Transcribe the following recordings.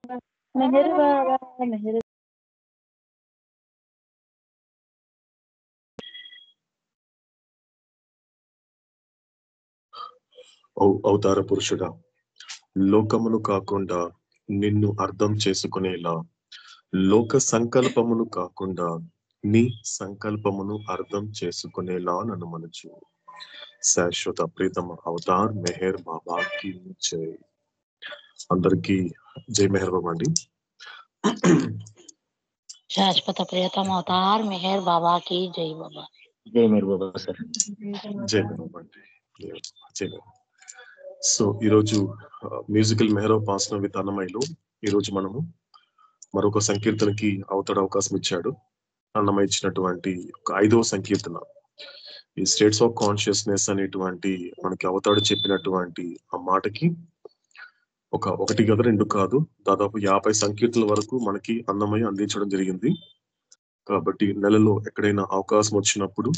మెహర్ బాబా మెహర్ అవతార పురుషుడా, లోకమును కాకుండా నిన్ను అర్థం చేసుకునేలా, లోక సంకల్పమును కాకుండా నీ సంకల్పమును అర్థం చేసుకునేలా నన్ను మలుచు. శాశ్వత ప్రీతమ అవతార్ మెహర్ బాబాకి జై. అందరికీ జై మెహర్ బాబా అండి. శాశ్వత ప్రియతమ అవతార్ మెహర్ బాబా కి జై బాబా. జై మెహర్ బాబా సార్. జై మెహర్ బాబా అండి. జై మెహర్. సో ఈరోజు మ్యూజికల్ మెహరోపాసన విత్ అన్నమయ్యలో ఈరోజు మనము మరొక సంకీర్తనకి అవతాడు అవకాశం ఇచ్చాడు. అన్నమయ్య ఇచ్చినటువంటి ఒక 5వ సంకీర్తన, ఈ స్టేట్స్ ఆఫ్ కాన్షియస్నెస్ అనేటువంటి మనకి అవతాడు చెప్పినటువంటి ఆ మాటకి ఒకటి కదా 2 కాదు, దాదాపు 50 సంకీర్తనల వరకు మనకి అన్నమయ్య అందించడం జరిగింది. కాబట్టి నెలలో ఎక్కడైనా అవకాశం వచ్చినప్పుడు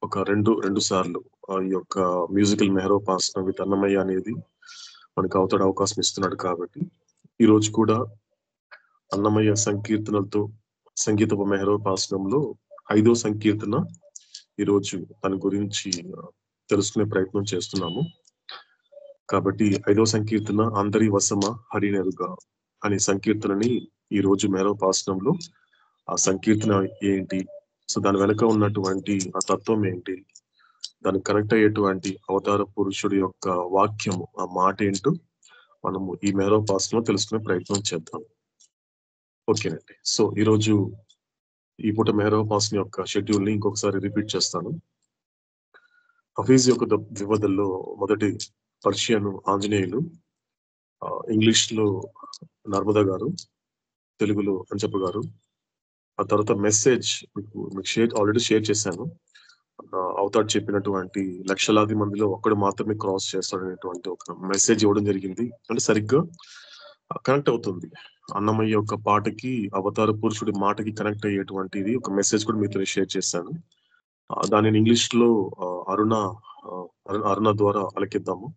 ఒక రెండు సార్లు ఈ యొక్క మ్యూజికల్ మెహరోపాసన విత్ అన్నమయ్య అనేది మనకి అవతాడు అవకాశం ఇస్తున్నాడు. కాబట్టి ఈ రోజు కూడా అన్నమయ్య సంకీర్తనలతో సంగీతపు మెహరోపాసనంలో 5వ సంకీర్తన ఈరోజు దాని గురించి తెలుసుకునే ప్రయత్నం చేస్తున్నాము. కాబట్టి 5వ సంకీర్తన అందరి వసమ హరినెరుగా అనే సంకీర్తనని ఈ రోజు మెహరోపాసనంలో ఆ సంకీర్తన ఏంటి, సో దాని వెనక ఉన్నటువంటి ఆ తత్వం ఏంటి, దానికి కనెక్ట్ అయ్యేటువంటి అవతార పురుషుడి యొక్క వాక్యము, ఆ మాట ఏంటో మనము ఈ మెహరోపాసనలో తెలుసుకునే ప్రయత్నం చేద్దాం. ఓకేనండి. సో ఈరోజు ఈ పూట మెహరోపాసన యొక్క షెడ్యూల్ ని ఇంకొకసారి రిపీట్ చేస్తాను. హఫీజ్ యొక్క వివదల్లో మొదటి పర్షియన్ ఆంజనేయులు, ఇంగ్లీష్ లో నర్మదా గారు, తెలుగులో అంజప్ప గారు, ఆ తర్వాత మెసేజ్ మీకు ఆల్రెడీ షేర్ చేశాను. అవతాడు చెప్పినటువంటి లక్షలాది మందిలో ఒక్కడు మాత్రమే క్రాస్ చేస్తాడనేటువంటి ఒక మెసేజ్ ఇవ్వడం జరిగింది. అంటే సరిగ్గా కనెక్ట్ అవుతుంది అన్నమయ్య యొక్క పాటకి, అవతార పురుషుడి మాటకి కనెక్ట్ అయ్యేటువంటిది ఒక మెసేజ్ కూడా మీతో షేర్ చేశాను. దానిని ఇంగ్లీష్ లో అరుణ ద్వారా అలకిద్దాము,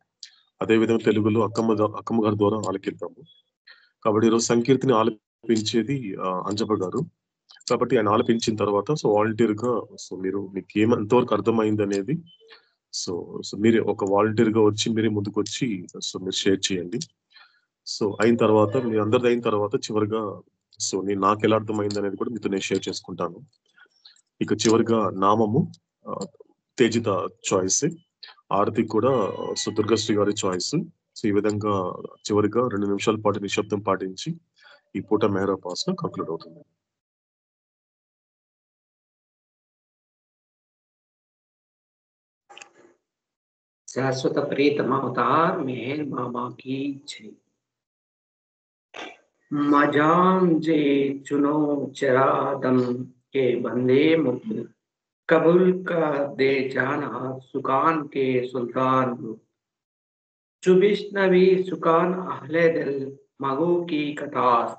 అదేవిధంగా తెలుగులో అక్కమ్మ గారి ద్వారా ఆలకిద్దాము. కాబట్టి ఈరోజు సంకీర్తిని ఆలపించేది అంజప్ప గారు. కాబట్టి ఆయన ఆలపించిన తర్వాత సో వాలంటీర్ గా సో మీకు ఎంతవరకు అర్థమైంది అనేది సో మీరే ఒక వాలంటీర్ గా వచ్చి మీరే ముందుకు వచ్చి సో మీరు షేర్ చేయండి. సో అయిన తర్వాత మీ అందరిది అయిన తర్వాత చివరిగా సో నాకు ఎలా అర్థమైంది అనేది కూడా మీతో నేను షేర్ చేసుకుంటాను. ఇక చివరిగా నామము తేజిత చాయిస్, ఆరతి కూడా సో దుర్గశ్రీ గారి చాయిస్. సో ఈ విధంగా చివరిగా 2 నిమిషాల పాటు నిశ్శబ్దం పాటించి ఈ పూట మెహరోపాసన కంక్లూడ్ అవుతుంది. శాశ్వత ప్రీతమ అవతార్ మెహర్ బాబా की जय। मजाम जे चुनो चरादम के बंदे मुक्त, कबूल का दे जाना सुकान के सुल्तान, चुबिश नबी सुकान अहले दिल मगो की कतास,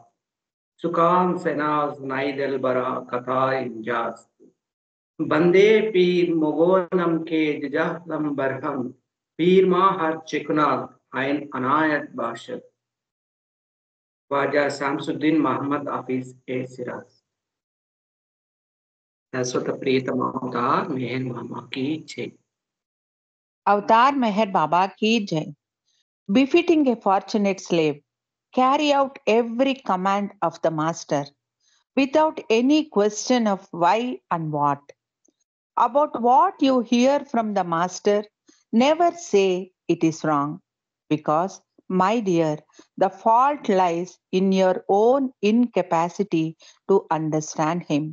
सुकान सेनाज नाई दिल बरा कथा इंजाज, बंदे पीर मोगोनम के जजहलम बरहम, पीर माहर चिकना आइन अनायत बाशद, ख्वाजा शामसुद्दीन मोहम्मद हाफिज ए सिराज। शाश्वत प्रीतम अवतार मेहर बाबा की जय। अवतार मेहर बाबा की जय। Befitting a fortunate slave, carry out every command of the master without any question of why and what. About what you hear from the master, never say it is wrong, because, my dear, the fault lies in your own incapacity to understand him.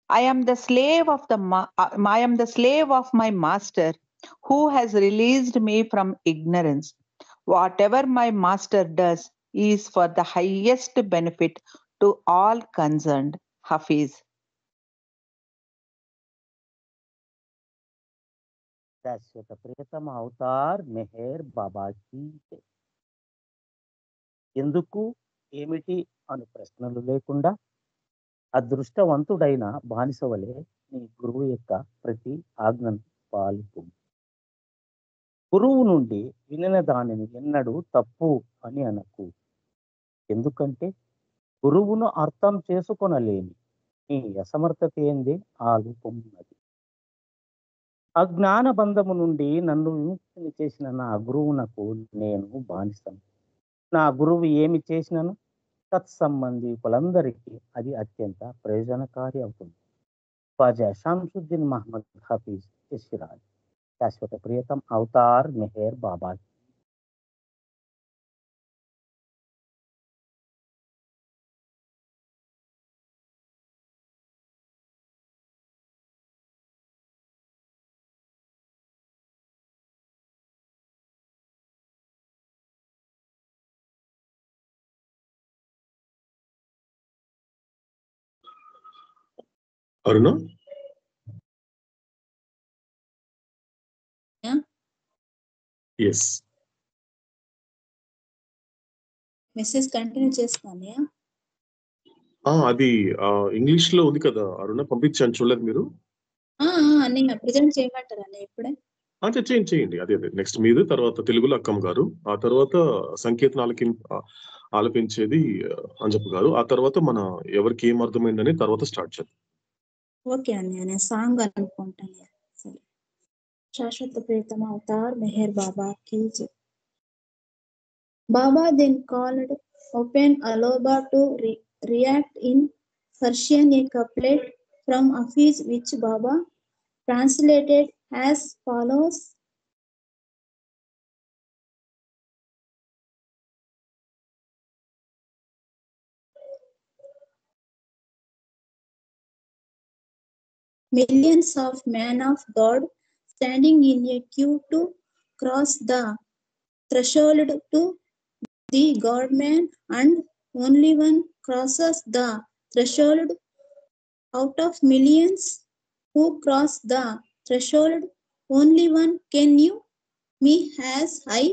I am the slave of my master, who has released me from ignorance. Whatever my master does is for the highest benefit to all concerned. Hafiz. శాశ్వత ప్రియతమ Avatar Meher బాబాకి. ఎందుకు, ఏమిటి అను ప్రశ్నలు లేకుండా అదృష్టవంతుడైన బానిసవలే నీ గురువు యొక్క ప్రతి ఆజ్ఞను పాలిపు. గురువు నుండి వినిన దానిని ఎన్నడూ తప్పు అని అనకు. ఎందుకంటే గురువును అర్థం చేసుకొనలేని నీ అసమర్థత ఏంది ఆలుపున్నది. అజ్ఞాన బంధము నుండి నన్ను విముక్తిని చేసిన నా గురువునకు నేను బానిసను. నా గురువు ఏమి చేసినను తత్సంబంధికులందరికీ అది అత్యంత ప్రయోజనకారి అవుతుంది. ख्वाजा शामसुद्दीन मोहम्मद हाफिज इस्राज शाश्वत प्रियतम अवतार मेहर बाबा. అరుణ ఎస్ మెసేజ్ కంటిన్యూ చేస్తాను. అది ఇంగ్లీష్ లో ఉంది కదా అరుణ, పంపించాను చూడలేదు మీరు? నేను ప్రజెంట్ చేయమంటారా ఇప్పుడే? అంటే చేయండి. అదే నెక్స్ట్ మీది, తర్వాత తెలుగులో అక్కమ్మ గారు, ఆ తర్వాత సంకీర్తనాలకి ఆలపించేది అంజప్ప గారు, ఆ తర్వాత మన ఎవరికి ఏం అర్థమైందని తర్వాత స్టార్ట్ చేద్దాం. ఓకే అన్నయ్య, నేను సాంగ్ అనుకుంటాను. సరే. శాశ్వత ప్రియతమ అవతార్ మెహర్ బాబా కీ జై. Baba then called upon Aloba to react in Persian a couplet from Hafiz which Baba translated as follows. Millions of men of God standing in a queue to cross the threshold to the God-man, and only one crosses the threshold out of millions who cross the threshold. Only one can you me as I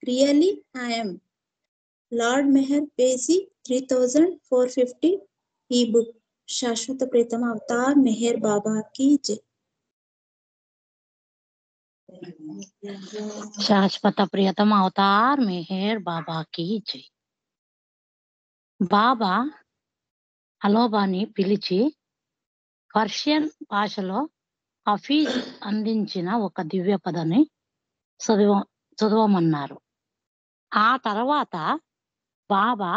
really am. Lord Meher, page 3450, e-book. शाश्वत प्रीतम अवतार मेहर बाबा की जय. శాశ్వత ప్రియతమ Avatar Meher బాబాకి జై. బాబా అలోబాని పిలిచి Persian భాషలో హఫీజ్ అందించిన ఒక దివ్య పదని చదవమన్నారు. ఆ తర్వాత బాబా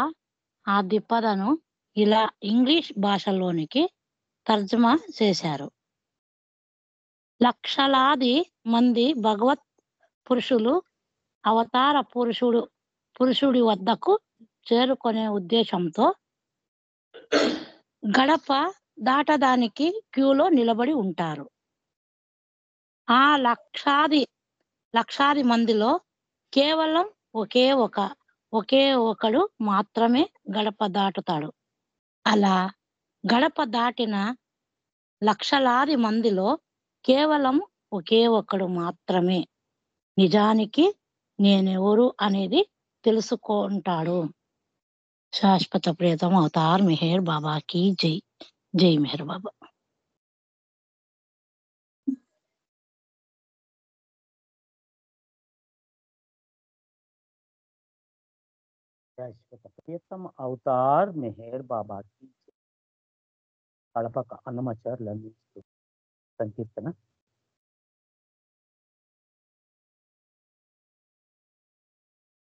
ఆ దిప్పదను ఇలా ఇంగ్లీష్ భాషలోనికి తర్జుమా చేశారు. లక్షలాది మంది భగవత్ పురుషులు అవతార పురుషుడి వద్దకు చేరుకునే ఉద్దేశంతో గడప దాటడానికి క్యూలో నిలబడి ఉంటారు. ఆ లక్షాది మందిలో కేవలం ఒకే ఒకడు మాత్రమే గడప దాటుతాడు. అలా గడప దాటిన లక్షలాది మందిలో కేవలం ఒకే ఒక్కడు మాత్రమే నిజానికి నేనెవరు అనేది తెలుసుకుంటాడు. శాశ్వత ప్రియతమ అవతార్ మెహర్ బాబాకి జై. జై మెహర్ బాబా. శాశ్వత ప్రియతమ అవతార్ మెహర్ బాబా की కడపక అన్నమాచార్యులు అందిస్తూ సంకీర్తన.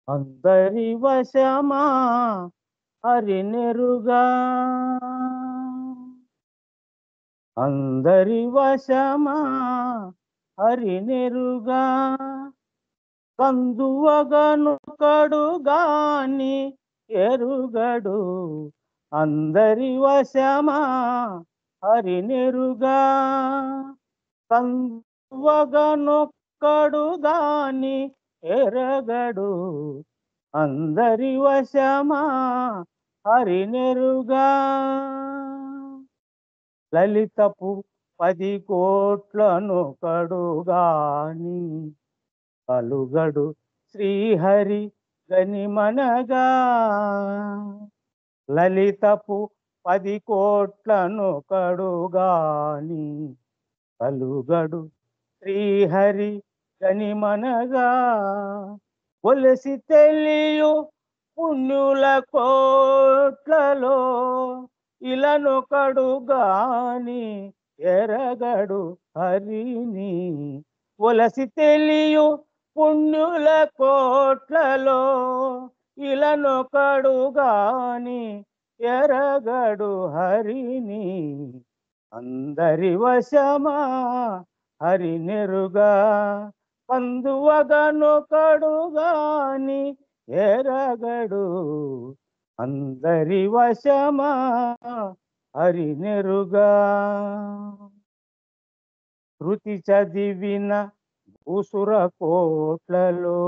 అందరి వశమా హరినెరుగా, అందరి వశమా హరినెరుగా, కందువగనుకడు గాని ఎరుగడు, అందరి వశమా హరినెరుగా, కందువగనుకడు గాని ఎరగడు, అందరి వశమా హరినెరుగా. లలితపు 10 కోట్లను కడుగాని కలుగడు శ్రీహరి గనిమనగా, లలితపు 10 కోట్లను కడుగాని కలుగడు శ్రీహరి గనిమనగా, ఒలసి తెలియు పుణ్యుల కోట్లలో ఇలనొకడు గాని ఎరగడు హరిని. ఒలసి తెలియు పుణ్యుల కోట్లలో ఇలనొకడు గాని ఎరగడు హరిని. అందరి వశమా హరి నెరుగా కందువగనొకడు గాని ఎరగడు. అందరి వశమా హరి నెరుగా. శృతి చదివిన భూసుర కోట్లలో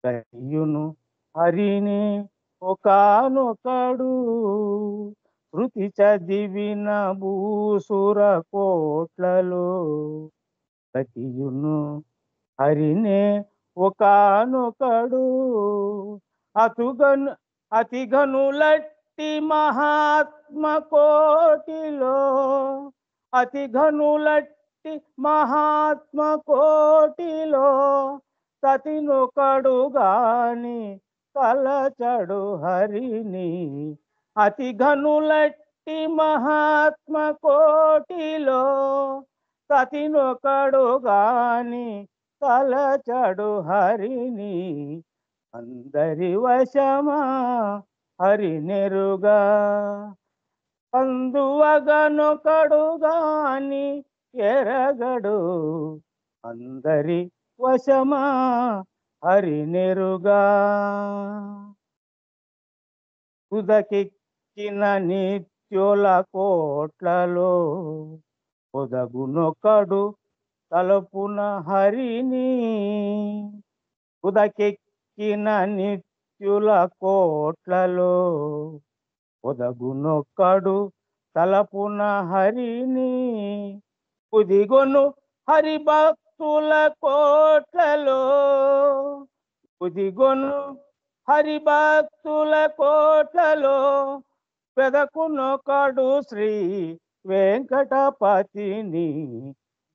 కయ్యును హరిని ఒకానొకడు. శృతి చదివిన భూసుర కోట్లలో కయ్యును హరినే ఒకానొకడు. అతిఘనులట్టి మహాత్మ కోటిలో అతిఘనులట్టి మహాత్మ కోటిలో సతినొకడు గాని తలచడు హరిని. అతిఘనులట్టి మహాత్మ కోటిలో సతినొకడు గాని తలచడు హరిని. అందరి వశమా హరి నెరుగా కందువగనొకడు గాని ఎరగడు. అందరి వశమా హరి నెరుగా. తుదకెక్కిన నిత్యుల కోట్లలో పొదగునొకడు తలపున హరిని. తుదకెక్కిన నిత్యుల కోట్లలో పొదగునొకడు తలపున హరిని. కుదిగొను హరి భక్తుల కోట్లలో కుదిగొను హరి భక్తుల కోట్లలో పెదకునొకడు శ్రీ వెంకటపతిని.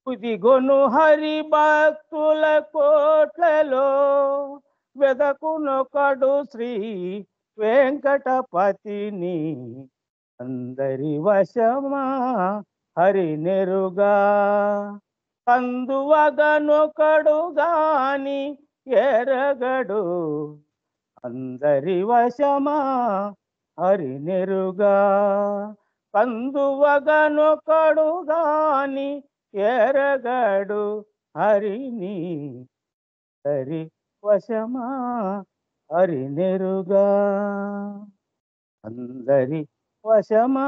కుదిగొను హరి భక్తుల కోట్లలో వెదకునొకడు శ్రీ వెంకటపతిని. అందరి వశమా హరి నెరుగా కందువగనొకడు గాని ఎరగడు. అందరి వశమా హరి నెరుగా కందువగనొకడు గాని ఎరగడు హరిని. హరి వశమా హరి నెరుగా. అందరి వశమా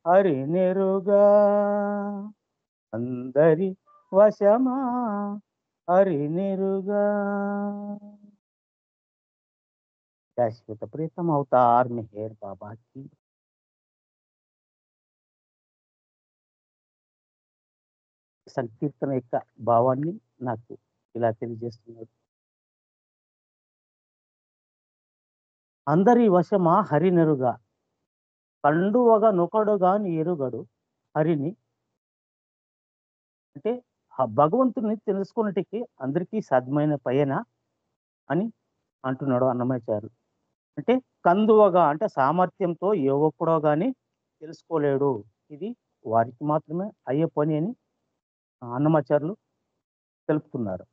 హరి నెరుగా. అందరి వశమా హరి నెరుగా. శాశ్వత ప్రీతం అవతార్ మెహర్ బాబాకి. సంకీర్తన యొక్క భావాన్ని నాకు ఇలా తెలియజేస్తున్నారు. అందరి వశమా హరి నెరుగా కండువగా నొకడుగాని ఎరుగడు హరిని. అంటే భగవంతుని తెలుసుకున్నటికి అందరికీ సాధ్యమైన పయన అని అంటున్నాడు అన్నమాచార్యులు. అంటే కందువగా అంటే సామర్థ్యంతో ఏ ఒక్కడో గాని తెలుసుకోలేడు, ఇది వారికి మాత్రమే అయ్యే పని అని అన్నమాచార్యులు తెలుపుతున్నారు.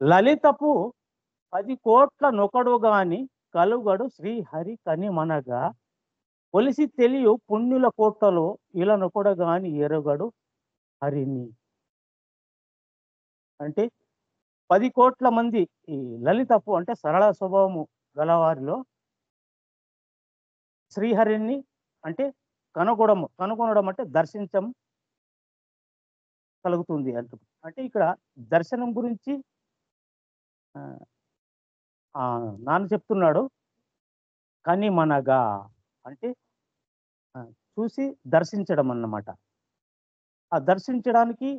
లలితపు 10 కోట్ల నొకడు గాని కలుగడు శ్రీహరి కని మనగా ఒలిసి తెలియు పుణ్యుల కోట్లలో ఇలా నొకడు గాని ఎరుగడు హరిని. అంటే 10 కోట్ల మంది ఈ లలితపు అంటే సరళ స్వభావము గలవారిలో శ్రీహరిని అంటే కనుగొనడం అంటే దర్శించం కలుగుతుంది అంటు. అంటే ఇక్కడ దర్శనం గురించి నాన్న చెప్తున్నాడు. కని మనగా అంటే చూసి దర్శించడం అన్నమాట. ఆ దర్శించడానికి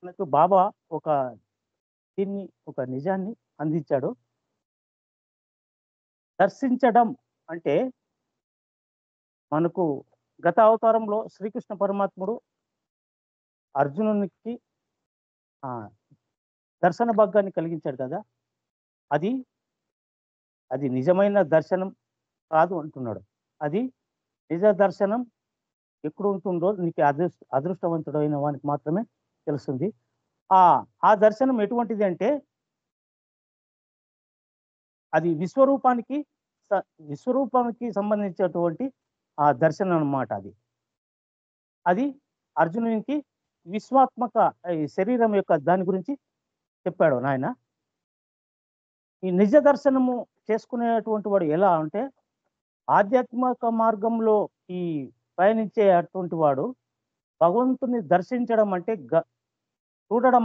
మనకు బాబా ఒక నిజాన్ని అందించాడు. దర్శించడం అంటే మనకు గత అవతారంలో శ్రీకృష్ణ పరమాత్ముడు అర్జునునికి దర్శన భాగ్యాన్ని కలిగించాడు కదా. అది అది నిజమైన దర్శనం కాదు అంటున్నాడు. అది నిజ దర్శనం ఎప్పుడు ఉంటుందో నీకు అదృష్టవంతుడైన వానికి మాత్రమే తెలుస్తుంది. ఆ దర్శనం ఎటువంటిది అంటే అది విశ్వరూపానికి సంబంధించినటువంటి ఆ దర్శనం అన్నమాట. అది అర్జునునికి విశ్వాత్మక ఈ శరీరం యొక్క దాని గురించి చెప్పాడు నాయన. ఈ నిజ దర్శనము చేసుకునేటువంటి వాడు ఎలా అంటే ఆధ్యాత్మిక మార్గంలో ఈ పయనించే అటువంటి వాడు భగవంతుని దర్శించడం అంటే చూడడం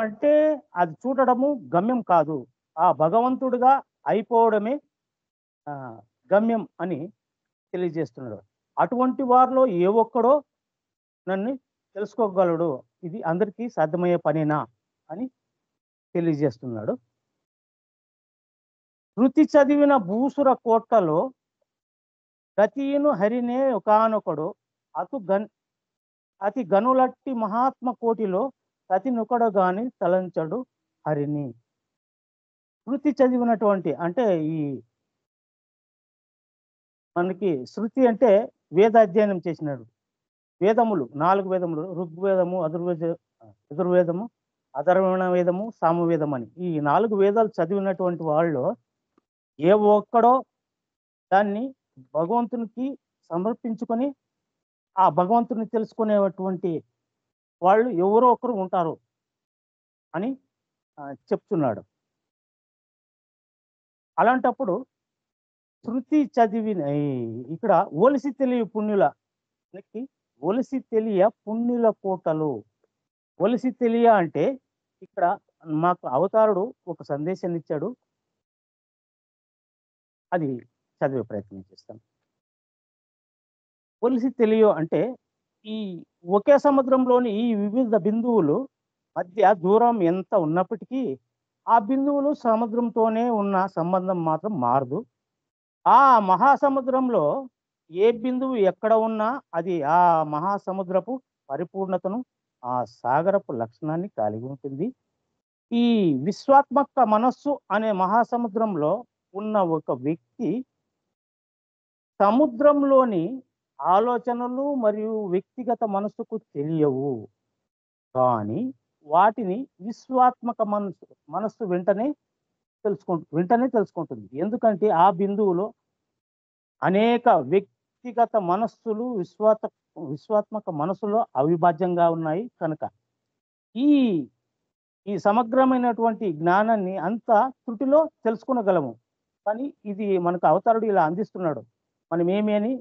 అంటే అది చూడడము గమ్యం కాదు, ఆ భగవంతుడిగా అయిపోవడమే గమ్యం అని తెలియజేస్తున్నాడు. అటువంటి వారిలో ఏ ఒక్కడో నన్ను తెలుసుకోగలడు, ఇది అందరికీ సాధ్యమయ్యే పనేనా అని తెలియజేస్తున్నాడు. శృతి చదివిన భూసుర కోట్లలో గతియును హరినే ఒకానొకడు అతి గనులట్టి మహాత్మ కోటిలో సతి నొకడు గాని తలంచడు హరిని. శృతి చదివినటువంటి అంటే ఈ మనకి శృతి అంటే వేదాధ్యయనం చేసినాడు. వేదములు 4 వేదములు, ఋగ్వేదము, యజుర్వేదము, అథర్వణ వేదము, సామవేదం అని ఈ 4 వేదాలు చదివినటువంటి వాళ్ళు ఏ ఒక్కడో దాన్ని భగవంతునికి సమర్పించుకొని ఆ భగవంతుని తెలుసుకునేటువంటి వాళ్ళు ఎవరో ఒకరు ఉంటారు అని చెప్తున్నాడు. అలాంటప్పుడు శృతి చదివిన ఇక్కడ ఒలిసి తెలియ పుణ్యుల కోటలు. ఒలిసి తెలియ అంటే ఇక్కడ మాకు అవతారుడు ఒక సందేశాన్ని ఇచ్చాడు, అది చదివే ప్రయత్నం చేస్తాను. ఒలిసి తెలియ అంటే ఈ ఒకే సముద్రంలోని ఈ వివిధ బిందువులు మధ్య దూరం ఎంత ఉన్నప్పటికీ ఆ బిందువులు సముద్రంతోనే ఉన్న సంబంధం మాత్రం మారదు. ఆ మహాసముద్రంలో ఏ బిందువు ఎక్కడ ఉన్నా అది ఆ మహాసముద్రపు పరిపూర్ణతను, ఆ సాగరపు లక్షణాన్ని కలిగి ఉంటుంది. ఈ విశ్వాత్మక మనస్సు అనే మహాసముద్రంలో ఉన్న ఒక వ్యక్తి సముద్రంలోని ఆలోచనలు మరియు వ్యక్తిగత మనస్సుకు తెలియవు, కానీ వాటిని విశ్వాత్మక మనస్సు వెంటనే తెలుసుకుంటుంది. ఎందుకంటే ఆ బిందువులో అనేక వ్యక్తిగత మనస్సులు విశ్వాత్మక మనస్సులో అవిభాజ్యంగా ఉన్నాయి కనుక ఈ సమగ్రమైనటువంటి జ్ఞానాన్ని అంతా త్రుటిలో తెలుసుకునగలము. కానీ ఇది మనకు అవతారుడు ఇలా అందిస్తున్నాడు. మనం ఏమి అని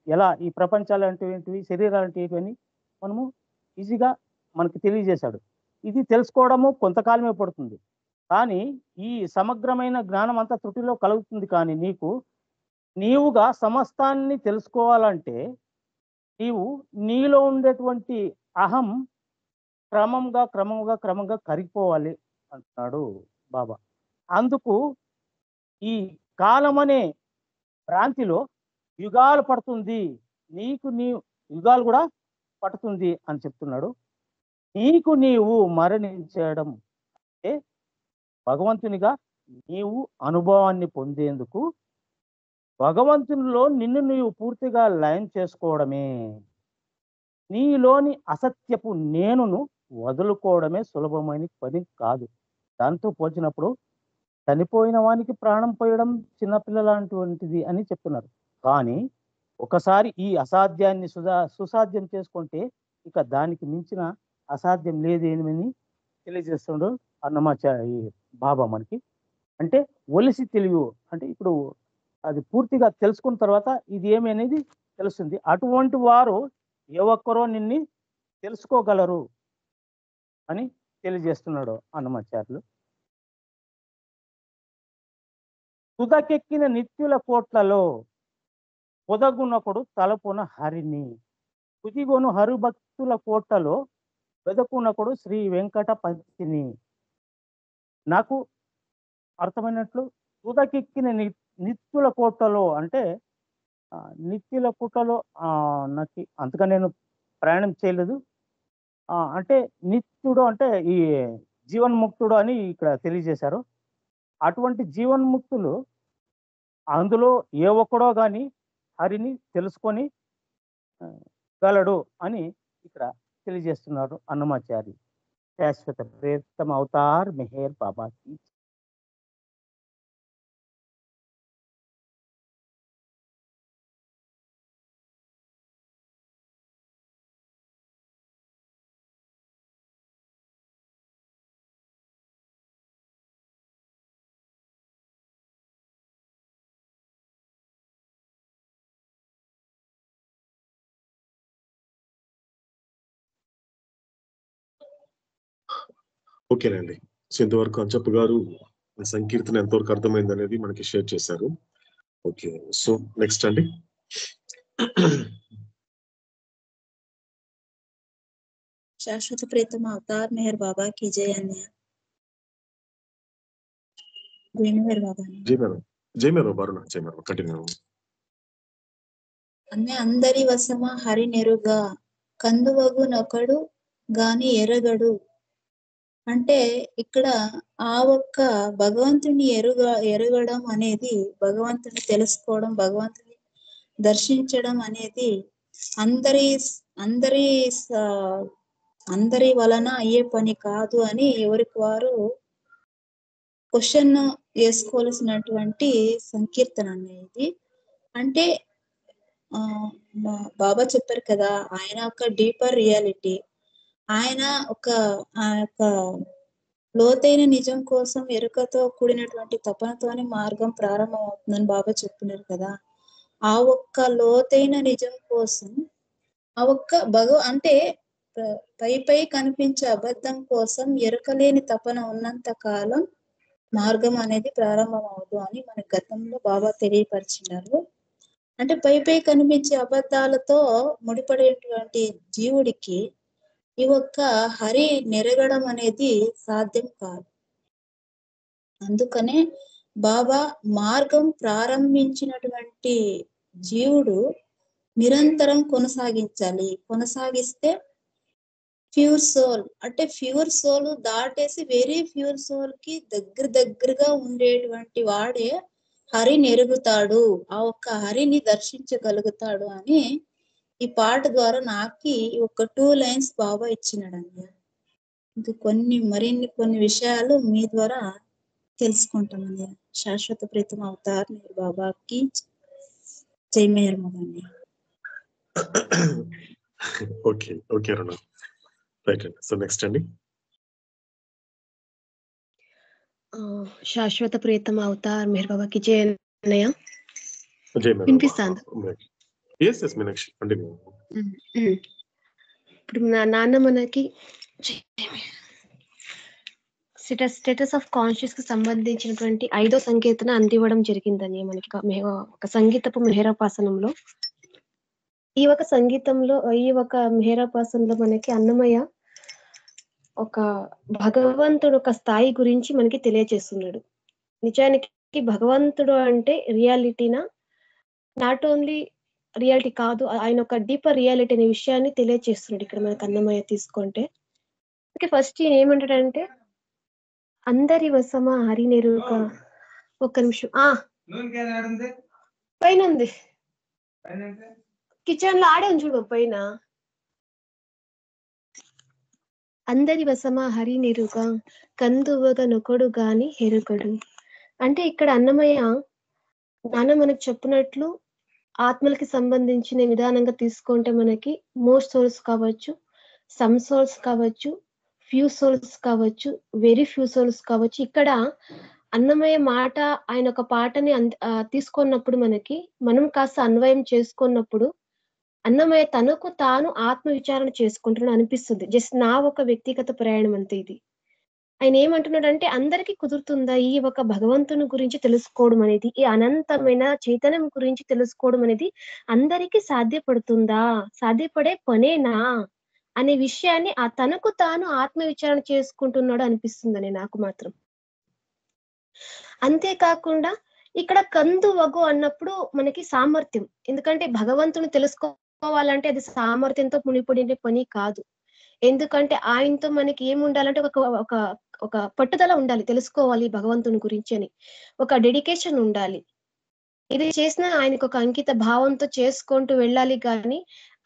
ఎలా ఈ ప్రపంచాలు అంటే ఏంటివి, శరీరాలు అంటే ఏంటివని మనము ఈజీగా మనకు తెలియజేశాడు. ఇది తెలుసుకోవడము కొంతకాలమే పడుతుంది, కానీ ఈ సమగ్రమైన జ్ఞానం అంతా త్రుటిలో కలుగుతుంది. కానీ నీవుగా సమస్తాన్ని తెలుసుకోవాలంటే నీలో ఉండేటువంటి అహం క్రమంగా కరిగిపోవాలి అంటున్నాడు బాబా. అందుకు ఈ కాలం అనే భ్రాంతిలో యుగాలు పడుతుంది, యుగాలు కూడా పడుతుంది అని చెప్తున్నాడు. నీవు మరణించడం అంటే భగవంతునిగా నీవు అనుభవాన్ని పొందేందుకు భగవంతునిలో నిన్ను నీవు పూర్తిగా లయం చేసుకోవడమే. నీలోని అసత్యపు నేనును వదులుకోవడమే సులభమైన పని కాదు. దాంతో పోల్చినప్పుడు చనిపోయిన వానికి ప్రాణం పోయడం చిన్నపిల్లలాంటిది అని చెప్తున్నారు. కానీ ఒకసారి ఈ అసాధ్యాన్ని సుసాధ్యం చేసుకుంటే ఇక దానికి మించిన అసాధ్యం లేదేమని తెలియజేస్తున్నాడు అన్నమాచార్య బాబా మనకి. అంటే ఒలిసి తెలివి అంటే ఇప్పుడు అది పూర్తిగా తెలుసుకున్న తర్వాత ఇది ఏమి అనేది తెలుస్తుంది. అటువంటి వారు ఏ ఒక్కరో నిన్ను తెలుసుకోగలరు అని తెలియజేస్తున్నాడు అన్నమాచార్యులు. తుదకెక్కిన నిత్యుల కోట్లలో పొదగునకుడు తలపున హరిని. కుదిగొను హరిభక్తుల కోటలో వెదకునకుడు శ్రీ వెంకటపతిని. నాకు అర్థమైనట్లు తుదకెక్కిన నిత్యుల కోటలో అంటే నిత్యుల కోటలో నాకు అంతగా నేను ప్రయాణం చేయలేదు. అంటే నిత్యుడు అంటే ఈ జీవన్ముక్తుడు అని ఇక్కడ తెలియజేశారు. అటువంటి జీవన్ముక్తులు అందులో ఏ ఒక్కడో కానీ హరిని తెలుసుకొని గలడు అని ఇక్కడ తెలియజేస్తున్నారు అన్నమాచారి. శాశ్వత ప్రేతమ అవతార్ మెహర్ బాబాకి. ఓకేనండి. సో ఇంతవరకు అంచప్ప గారు సంకీర్తన ఎంతవరకు అర్థమైంది అనేది మనకి షేర్ చేశారు. ఓకే, సో నెక్స్ట్ అండి. శాశ్వత ప్రీతమ అవతార్ మెహర్ బాబా की जय అన్నయ్య. వేణుగారు బాబా జై మేరం బారుణ జై మేరం కంటిన్యూ. అన్నయ్య అందరి వశమ హరి నెరుగా కందువగు నొకడు గాని ఎరగడు. అంటే ఇక్కడ ఆ ఒక్క భగవంతుని ఎరగడం అనేది, భగవంతుని తెలుసుకోవడం, భగవంతుని దర్శించడం అనేది అందరి వలన అయ్యే పని కాదు అని ఎవరికి వారు క్వశ్చన్ వేసుకోవాల్సినటువంటి సంకీర్తన అనేది. అంటే బాబా చెప్పారు కదా, ఆయన ఒక డీపర్ రియాలిటీ, ఆయన ఆ యొక్క లోతైన నిజం కోసం ఎరుకతో కూడినటువంటి తపనతోనే మార్గం ప్రారంభం అవుతుందని బాబా చెప్తున్నారు కదా. ఆ ఒక్క లోతైన నిజం కోసం ఆ ఒక్క అంటే పై కనిపించే అబద్ధం కోసం ఎరుకలేని తపన ఉన్నంత కాలం మార్గం అనేది ప్రారంభం అవదు అని మన గతంలో బాబా తెలియపరిచినారు. అంటే పై కనిపించే అబద్ధాలతో ముడిపడేటువంటి జీవుడికి ఈ ఒక్క హరి నెరగడం అనేది సాధ్యం కాదు. అందుకనే బాబా మార్గం ప్రారంభించినటువంటి జీవుడు నిరంతరం కొనసాగించాలి. కొనసాగిస్తే ప్యూర్ సోల్, అంటే ప్యూర్ సోల్ దాటేసి వెరీ ప్యూర్ సోల్ కి దగ్గరగా ఉండేటువంటి వాడే హరి నెరుగుతాడు, ఆ ఒక్క హరిని దర్శించగలుగుతాడు అని ఈ పాట ద్వారా నాకు ఒక 2 లైన్స్ బాబా ఇచ్చినాడండి. ఇంకా కొన్ని విషయాలు మీ ద్వారా తెలుసుకుంటామండి. శాశ్వత ప్రీతం అవతార్ మెహర్ బాబాకి జై మెహర్ బాబాని. ఓకే అరుణ, రైట్ అండి. సో నెక్స్ట్ అండి. శాశ్వత ప్రీతం అవతార్ మెహర్ బాబాకి జై అన్నయ్య. జై మేరం. వినిపిస్తాంది? yes Meenakshi continue. ఇప్పుడు నా నాన్న మనకి స్టేటస్ ఆఫ్ కాన్షియస్ కి సంబంధించినటువంటి 5వ సంకీర్తన అందివ్వడం జరిగిందని మనకి ఒక సంగీతపు మెహరోపాసనంలో. ఈ ఒక మెహరోపాసనంలో మనకి అన్నమయ్య ఒక భగవంతుడు ఒక స్థాయి గురించి మనకి తెలియజేస్తున్నాడు. నిజానికి భగవంతుడు అంటే రియాలిటీనా, నాట్ ఓన్లీ రియాలిటీ కాదు, ఆయన ఒక డీపర్ రియాలిటీ అనే విషయాన్ని తెలియజేస్తున్నాడు ఇక్కడ మనకు అన్నమయ్య తీసుకుంటే. ఓకే, ఫస్ట్ ఈయన ఏమంటాడంటే అందరి వశమ హరి నెరుగా. ఒక్క నిమిషం, పైన ఉంది, కిచెన్ లో ఆడే చూడు పైన. అందరి వశమ హరి నెరుగా కందువగ నొకడు గాని హెరుగడు. అంటే ఇక్కడ అన్నమయ్య నాన్న మనకు చెప్పినట్లు ఆత్మలకి సంబంధించిన విధానంగా తీసుకుంటే మనకి మోస్ట్ సోల్స్ కావచ్చు, సమ్ సోల్స్ కావచ్చు, ఫ్యూ సోల్స్ కావచ్చు, వెరీ ఫ్యూ సోల్స్ కావచ్చు. ఇక్కడ అన్నమయ్య మాట, ఆయన ఒక పాటని తీసుకున్నప్పుడు మనం కాస్త అన్వయం చేసుకున్నప్పుడు అన్నమయ్య తనకు తాను ఆత్మ విచారణ చేసుకుంటున్నాడు అనిపిస్తుంది. జస్ట్ నా ఒక వ్యక్తిగత ప్రయాణం అంతే ఇది. ఆయన ఏమంటున్నాడు అంటే అందరికీ కుదురుతుందా ఈ ఒక భగవంతుని గురించి తెలుసుకోవడం అనేది, ఈ అనంతమైన చైతన్యం గురించి తెలుసుకోవడం అనేది అందరికీ సాధ్యపడుతుందా, సాధ్యపడే పనేనా అనే విషయాన్ని తనకు తాను ఆత్మ విచారణ చేసుకుంటున్నాడు అనిపిస్తుందని నాకు మాత్రం. అంతేకాకుండా ఇక్కడ కందు వగు అన్నప్పుడు మనకి సామర్థ్యం, ఎందుకంటే భగవంతుని తెలుసుకోవాలంటే అది సామర్థ్యంతో మునిపడిన పని కాదు. ఎందుకంటే ఆయనతో మనకి ఏముండాలంటే ఒక ఒక పట్టుదల ఉండాలి, తెలుసుకోవాలి భగవంతుని గురించి అని, ఒక డెడికేషన్ ఉండాలి. ఇది చేసిన ఆయనకు ఒక అంకిత భావంతో చేసుకుంటూ వెళ్ళాలి. కానీ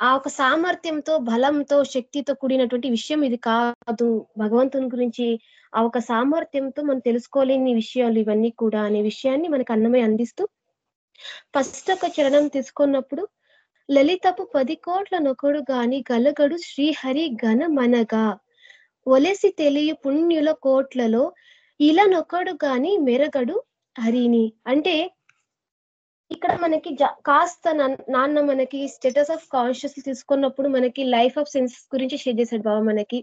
ఆ ఒక సామర్థ్యంతో, బలంతో, శక్తితో కూడినటువంటి విషయం ఇది కాదు. భగవంతుని గురించి ఆ ఒక సామర్థ్యంతో మనం తెలుసుకోలేని విషయాలు ఇవన్నీ కూడా అనే విషయాన్ని మనకు అన్నమయ్య అందిస్తూ ఫస్ట్ ఒక చరణం తీసుకున్నప్పుడు, లలితపు 10 కోట్ల నొకడు గాని గలగడు శ్రీహరి ఘనమనగా ఒలసి తెలియ పుణ్యుల కోట్లలో ఇలా నొకడు గాని మెరగడు హరిని. అంటే ఇక్కడ మనకి కాస్త నాన్న మనకి స్టేటస్ ఆఫ్ కాన్షియస్ తీసుకున్నప్పుడు మనకి లైఫ్ ఆఫ్ సెన్సెస్ గురించి షేర్ చేశాడు బాబా. మనకి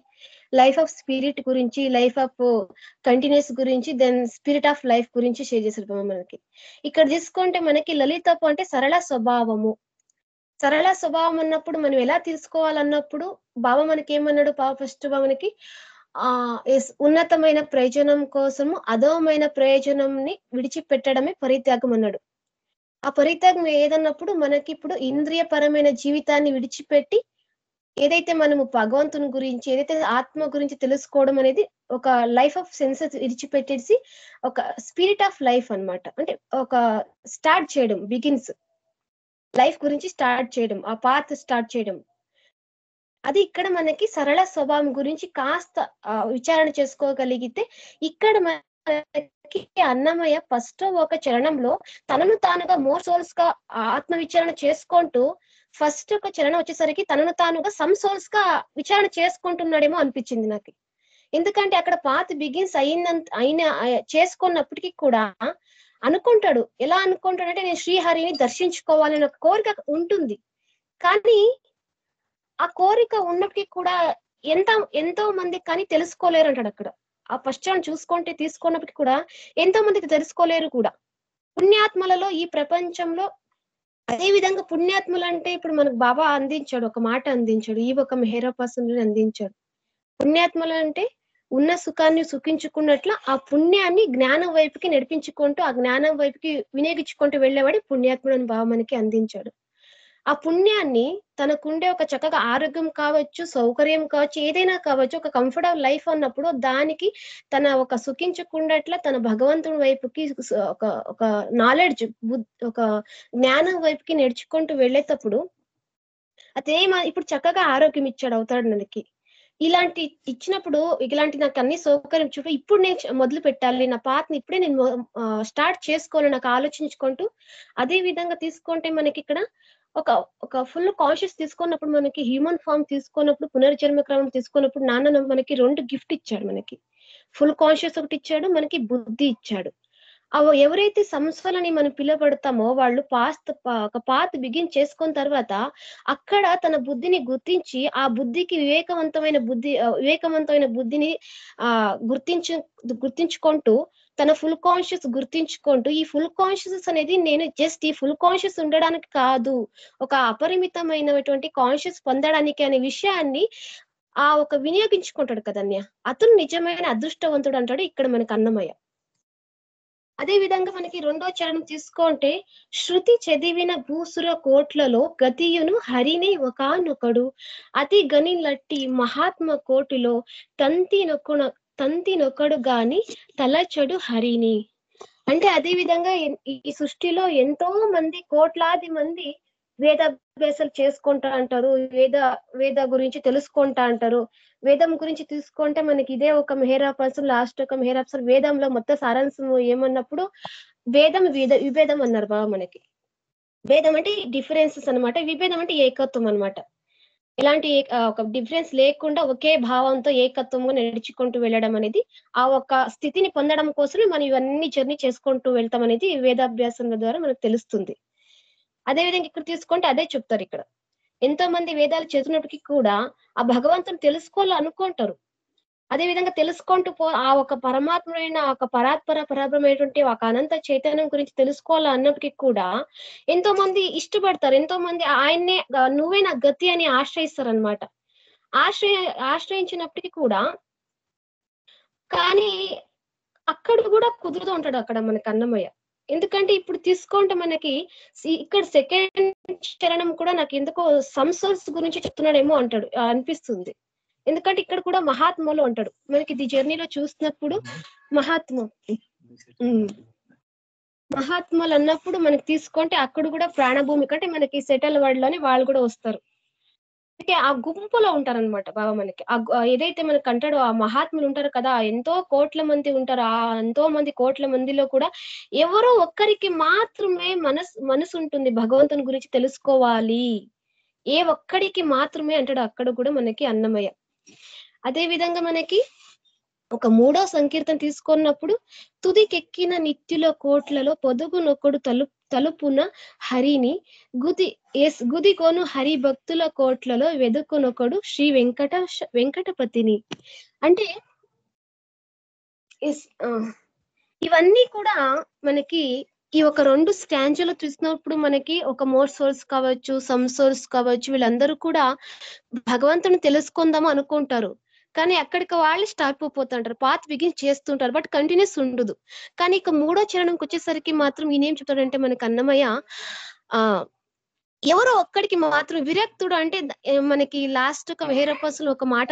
లైఫ్ ఆఫ్ స్పిరిట్ గురించి, లైఫ్ ఆఫ్ కంటిన్యూస్ గురించి, దెన్ స్పిరిట్ ఆఫ్ లైఫ్ గురించి షేర్ చేశాడు బాబా మనకి. ఇక్కడ తీసుకుంటే మనకి లలితపు అంటే సరళ స్వభావము. సరళ స్వభావం అన్నప్పుడు మనం ఎలా తీసుకోవాలన్నప్పుడు బాబా మనకి ఏమన్నాడు? ఫస్ట్ మనకి ఉన్నతమైన ప్రయోజనం కోసము అధోమైన ప్రయోజనంని విడిచిపెట్టడమే పరిత్యాగం అన్నాడు. ఆ పరిత్యాగం ఏదన్నప్పుడు మనకి ఇప్పుడు ఇంద్రియపరమైన జీవితాన్ని విడిచిపెట్టి ఏదైతే మనము భగవంతుని గురించి, ఏదైతే ఆత్మ గురించి తెలుసుకోవడం అనేది ఒక లైఫ్ ఆఫ్ సెన్సెస్ విడిచిపెట్టేసి ఒక స్పిరిట్ ఆఫ్ లైఫ్ అన్నమాట. అంటే ఒక స్టార్ట్ చేయడం, బిగిన్స్ లైఫ్ గురించి స్టార్ట్ చేయడం, ఆ పాత్ స్టార్ట్ చేయడం. అది ఇక్కడ మనకి సరళ స్వభావం గురించి కాస్త విచారణ చేసుకోగలిగితే ఇక్కడ మనకి అన్నమయ్య ఫస్ట్ ఒక చరణంలో తనను తానుగా మోర్ సోల్స్ గా ఆత్మ విచారణ చేసుకుంటూ ఫస్ట్ ఒక చరణం వచ్చేసరికి తనను తానుగా సమ్ సోల్స్ గా విచారణ చేసుకుంటున్నాడేమో అనిపించింది నాకు. ఎందుకంటే అక్కడ పాత్ బిగిన్స్ అయిన చేసుకున్నప్పటికీ కూడా అనుకుంటాడు. ఎలా అనుకుంటాడంటే నేను శ్రీహరిని దర్శించుకోవాలని ఒక కోరిక ఉంటుంది. కానీ ఆ కోరిక ఉన్నప్పటికీ కూడా ఎంతో మంది కానీ తెలుసుకోలేరు అంటాడు అక్కడ. ఆ ఫస్ట్ చూసుకుంటే తీసుకున్నప్పటికీ కూడా ఎంతో మందికి తెలుసుకోలేరు కూడా. పుణ్యాత్మలలో ఈ ప్రపంచంలో అదే విధంగా పుణ్యాత్మలు అంటే ఇప్పుడు మనకు బాబా అందించాడు, ఒక మాట అందించాడు, ఈ ఒక మెహరోపాసనని అందించాడు. పుణ్యాత్మలు అంటే ఉన్న సుఖాన్ని సుఖించుకున్నట్లు ఆ పుణ్యాన్ని జ్ఞానం వైపుకి నడిపించుకుంటూ, ఆ జ్ఞానం వైపుకి వినియోగించుకుంటూ వెళ్ళేవాడి పుణ్యాత్ముడు అని బాబా మనకి అందించాడు. ఆ పుణ్యాన్ని తనకుండే ఒక చక్కగా ఆరోగ్యం కావచ్చు, సౌకర్యం కావచ్చు, ఏదైనా కావచ్చు, ఒక కంఫర్టబుల్ లైఫ్ అన్నప్పుడు దానికి తన ఒక సుఖించకుండా తన భగవంతుడి వైపుకి ఒక నాలెడ్జ్, ఒక జ్ఞానం వైపుకి నడుచుకుంటూ వెళ్ళేటప్పుడు అదే ఇప్పుడు చక్కగా ఆరోగ్యం ఇచ్చాడు అవుతాడు మనకి. ఇలాంటి ఇచ్చినప్పుడు ఇలాంటి నాకు అన్ని సౌకర్యం చూపు ఇప్పుడు నేను మొదలు పెట్టాలి, నా పాత్ని ఇప్పుడే నేను స్టార్ట్ చేసుకోవాలి నాకు ఆలోచించుకుంటూ. అదే విధంగా తీసుకుంటే మనకి ఇక్కడ ఒక ఫుల్ కాన్షియస్ తీసుకున్నప్పుడు, మనకి హ్యూమన్ ఫామ్ తీసుకున్నప్పుడు, పునర్జన్మ క్రమం తీసుకున్నప్పుడు నాన్న మనకి 2 గిఫ్ట్ ఇచ్చాడు. మనకి ఫుల్ కాన్షియస్ ఒకటి ఇచ్చాడు, మనకి బుద్ధి ఇచ్చాడు. ఎవరైతే సంస్వలని మనం పిలువబడతామో వాళ్ళు ఒక పాత్ బిగిన్ చేసుకున్న తర్వాత అక్కడ తన బుద్ధిని గుర్తించి ఆ బుద్ధికి వివేకవంతమైన బుద్ధిని గుర్తించుకుంటూ తన ఫుల్ కాన్షియస్ గుర్తించుకుంటూ, ఈ ఫుల్ కాన్షియస్ అనేది నేను జస్ట్ ఈ ఫుల్ కాన్షియస్ ఉండడానికి కాదు, ఒక అపరిమితమైనటువంటి కాన్షియస్ పొందడానికి అనే విషయాన్ని ఒక వినియోగించుకుంటాడు కదన్య. అతను నిజమైన అదృష్టవంతుడు అంటాడు ఇక్కడ మనకు అన్నమయ్య. అదే విధంగా మనకి 2వ చరణం తీసుకుంటే, శృతి చదివిన భూసుర కోట్లలో గతియును హరిని ఒకానొకడు అతి గనిలట్టి మహాత్మ కోటిలో తంతి నొకడు గాని తలచడు హరిని. అంటే అదే విధంగా ఈ సృష్టిలో ఎంతో మంది, కోట్లాది మంది వేదాభ్యాసాలు చేసుకుంటా అంటారు, వేద గురించి తెలుసుకుంటా అంటారు. వేదం గురించి తీసుకుంటే మనకి ఇదే ఒక మెహరాపాసన్, లాస్ట్ ఒక మెహరాపాసన్ వేదంలో మొత్తం సారాంశం ఏమన్నప్పుడు వేదం విభేదం అన్నారు బాబా మనకి. వేదం అంటే డిఫరెన్సెస్ అనమాట, విభేదం అంటే ఏకత్వం అనమాట. ఎలాంటి ఒక డిఫరెన్స్ లేకుండా ఒకే భావంతో ఏకత్వంగా నడుచుకుంటూ వెళ్ళడం అనేది ఆ ఒక స్థితిని పొందడం కోసమే మనం ఇవన్నీ జర్నీ చేసుకుంటూ వెళ్తాం అనేది వేదాభ్యాసం ద్వారా మనకు తెలుస్తుంది. అదేవిధంగా ఇక్కడ తీసుకుంటే అదే చెప్తారు. ఇక్కడ ఎంతో మంది వేదాలు చదివినప్పటికీ కూడా ఆ భగవంతుని తెలుసుకోవాలనుకుంటారు. అదే విధంగా తెలుసుకుంటూ ఆ ఒక పరమాత్మైన, ఒక పరాత్పరమైనటువంటి ఒక అనంత చైతన్యం గురించి తెలుసుకోవాలన్నప్పటికీ కూడా ఎంతో మంది ఇష్టపడతారు. ఎంతో మంది ఆయన్నే నువ్వే నా గతి అని ఆశ్రయిస్తారు అనమాట. ఆశ్రయించినప్పటికీ కూడా కానీ అక్కడ కూడా కుదురుతూ ఉంటాడు అక్కడ మనకి అన్నమయ్య. ఎందుకంటే ఇప్పుడు తీసుకుంటే మనకి ఇక్కడ సెకండ్ చరణం కూడా నాకు ఎందుకో సంసోర్స్ గురించి చెప్తున్నాడేమో అంటాడు అనిపిస్తుంది. ఎందుకంటే ఇక్కడ కూడా మహాత్ములు అంటాడు. మనకి ఇది జర్నీలో చూసినప్పుడు మహాత్ములు అన్నప్పుడు మనకి తీసుకుంటే అక్కడ కూడా ప్రాణభూమి కంటే మనకి సెటిల్ వర్డ్ లోని వాళ్ళు కూడా వస్తారు. ఆ గుంపులో ఉంటారనమాట బాబా మనకి. ఏదైతే మనకి అంటాడో ఆ మహాత్ములు ఉంటారు కదా, ఎంతో కోట్ల మంది ఉంటారు. ఆ ఎంతో మంది కోట్ల మందిలో కూడా ఎవరో ఒక్కరికి మాత్రమే మనసు ఉంటుంది భగవంతుని గురించి తెలుసుకోవాలి. ఏ ఒక్కడికి మాత్రమే అంటాడు అక్కడ కూడా మనకి అన్నమయ్య. అదే విధంగా మనకి ఒక 3వ సంకీర్తన తీసుకున్నప్పుడు తుదికెక్కిన నిత్యుల కోట్లలో పొదుగునొకడు తలుపున హరిని గుదిగోను హరి భక్తుల కోట్లలో వెదుకునొకడు శ్రీ వెంకటపతిని. అంటే ఇవన్నీ కూడా మనకి ఈ ఒక 2 స్టాంజులు చూసినప్పుడు మనకి ఒక మోర్ సోర్స్ కావచ్చు, సమ్ సోర్స్ కావచ్చు, వీళ్ళందరూ కూడా భగవంతుని తెలుసుకుందాము అనుకుంటారు. కానీ అక్కడికి వాళ్ళు స్టాప్ అయిపోతుంటారు, పాత్ బిగిన్ చేస్తుంటారు, బట్ కంటిన్యూస్ ఉండదు. కానీ ఇక 3వ చరణంకి వచ్చేసరికి మాత్రం ఈయన ఏం చెప్తాడంటే మనకి అన్నమయ్య ఎవరో ఒక్కడికి మాత్రం విరక్తుడు అంటే మనకి లాస్ట్ ఒక వేరపసులు ఒక మాట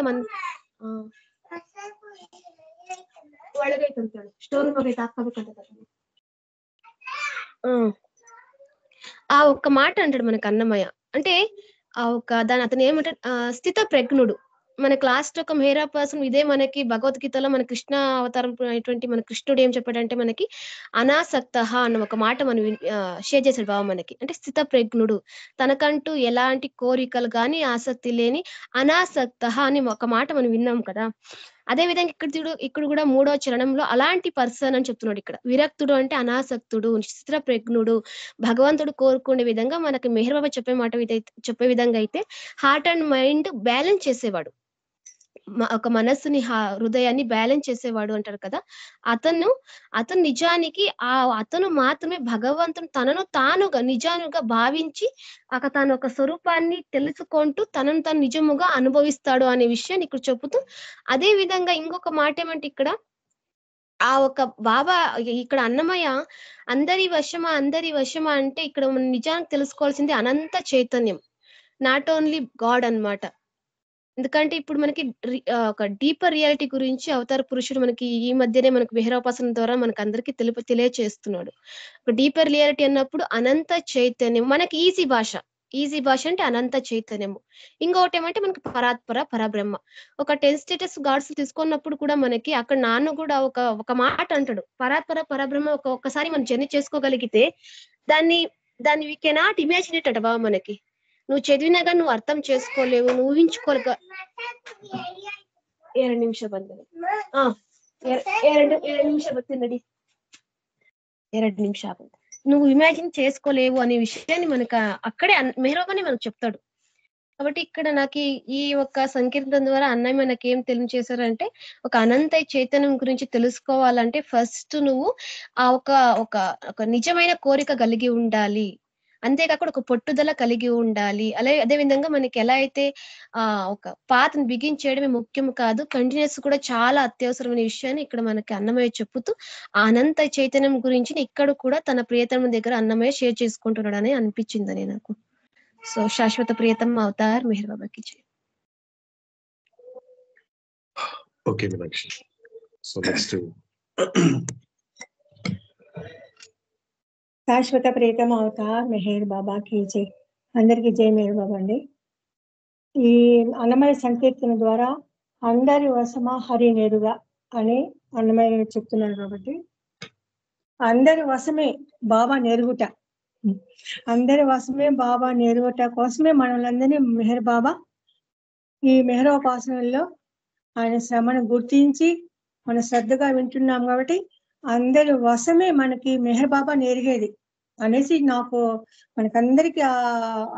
ఆ ఒక్క మాట అంటాడు మనకి అన్నమయ్య. అంటే ఆ ఒక దాని అతను ఏమంటాడు, స్థిత ప్రజ్ఞుడు. మనకి లాస్ట్ ఒక మేరాపాసం ఇదే మనకి భగవద్గీతలో మన కృష్ణ అవతారం అయినటువంటి మన కృష్ణుడు ఏం చెప్పాడంటే మనకి అనాసక్త అన్న ఒక మాట మనం షేర్ చేశాడు బాబా మనకి. అంటే స్థిత ప్రజ్ఞుడు, తనకంటూ ఎలాంటి కోరికలు గాని ఆసక్తి లేని అనాసక్త అని ఒక మాట మనం విన్నాం కదా. అదే విధంగా ఇక్కడ కూడా 3వ చరణంలో అలాంటి పర్సన్ అని చెప్తున్నాడు. ఇక్కడ విరక్తుడు అంటే అనాసక్తుడు, స్థిర ప్రజ్ఞుడు, భగవంతుడు కోరుకునే విధంగా మనకి మెహర్ బాబా చెప్పే విధంగా అయితే హార్ట్ అండ్ మైండ్ బ్యాలెన్స్ చేసేవాడు, ఒక మనస్సుని హృదయాన్ని బ్యాలెన్స్ చేసేవాడు అంటారు కదా. అతను నిజానికి అతను మాత్రమే భగవంతుని తనను తానుగా నిజానుగా భావించి తన ఒక స్వరూపాన్ని తెలుసుకుంటూ తనను తాను నిజముగా అనుభవిస్తాడు అనే విషయాన్ని ఇక్కడ చెబుతూ, అదే విధంగా ఇంకొక మాట ఏమంటే ఇక్కడ ఆ ఒక బాబా ఇక్కడ అన్నమయ్య అందరి వశమా అంటే ఇక్కడ మనం నిజానికి తెలుసుకోవాల్సింది అనంత చైతన్యం, నాట్ ఓన్లీ గాడ్ అన్నమాట. ఎందుకంటే ఇప్పుడు మనకి ఒక డీపర్ రియాలిటీ గురించి అవతార పురుషుడు మనకి ఈ మధ్యనే మనకి మెహరోపాసన ద్వారా మనకు అందరికి తెలియచేస్తున్నాడు. ఒక డీపర్ రియాలిటీ అన్నప్పుడు అనంత చైతన్యం, మనకి ఈజీ భాష అంటే అనంత చైతన్యము. ఇంకొకటి ఏమంటే మనకి పరాత్పర పరబ్రహ్మ. ఒక 10 స్టేటస్ గాడ్స్ తీసుకున్నప్పుడు కూడా మనకి అక్కడ నాన్న కూడా ఒక మాట అంటాడు, పరాత్పర పరబ్రహ్మ ఒక్కసారి మనం జర్నీ చేసుకోగలిగితే దాన్ని వీ కెనాట్ ఇమాజినేట్ అట బాబా మనకి. నువ్వు చదివినాగా నువ్వు అర్థం చేసుకోలేవు, నువ్వు ఊహించుకోలేక 2 నిమిషం బంద్ 2 నిమిషం బతిన్నది 2 నిమిషాలు నువ్వు ఇమాజిన్ చేసుకోలేవు అనే విషయాన్ని మనకు అక్కడే మెహరోబాని మనకు చెప్తాడు. కాబట్టి ఇక్కడ నాకు ఈ ఒక సంకీర్తన ద్వారా అన్నయ్య మనకి ఏం తెలియజేశారంటే ఒక అనంత చైతన్యం గురించి తెలుసుకోవాలంటే ఫస్ట్ నువ్వు ఆ ఒక నిజమైన కోరిక కలిగి ఉండాలి, అంతేకాకుండా ఒక పట్టుదల కలిగి ఉండాలి. అదే విధంగా మనకి ఎలా అయితే ఒక పాత్ని బిగిన్ చేయడమే ముఖ్యం కాదు, కంటిన్యూస్ కూడా చాలా అత్యవసరమైన విషయాన్ని ఇక్కడ మనకి అన్నమయ్య చెప్పుతూ ఆ అనంత చైతన్యం గురించి ఇక్కడ కూడా తన ప్రియతమ దగ్గర అన్నమయ్య షేర్ చేసుకుంటున్నాడు అని అనిపించిందని నాకు. సో శాశ్వత ప్రియతమ అవతార్ మెహర్ బాబాకి జై. ఓకే మీనాక్షి. సో నెక్స్ట్ శాశ్వత ప్రియతమ అవతార్ మెహర్ బాబాకి జై. అందరికీ జై మెహర్ బాబా అండి. ఈ అన్నమయ్య సంకీర్తన ద్వారా అందరి వశమా హరి నేరుగా అని అన్నమయ్య చెప్తున్నారు. కాబట్టి అందరి వశమే బాబా నేరుగుట, అందరి వశమే బాబా నేరుగుట కోసమే మనల్ని మెహర్ బాబా ఈ మెహరోపాసనలో ఆయన శ్రమను గుర్తించి మన శ్రద్ధగా వింటున్నాం. కాబట్టి అందరి వశమే మనకి మెహర్ బాబా నేరిగేది అనేసి నాకు మనకందరికి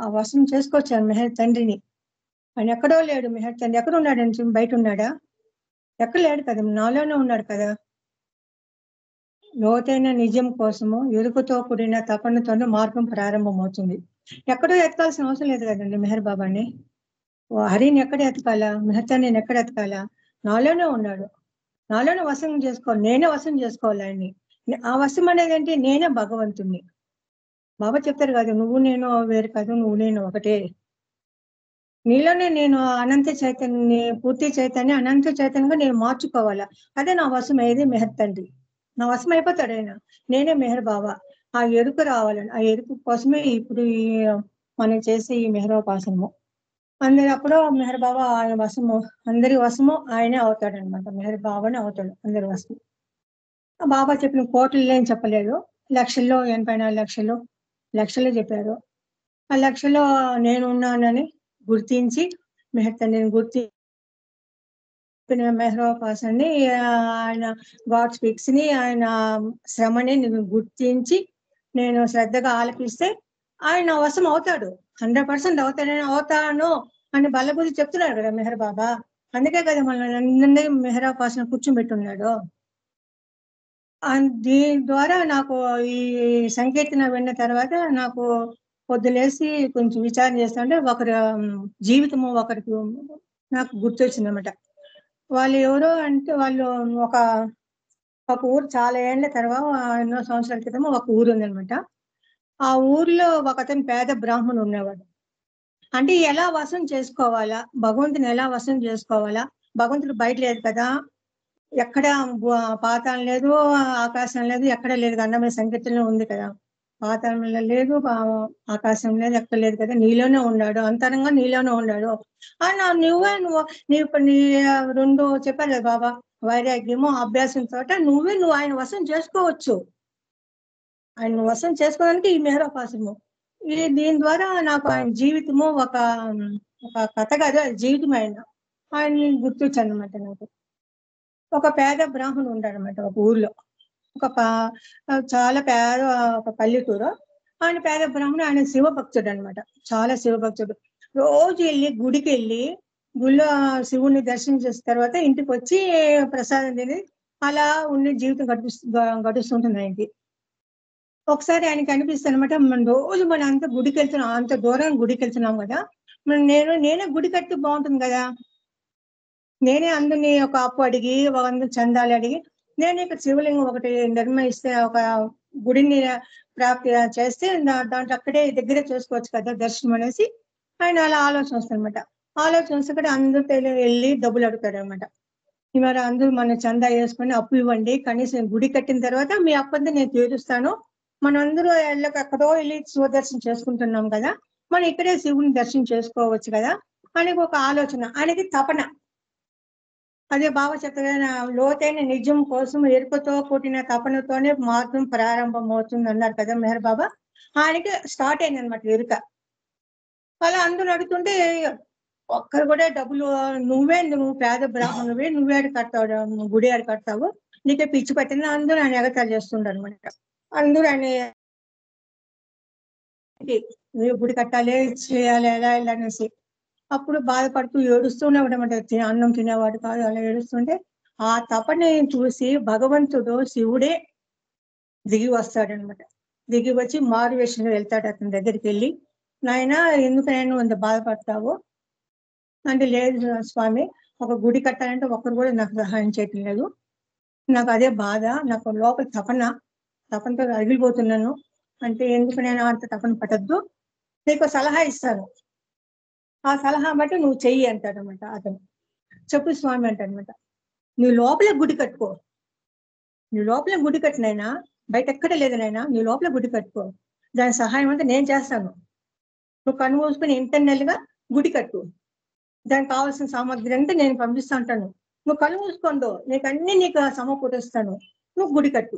ఆ వశం చేసుకొచ్చాను మెహర్ తండ్రిని. ఆయన ఎక్కడో లేడు, మెహర్ తండ్రి ఎక్కడ ఉన్నాడు? బయట ఉన్నాడా? ఎక్కడ లేడు కదా, నాలోనే ఉన్నాడు కదా. లోతైన నిజం కోసము ఎరుకుతో కూడిన తపనతోనే మార్గం ప్రారంభమవుతుంది. ఎక్కడో ఎత్కాల్సిన అవసరం లేదు కదండి మెహర్ బాబాని. హరిని ఎక్కడ ఎతకాలా, మెహర్ తండ్రిని ఎక్కడ ఎతకాలా? నాలోనే ఉన్నాడు, నాలోనే వశం చేసుకోవాలి, నేనే వశం చేసుకోవాలి ఆయన్ని. ఆ వశం అనేది ఏంటి? నేనే భగవంతుణ్ణి. బాబా చెప్తారు కదా, నువ్వు నేను వేరు కాదు, నువ్వు నేను ఒకటే. నీలోనే నేను అనంత చైతన్య, పూర్తి చైతన్య, అనంత చైతన్యంగా నేను మార్చుకోవాలా. అదే నా వశం ఏది మెహర్ తండ్రి. నా వశం అయిపోతాడు ఆయన. నేనే మెహర్ బాబా. ఆ ఎరుక రావాలని, ఆ ఎరుకు కోసమే ఇప్పుడు ఈ మనం చేసే ఈ మెహరోపాసనము. అందరి అప్పుడు మెహర్ బాబా ఆయన వశము, అందరి వశము ఆయనే అవుతాడు అనమాట. మెహర్ బాబానే అవుతాడు అందరి వశము. బాబా చెప్పిన కోట్లు ఏం చెప్పలేదు, లక్షల్లో 84 లక్షలు చెప్పారు. ఆ లక్షలో నేను ఉన్నానని గుర్తించి మెహర్ తండ్రిని మెహరోపాసనని, ఆయన గాడ్ స్పీక్స్ ని, ఆయన శ్రమని నేను గుర్తించి నేను శ్రద్ధగా ఆలపిస్తే ఆయన వశం అవుతాడు. 100% అవుతాను అని బల్లబుద్ధి చెప్తున్నాడు కదా మెహర్ బాబా. అందుకే కదా మన మెహరోపాసన కూర్చోబెట్టున్నాడు. దీని ద్వారా నాకు ఈ సంకీర్తన విన్న తర్వాత నాకు పొద్దులేసి కొంచెం విచారణ చేస్తుంటే ఒకరి జీవితము ఒకరికి నాకు గుర్తొచ్చింది అనమాట. వాళ్ళు ఎవరో అంటే వాళ్ళు ఒక ఊరు చాలా ఏళ్ల తర్వాత, ఎన్నో సంవత్సరాల క్రితం ఒక ఊరు ఉందనమాట. ఆ ఊర్లో ఒక అతను పేద బ్రాహ్మణుడు ఉండేవాడు. అంటే ఎలా వశం చేసుకోవాలా, భగవంతుని ఎలా వశం చేసుకోవాలా, భగవంతుడు బయట లేదు కదా, ఎక్కడ పాతాళం లేదు, ఆకాశం లేదు, ఎక్కడ లేదు. అన్నమయ్య సంకీర్తనలో ఉంది కదా, పాతాళంలో లేదు, ఆకాశం లేదు, ఎక్కడ లేదు కదా, నీలోనే ఉన్నాడు, అంతరంగా నీలోనే ఉన్నాడు. నువ్వు ఇప్పుడు నీ 2 చెప్పారు కదా బాబా, వైరాగ్యము అభ్యాసంతో నువ్వు ఆయన వశం చేసుకోవచ్చు. ఆయన వశం చేసుకోవడానికి ఈ మెహరోపాసనము. దీని ద్వారా నాకు ఆయన జీవితము ఒక కథ కాదు, జీవితం ఆయన్ని గుర్తొచ్చాను అనమాట. నాకు ఒక పేద బ్రాహ్మణుడు ఉంటాడనమాట ఒక ఊర్లో, చాలా పేద ఒక పల్లెటూరు. ఆయన పేద బ్రాహ్మణుడు, ఆయన శివభక్తుడు అనమాట, చాలా శివభక్తుడు. రోజు గుడికి వెళ్ళి గుళ్ళో శివుణ్ణి దర్శనం చేసిన తర్వాత ఇంటికి వచ్చి ప్రసాదం తిని అలా ఉండి జీవితం గడుస్తుంటుంది ఆయనకి. ఒకసారి ఆయనకి అనిపిస్తుంది అనమాట, రోజు మనం అంత గుడికి వెళ్తున్నాం, అంత దూరం గుడికి వెళ్తున్నాం కదా, నేనే గుడి కట్టి బాగుంటుంది కదా, నేనే అందరినీ ఒక అప్పు అడిగి, అందరు చందాలు అడిగి, నేను ఇక్కడ శివలింగం ఒకటి నిర్మిస్తే, ఒక గుడిని ప్రాప్తి చేస్తే దాంట్లో అక్కడే దగ్గరే చేసుకోవచ్చు కదా దర్శనం అనేసి ఆయన అలా ఆలోచన వస్తుంది అనమాట. ఆలోచన అందరితో వెళ్ళి డబ్బులు అడుగుతాడు అనమాట. మరి అందరూ మన చందా వేసుకొని అప్పు ఇవ్వండి, కనీసం గుడి కట్టిన తర్వాత మీ అప్పంతా నేను తీరుస్తాను, మనందరూ ఎక్కడో వెళ్ళి శివదర్శనం చేసుకుంటున్నాం కదా, మనం ఇక్కడే శివుని దర్శనం చేసుకోవచ్చు కదా ఆయనకు ఒక ఆలోచన, ఆయనకి తపన. అదే బాబా చెప్తారు, లోతైన నిజం కోసం ఎరుకతో కూడిన తపనతోనే మార్గం ప్రారంభం అవుతుంది అన్నారు కదా మెహర్ బాబా. ఆయనకి స్టార్ట్ అయింది అనమాట ఎరుక. అలా అందరూ అడుగుతుంటే ఒక్కరు కూడా డబ్బులు, నువ్వు పేద బ్రాహ్మణువే, నువ్వే కడతావు, గుడి ఆడు కడతావు, నీకే పిచ్చి పట్టిన అందరూ ఆయన ఎగతాలు చేస్తుంటారు అనమాట. అందరూ ఆయన గుడి కట్టాలి, చేయాలి, ఎలా అనేసి అప్పుడు బాధపడుతూ ఏడుస్తూనే ఉండమంట. అన్నం తినేవాడు కాదు, అలా ఏడుస్తుంటే ఆ తపని చూసి భగవంతుడు శివుడే దిగి వస్తాడనమాట. దిగి వచ్చి మారు వేషంలో వెళ్తాడు అతని దగ్గరికి వెళ్ళి, నాయన ఎందుకు నేను అంత బాధపడతావు అంటే, లేదు స్వామి, ఒక గుడి కట్టాలంటే ఒక్కరు కూడా నాకు సహాయం చేయటం లేదు, నాకు అదే బాధ, నాకు లోపల తపనతో అరిగిపోతున్నాను అంటే, ఎందుకు నేను అంత తపన పట్టద్దు, నీకు సలహా ఇస్తాను, ఆ సలహా బట్టి నువ్వు చెయ్యి అంటాడనమాట. అతను చెప్పు స్వామి అంటాడనమాట. నువ్వు లోపలే గుడి కట్టుకో, నువ్వు లోపలే గుడి కట్టినైనా, బయట ఎక్కడ లేదనైనా నీ లోపల గుడి కట్టుకో, దాని సహాయం అంతా నేను చేస్తాను, నువ్వు కన్ను మూసుకొని ఇంటర్నల్ గా గుడి కట్టు, దానికి కావాల్సిన సామాగ్రి అంతా నేను పంపిస్తా ఉంటాను, నువ్వు కళ్ళు మూసుకోండు, నీకు సమకూరుస్తాను, నువ్వు గుడి కట్టు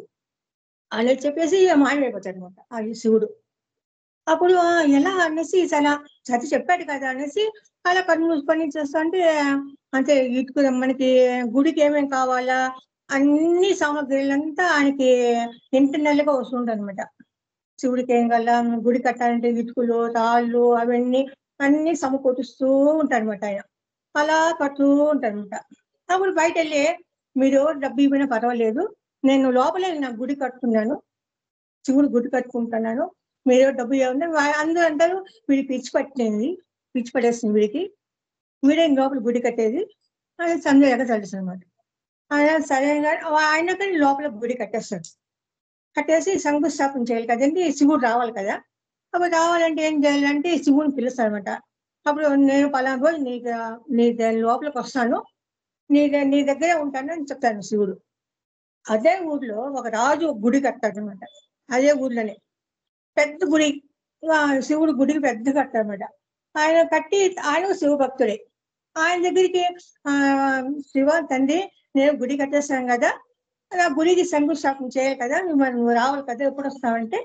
అని చెప్పేసి మాయమైపోతాడు అనమాట ఆ శివుడు. అప్పుడు ఎలా అనేసి చాలా చది చెప్పాడు కదా అనేసి అలా కన్ను మూసుకొని చేస్తా అంటే, అంటే ఇటుకు మనకి గుడికి ఏమేమి కావాలా అన్ని సామాగ్రిలంతా ఆయనకి ఇంటర్నల్ గా వస్తుంటాయి అనమాట. శివుడికి ఏం కావాలా, గుడి కట్టాలంటే ఇటుకలు, రాళ్ళు, అవన్నీ అన్ని సమకూరుస్తూ ఉంటాడు అనమాట ఆయన. అలా కడుతూ ఉంటాడు అనమాట. అప్పుడు బయట వెళ్ళి, మీరు డబ్బు ఇవ్వైనా పర్వాలేదు, నేను లోపలే నా గుడి కట్టుకున్నాను, శివుడు గుడి కట్టుకుంటున్నాను, మీరు డబ్బు ఏమన్నా, అందరూ అంటారు వీడి పిచ్చి పడేస్తుంది వీడికి, వీడే లోపల గుడి కట్టేది అని సంజయ్ తెలుసు అనమాట. ఆయన సరే ఆయన కానీ లోపల గుడి కట్టేస్తాడు. కట్టేసి శంకుస్థాపన చేయాలి కదండి, శివుడు రావాలి కదా. అప్పుడు రావాలంటే ఏం చేయాలంటే శివుడిని పిలుస్తాడు అనమాట. అప్పుడు నేను పలానా రోజు నీ లోపలికి వస్తాను, నీ దగ్గరే ఉంటాను అని చెప్తాను శివుడు. అదే ఊర్లో ఒక రాజు గుడి కట్టాడు అనమాట. అదే ఊర్లోనే పెద్ద గుడి, శివుడు గుడికి పెద్ద కట్టాడనమాట. ఆయన కట్టి ఆయన శివ భక్తుడే. ఆయన దగ్గరికి శివ తండ్రి నేను గుడి కట్టేస్తాను కదా, నా గుడికి శంకుస్థాపన చేయాలి కదా, నువ్వు రావాలి కదా, ఎప్పుడు వస్తావంటే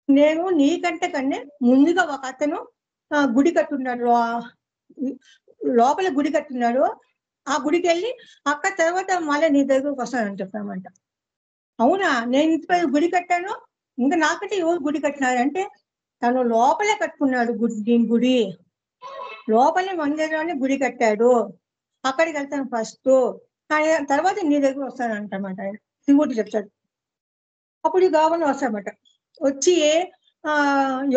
నేను నీకంటే కన్నా ముందుగా ఒక అతను గుడి కట్టున్నాడు, లోపల గుడి కట్టున్నాడు, ఆ గుడికి వెళ్ళి అక్కడ తర్వాత మళ్ళీ నీ దగ్గరకు వస్తానని చెప్పామంట. అవునా, నేను ఇంత గుడి కట్టాను, ఇంకా నాకంటే ఎవరు గుడి కట్టినారంటే తను లోపలే కట్టుకున్నాడు గుడి లోపలే మందిరంలోనే గుడి కట్టాడు, అక్కడికి వెళ్తాను ఫస్ట్, తర్వాత నీ దగ్గర వస్తానంటమాట ఆయన శివుడు చెప్తాడు. అప్పుడు ఈ గావన వస్తాడనమాట. వచ్చి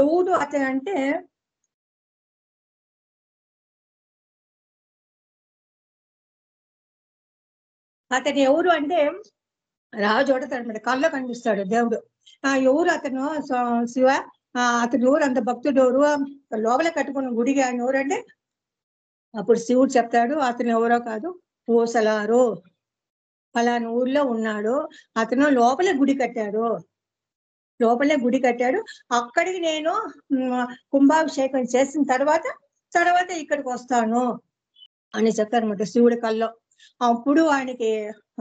ఎవడు అతను అంటే అతను ఎవరు అంటే రాజు అడతాడనమాట, కళ్ళలో కనిపిస్తాడు దేవుడు. ఎవరు అతను శివ, అతను ఎవరు, అంత భక్తుడు ఎవరు, లోపల కట్టుకున్న గుడికి ఆయన ఎవరంటే అప్పుడు శివుడు చెప్తాడు, అతను ఎవరో కాదు, పూసలారు ఫలానా ఊర్లో ఉన్నాడు, అతను లోపలే గుడి కట్టాడు, అక్కడికి నేను కుంభాభిషేకం చేసిన తర్వాత ఇక్కడికి వస్తాను అని చెప్తారనమాట శివుడి కల్లో. అప్పుడు ఆయనకి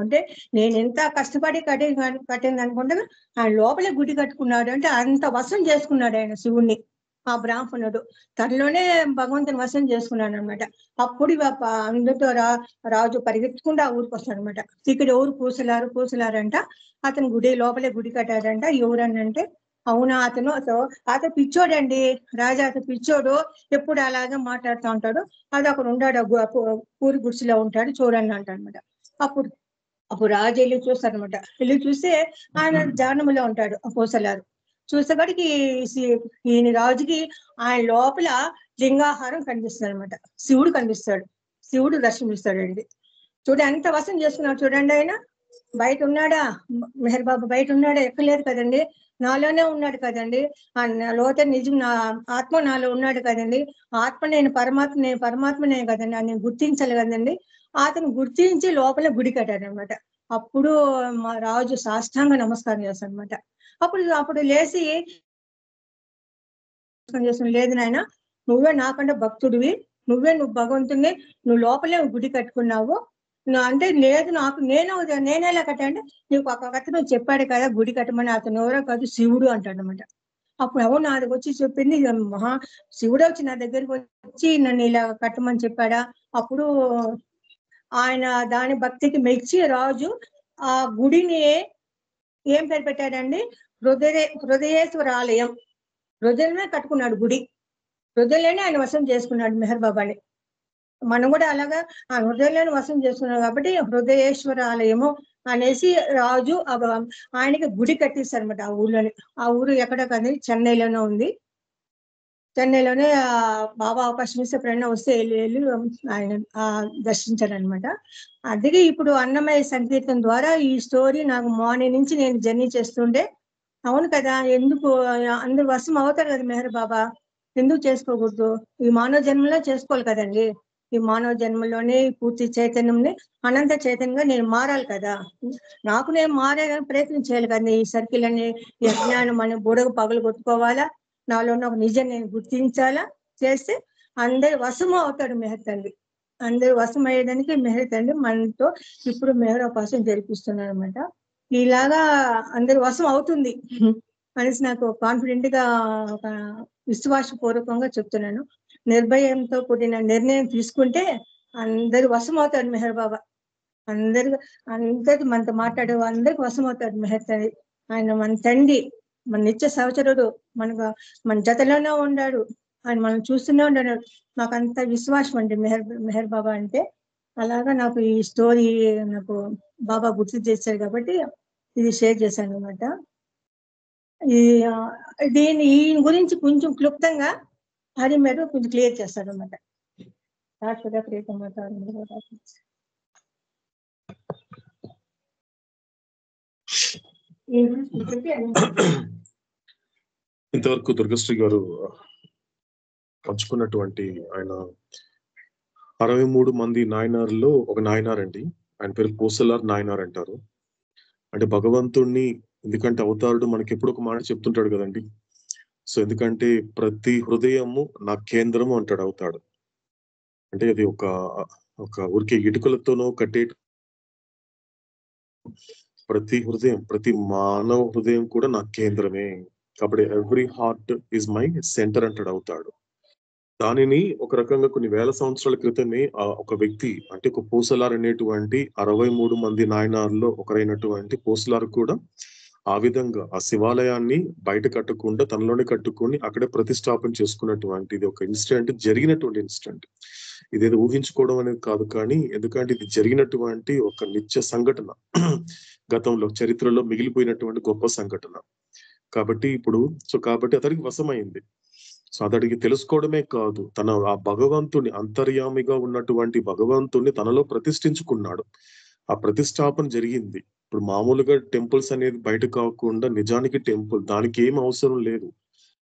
అంటే నేను ఎంత కష్టపడి కట్టింది అనుకుంటే ఆయన లోపలే గుడి కట్టుకున్నాడు అంటే అంత వశం చేసుకున్నాడు ఆయన శివుణ్ణి. ఆ బ్రాహ్మణుడు తనలోనే భగవంతుని వశం చేసుకున్నాడు అనమాట. అప్పుడు అందరితో రాజు పరిగెత్తుకుంటూ ఆ ఊరికి వస్తాడు అనమాట. ఇక్కడ ఎవరు పూసలారంట, అతను లోపలే గుడి కట్టాడంట. ఎవరనంటే అవునా, అతను పిచ్చోడండి రాజా, అతను పిచ్చోడు, ఎప్పుడు అలాగే మాట్లాడుతూ ఉంటాడు, అది అక్కడ ఉన్నాడు, పూరి గుడిసెలో ఉంటాడు, చూడండి అంటాడనమాట. అప్పుడు రాజు వెళ్ళి చూస్తారనమాట. వెళ్ళి చూస్తే ఆయన ధ్యానంలో ఉంటాడు ఆ పూసలారు. చూసేవాడికి ఈయన రాజుకి ఆయన లోపల లింగాహారం కనిపిస్తుంది అనమాట. శివుడు కనిపిస్తాడు, శివుడు దర్శనమిస్తాడండి. చూడండి ఎంత వశం చేసుకున్నాడు చూడండి. ఆయన బయట ఉన్నాడా, మెహర్ బాబా బయట ఉన్నాడా, ఎక్కలేదు కదండి, నాలోనే ఉన్నాడు కదండి, లోత నిజం నా ఆత్మ నాలో ఉన్నాడు కదండి, నేను పరమాత్మనే కదండి, నేను గుర్తించాలి కదండి. అతను గుర్తించి లోపల గుడి కట్టాడు అనమాట. అప్పుడు మా రాజు సాష్టాంగ నమస్కారం చేస్తాడు అనమాట. అప్పుడు లేచి లేదు నాయన, నువ్వే నాకంటే భక్తుడివి, నువ్వు భగవంతుని, నువ్వు లోపలే గుడి కట్టుకున్నావు అంటే లేదు, నేనేలా కట్టా అంటే నీకు ఒక అతను చెప్పాడు కదా గుడి కట్టమని, అతను ఎవరో కాదు శివుడు అంటాడు అనమాట. అప్పుడు ఎవరు నా దగ్గర వచ్చి చెప్పింది, శివుడు వచ్చి నా దగ్గరికి వచ్చి నన్ను ఇలా కట్టమని చెప్పాడా. అప్పుడు ఆయన దాని భక్తికి మెచ్చి రాజు ఆ గుడిని ఏం పేరు పెట్టాడండి, హృదయేశ్వర ఆలయం, హృదయమే కట్టుకున్నాడు గుడి, హృదయంలోనే ఆయన వశం చేసుకున్నాడు మెహర్ బాబాని. మనం కూడా అలాగా ఆ హృదయంలోనే వశం చేసుకున్నాం కాబట్టి హృదయేశ్వర ఆలయము అనేసి రాజు ఆయనకి గుడి కట్టిస్తారు అనమాట ఆ ఊర్లోనే. ఆ ఊరు ఎక్కడ కాదు, చెన్నైలోనే ఉంది. చెన్నైలోనే బాబా అవకాశం ఇస్తే ఎప్పుడైనా వస్తే వెళ్ళి ఆయన దర్శించారనమాట. అందుకే ఇప్పుడు అన్నమయ్య సంకీర్తన ద్వారా ఈ స్టోరీ నాకు మార్నింగ్ నుంచి నేను జర్నీ చేస్తుంటే, అవును కదా, ఎందుకు అందరు వశం అవుతారు కదా మెహర్ బాబా, ఎందుకు చేసుకోకూడదు, ఈ మానవ జన్మలో చేసుకోవాలి కదండి, ఈ మానవ జన్మలోనే పూర్తి చైతన్యంని అనంత చైతన్యంగా నేను మారాలి కదా, నాకు నేను మారేదని ప్రయత్నం చేయాలి కదా, ఈ సర్కిల్ అని యజ్ఞానం అని బుడగ పగలు కొట్టుకోవాలా, నాలో ఉన్న ఒక నిజం నేను గుర్తించాలా, చేస్తే అందరి వశము అవుతాడు మెహర్ తండ్రి. అందరు వశం అయ్యేదానికి మెహర్ తండ్రి మనతో ఇప్పుడు మెహరోపాసన జరిపిస్తున్నాడు అనమాట. ఇలాగా అందరి వశం అవుతుంది అనేసి నాకు కాన్ఫిడెంట్ గా ఒక విశ్వాసపూర్వకంగా చెప్తున్నాను. నిర్భయంతో కూడిన నిర్ణయం తీసుకుంటే అందరి వశం అవుతాడు మెహర్ బాబా. అందరికి మనతో మాట్లాడే అందరికి వశం అవుతాడు మెహర్ తండ్రి. ఆయన మన తండ్రి, మన నిత్య సహచరుడు, మన జతలోనే ఉన్నాడు, ఆయన మనం చూస్తూనే ఉన్నాడు. నాకు అంత విశ్వాసం అండి మెహర్ బాబా అంటే. అలాగా నాకు ఈ స్టోరీ నాకు బాబా గుర్తు చేశారు కాబట్టి ఇది షేర్ చేశాను అనమాట. ఈ గురించి కొంచెం క్లుప్తంగా హరి మీరు కొంచెం క్లియర్ చేస్తాడు అనమాట. ఇంతవరకు దుర్గశ్రీ గారు పంచుకున్నటువంటి ఆయన 63 మంది నాయనార్లో ఒక నాయనార్ అండి. ఆయన పేరు పూసలార్ నాయనార్ అంటారు. అంటే భగవంతుణ్ణి, ఎందుకంటే అవతారుడు మనకి ఎప్పుడు ఒక మాట చెప్తుంటాడు కదండి. సో ఎందుకంటే ప్రతి హృదయము నా కేంద్రము అంటాడు అవుతాడు. అంటే అది ఒక ఊరికే ఇటుకలతోనో కట్టే ప్రతి హృదయం, ప్రతి మానవ హృదయం కూడా నా కేంద్రమే. కాబట్టి every heart is my centre అంటాడు అవుతాడు. దానిని ఒక రకంగా కొన్ని వేల సంవత్సరాల క్రితమే ఒక వ్యక్తి, అంటే ఒక పూసలార్ అనేటువంటి 63 మంది నాయనార్లో ఒకరైనటువంటి పూసలార్ కూడా ఆ విధంగా ఆ శివాలయాన్ని బయట కట్టకుండా తనలోనే కట్టుకొని అక్కడే ప్రతిష్టాపన చేసుకున్నటువంటి ఇది ఒక ఇన్సిడెంట్, జరిగినటువంటి ఇన్సిడెంట్. ఇదేదో ఊహించుకోవడం అనేది కాదు, కానీ ఎందుకంటే ఇది జరిగినటువంటి ఒక నిత్య సంఘటన, గతంలో చరిత్రలో మిగిలిపోయినటువంటి గొప్ప సంఘటన. కాబట్టి కాబట్టి అతడికి వశమైంది. సో అతడికి తెలుసుకోవడమే కాదు, తన ఆ భగవంతుని, అంతర్యామిగా ఉన్నటువంటి భగవంతుని తనలో ప్రతిష్ఠించుకున్నాడు. ఆ ప్రతిష్టాపన జరిగింది. ఇప్పుడు మామూలుగా టెంపుల్స్ అనేది బయట కాకుండా నిజానికి టెంపుల్, దానికి ఏం అవసరం లేదు.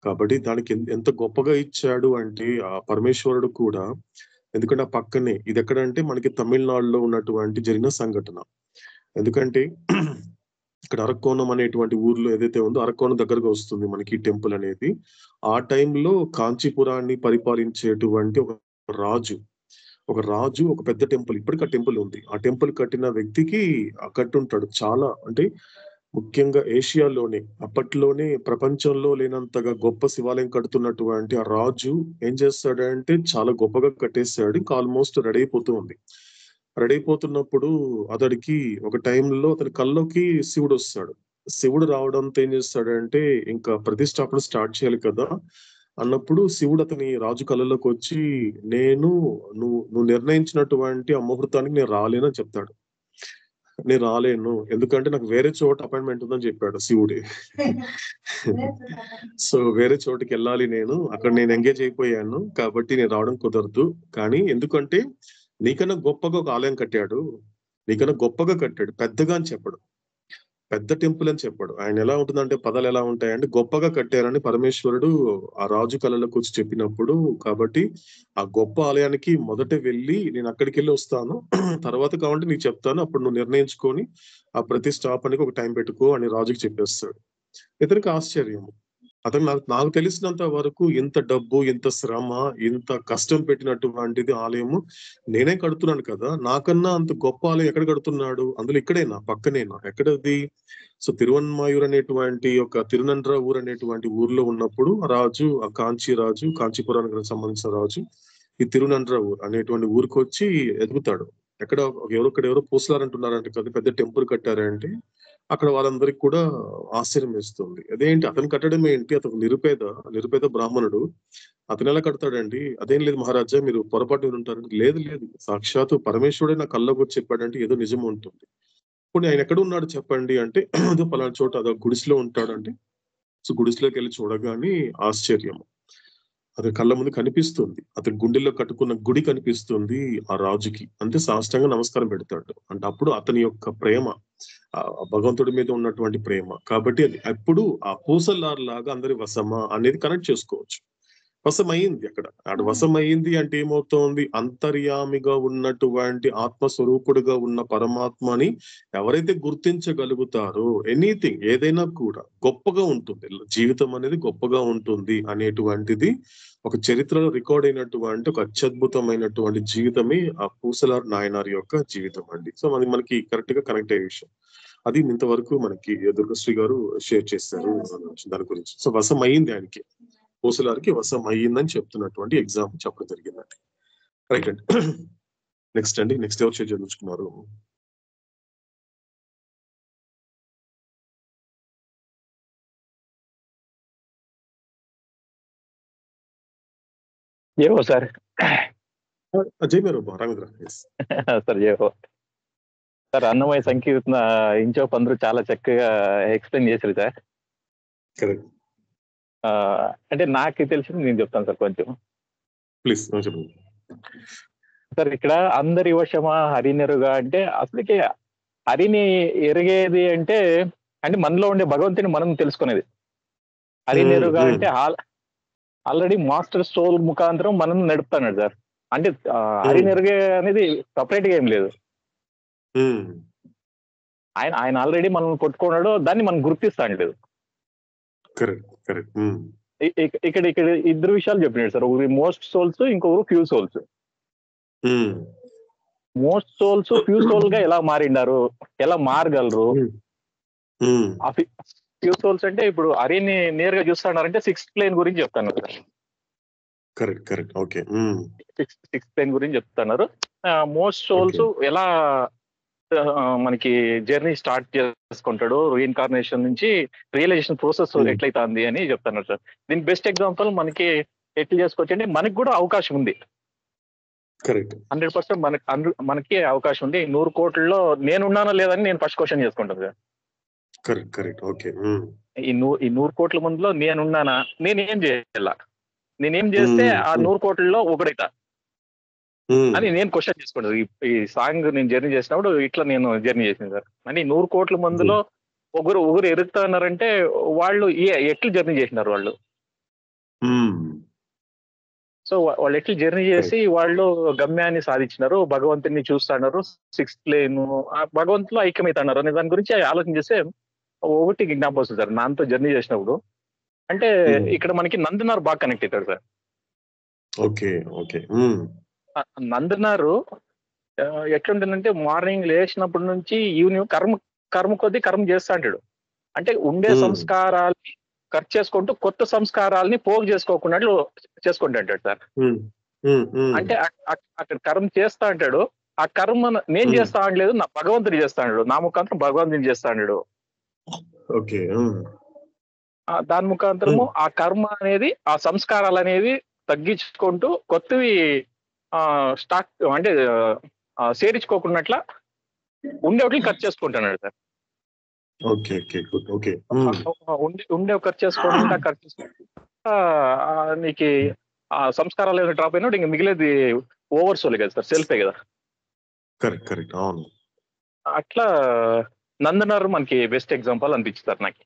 కాబట్టి దానికి ఎంత గొప్పగా ఇచ్చాడు అంటే ఆ పరమేశ్వరుడు కూడా. ఎందుకంటే ఆ పక్కనే ఇది ఎక్కడంటే మనకి తమిళనాడులో ఉన్నటువంటి జరిగిన సంఘటన. ఎందుకంటే ఇక్కడ అరక్కోణం అనేటువంటి ఊర్లో ఏదైతే ఉందో, అరక్కోణం దగ్గరగా వస్తుంది మనకి టెంపుల్ అనేది. ఆ టైంలో కాంచీపురాన్ని పరిపాలించేటువంటి ఒక రాజు ఒక పెద్ద టెంపుల్, ఇప్పటికీ ఆ టెంపుల్ ఉంది. ఆ టెంపుల్ కట్టిన వ్యక్తికి కట్టుంటాడు. చాలా అంటే ముఖ్యంగా ఏషియాలోనే, అప్పట్లోనే ప్రపంచంలో లేనంతగా గొప్ప శివాలయం కడుతున్నటువంటి ఆ రాజు ఏం చేస్తాడంటే చాలా గొప్పగా కట్టేశాడు. ఇంకా ఆల్మోస్ట్ రెడీ అయిపోతూ ఉంది. రెడీ అయిపోతున్నప్పుడు అతడికి ఒక టైంలో అతని కల్లోకి శివుడు వస్తాడు. శివుడు రావడంతో ఏం చేస్తాడంటే ఇంకా ప్రతిష్టాపన స్టార్ట్ చేయాలి కదా అన్నప్పుడు శివుడు అతని రాజు కళ్ళలోకి వచ్చి, నువ్వు నిర్ణయించినటువంటి ఆ ముహూర్తానికి నేను రాలేనని చెప్తాడు. నేను రాలేను, ఎందుకంటే నాకు వేరే చోట అపాయింట్మెంట్ ఉందని చెప్పాడు శివుడే. సో వేరే చోటుకి వెళ్ళాలి నేను, అక్కడ నేను ఎంగేజ్ అయిపోయాను, కాబట్టి నేను రావడం కుదరదు. కానీ ఎందుకంటే నీకన్నా గొప్పగా ఒక ఆలయం కట్టాడు, నీకన్నా గొప్పగా కట్టాడు, పెద్దగా అని చెప్పడు, పెద్ద టెంపుల్ అని చెప్పాడు. ఆయన ఎలా ఉంటుందంటే పదాలు ఎలా ఉంటాయంటే గొప్పగా కట్టారని పరమేశ్వరుడు ఆ రాజు కళలకు వచ్చి చెప్పినప్పుడు, కాబట్టి ఆ గొప్ప ఆలయానికి మొదట వెళ్ళి నేను అక్కడికి వెళ్ళి వస్తాను, తర్వాత కావాలంటే నీకు చెప్తాను, అప్పుడు నువ్వు నిర్ణయించుకొని ఆ ప్రతిష్టాపనకి ఒక టైం పెట్టుకో అని రాజుకి చెప్పేస్తాడు. ఇతనికి ఆశ్చర్యం. అతను నాకు తెలిసినంత వరకు ఇంత డబ్బు, ఇంత శ్రమ, ఇంత కష్టం పెట్టినటువంటిది ఆలయము నేనే కడుతున్నాను కదా, నాకన్నా అంత గొప్ప ఆలయం ఎక్కడ కడుతున్నాడు, అందులో ఇక్కడేనా, పక్కనేనా, ఎక్కడది? సో తిరువన్మాయూర్ అనేటువంటి ఒక తిరునండ్రావూర్ అనేటువంటి ఊర్లో ఉన్నప్పుడు రాజు, ఆ కాంచీపురానికి సంబంధించిన రాజు ఈ తిరునండ్రావూర్ అనేటువంటి ఊరికి వచ్చి ఎదుగుతాడు. ఎవరో పూసలార్ అంటున్నారంటే కదా, పెద్ద టెంపుల్ కట్టారంటే అక్కడ వాళ్ళందరికి కూడా ఆశ్చర్యం వేస్తుంది. అదేంటి అతను కట్టడం ఏంటి, అతను నిరుపేద బ్రాహ్మణుడు, అతను ఎలా కడతాడండి? అదేం లేదు మహారాజా, మీరు పొరపాటు ఉంటారంటే, లేదు సాక్షాత్తు పరమేశ్వరుడే నా కళ్ళకు వచ్చి చెప్పాడంటే ఏదో నిజం ఉంటుంది. ఇప్పుడు ఆయన ఎక్కడ ఉన్నాడు చెప్పండి అంటే, అదో పలానా చోట అదో గుడిసెలో ఉంటాడంటే, సో గుడిసెలోకి వెళ్ళి చూడగానే ఆశ్చర్యం అతని కళ్ళ ముందు కనిపిస్తుంది. అతని గుండెల్లో కట్టుకున్న గుడి కనిపిస్తుంది ఆ రాజుకి. అంతే సాష్టాంగ నమస్కారం పెడతాడు. అంటే అప్పుడు అతని యొక్క ప్రేమ, ఆ భగవంతుడి మీద ఉన్నటువంటి ప్రేమ. కాబట్టి అది ఎప్పుడు ఆ పూసలార్ లాగా అందరి వశమా అనేది కనెక్ట్ చేసుకోవచ్చు. వశమైంది అక్కడ వశమైంది అంటే ఏమవుతోంది, అంతర్యామిగా ఉన్నటువంటి ఆత్మస్వరూపుడుగా ఉన్న పరమాత్మని ఎవరైతే గుర్తించగలుగుతారో ఎనీథింగ్, ఏదైనా కూడా గొప్పగా ఉంటుంది, జీవితం అనేది గొప్పగా ఉంటుంది అనేటువంటిది ఒక చరిత్రలో రికార్డ్ అయినటువంటి ఒక అత్యద్భుతమైనటువంటి జీవితమే ఆ పూసలార్ నాయనార్ యొక్క జీవితం అండి. సో మనకి కరెక్ట్ గా కనెక్ట్ అయ్యే విషయం అది. ఇంతవరకు మనకి దుర్గశ్రీ గారు షేర్ చేశారు దాని గురించి. సో వశం అయ్యింది ఆయనకి, పూసలార్కి వశం అయ్యిందని చెప్తున్నటువంటి ఎగ్జాంపుల్ చెప్పడం జరిగిందండి. రైట్ అండి. నెక్స్ట్ ఎవరు షేర్ చదువుకున్నారు? ఏవో సార్ అజయ్ మీరు రామేంద్ర సార్ ఏవో సార్, అన్నమయ్య సంకీర్తన ఇంచోపు అందరూ చాలా చక్కగా ఎక్స్ప్లెయిన్ చేశారు సార్. కరెక్ట్. అంటే నాకు తెలిసింది నేను చెప్తాను సార్ కొంచెం, ప్లీజ్ చెప్పండి సార్. ఇక్కడ అందరి వశమా హరినెరుగా అంటే అసలుకి హరిని ఎరిగేది అంటే మనలో ఉండే భగవంతుని మనం తెలుసుకునేది. హరినెరుగా అంటే ఆల్రెడీ మాస్టర్ స్టోల్ ముఖాంతరం మనం నడుపుతున్నాడు సార్. అంటే హరి నెరుగే అనేది సపరేట్ గా ఏం లేదు. ఆయన ఆల్రెడీ మనం కొట్టుకున్నాడు, దాన్ని మనం గుర్తిస్తాను లేదు. ఇక్కడ ఇద్దరు విషయాలు చెప్పినాడు సార్. ఒకరి మోస్ట్ సోల్స్, ఇంకొకరు few souls. Most souls few soul గా ఎలా మారిండారు, ఎలా మారగలరు. ఫ్యూ సోల్స్ అంటే ఇప్పుడు హరిని నేరుగా చూస్తున్నారంటే సిక్స్త్ ప్లేన్ గురించి చెప్తాను సార్. సిక్స్త్ ప్లేన్ గురించి చెప్తున్నారు. మోస్ట్ సోల్స్ ఎలా మనకి జర్నీ స్టార్ట్ చేసుకుంటాడు, రీఇన్కార్నేషన్ నుంచి రియలైజేషన్ ప్రాసెస్ ఎట్లయితుంది అని చెప్తున్నారు సార్. దీనికి బెస్ట్ ఎగ్జాంపుల్ మనకి ఎట్లా చేసుకోవచ్చు అంటే, మనకి కూడా అవకాశం ఉంది. 100% మనకి అవకాశం ఉంది. 100 కోట్లలో నేనున్నానా లేదని నేను ఫస్ట్ క్వశ్చన్ చేసుకుంటాను సార్. ఈ 100 కోట్ల ముందులో నేనున్నానా, నేనేం చేయాల, నేనేం చేస్తే ఆ 100 కోట్లలో ఒకడైతా అని నేను క్వశ్చన్ చేసుకుంటాను. ఈ సాంగ్ నేను జర్నీ చేసినప్పుడు ఇట్లా నేను జర్నీ చేసింది సార్. అంటే 100 కోట్ల మందిలో ఒకరు ఎరుగుతున్నారంటే వాళ్ళు ఎట్లా జర్నీ చేసినారు వాళ్ళు. సో వాళ్ళు ఎట్లా జర్నీ చేసి వాళ్ళు గమ్యాన్ని సాధించినారు, భగవంతుని చూస్తున్నారు, సిక్స్త్ ప్లేన్ భగవంతులో ఐక్యమవుతున్నారు అనే దాని గురించి ఆలోచన చేస్తే ఒకటి జ్ఞాపకం వస్తుంది సార్. నాతో జర్నీ చేసినప్పుడు అంటే ఇక్కడ మనకి నందనార్ బాగా కనెక్ట్ అవుతాడు సార్. నందనారు ఎట్లుంటుందంటే మార్నింగ్ లేచినప్పటి నుంచి ఈవినింగ్ కర్మ కొద్దీ కర్మ చేస్తా అంటాడు. అంటే ఉండే సంస్కారాల్ని ఖర్చు చేసుకుంటూ కొత్త సంస్కారాలని పోగు చేసుకోకుండా చేసుకుంటా సార్. అంటే అక్కడ కర్మ చేస్తా అంటాడు. ఆ కర్మ నేను చేస్తా అనలేదు, నా భగవంతుడు చేస్తా అన్నాడు. నా ముఖాంతరం భగవంతుని చేస్తా అన్నాడు. దాని ముఖాంతరము ఆ కర్మ అనేది, ఆ సంస్కారాలు అనేవి తగ్గించుకుంటూ కొత్తవి స్టాక్ అంటే సేరించుకోకున్నట్ల ఉండేవి ఖర్చు చేసుకుంటున్నాడు సార్. ఉండే ఖర్చు చేసుకోకుండా నీకు ఆ సంస్కారాలు ఏమైనా డ్రాప్ అయినా ఇంకా మిగిలేది ఓవర్ సోలే కదా సార్, సెల్ఫే కదా. అట్లా నందనార్ మనకి బెస్ట్ ఎగ్జాంపుల్ అనిపించింది నాకు.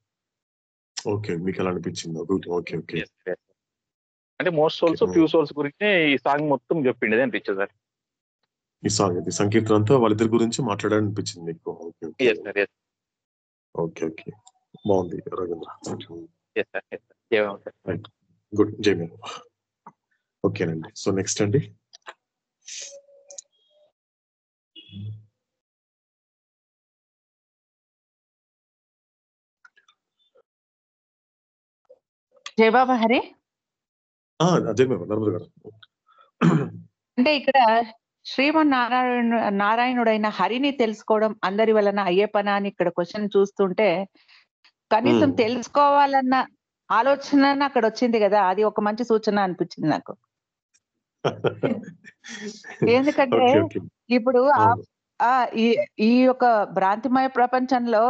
మీకు ఎలా అనిపించింది? అంటే మోస్ట్ సోల్స్ ఫ్యూ సోల్స్ గురించి ఈ సాంగ్ మొత్తం చెప్పిండేది అనిపించింది సార్. ఈ సాంగ్ సంకీర్తన అంతా వాళ్ళిద్దరి గురించి మాట్లాడాలనిపించింది మీకు? ఓకే బాగుంది రవీంద్ర. గుడ్, జై మీరు. ఓకేనండి. సో నెక్స్ట్ అండి. జై బాబా హరి. జై బాబా నర్మద గారు. అంటే ఇక్కడ నారాయణుడైన హరిని తెలుసుకోవడం అందరి వలన అయ్యే పని అని ఇక్కడ క్వశ్చన్ చూస్తుంటే కనీసం తెలుసుకోవాలన్న ఆలోచన అక్కడ వచ్చింది కదా, అది ఒక మంచి సూచన అనిపించింది నాకు. ఎందుకంటే ఇప్పుడు ఈ యొక్క భ్రాంతిమయ ప్రపంచంలో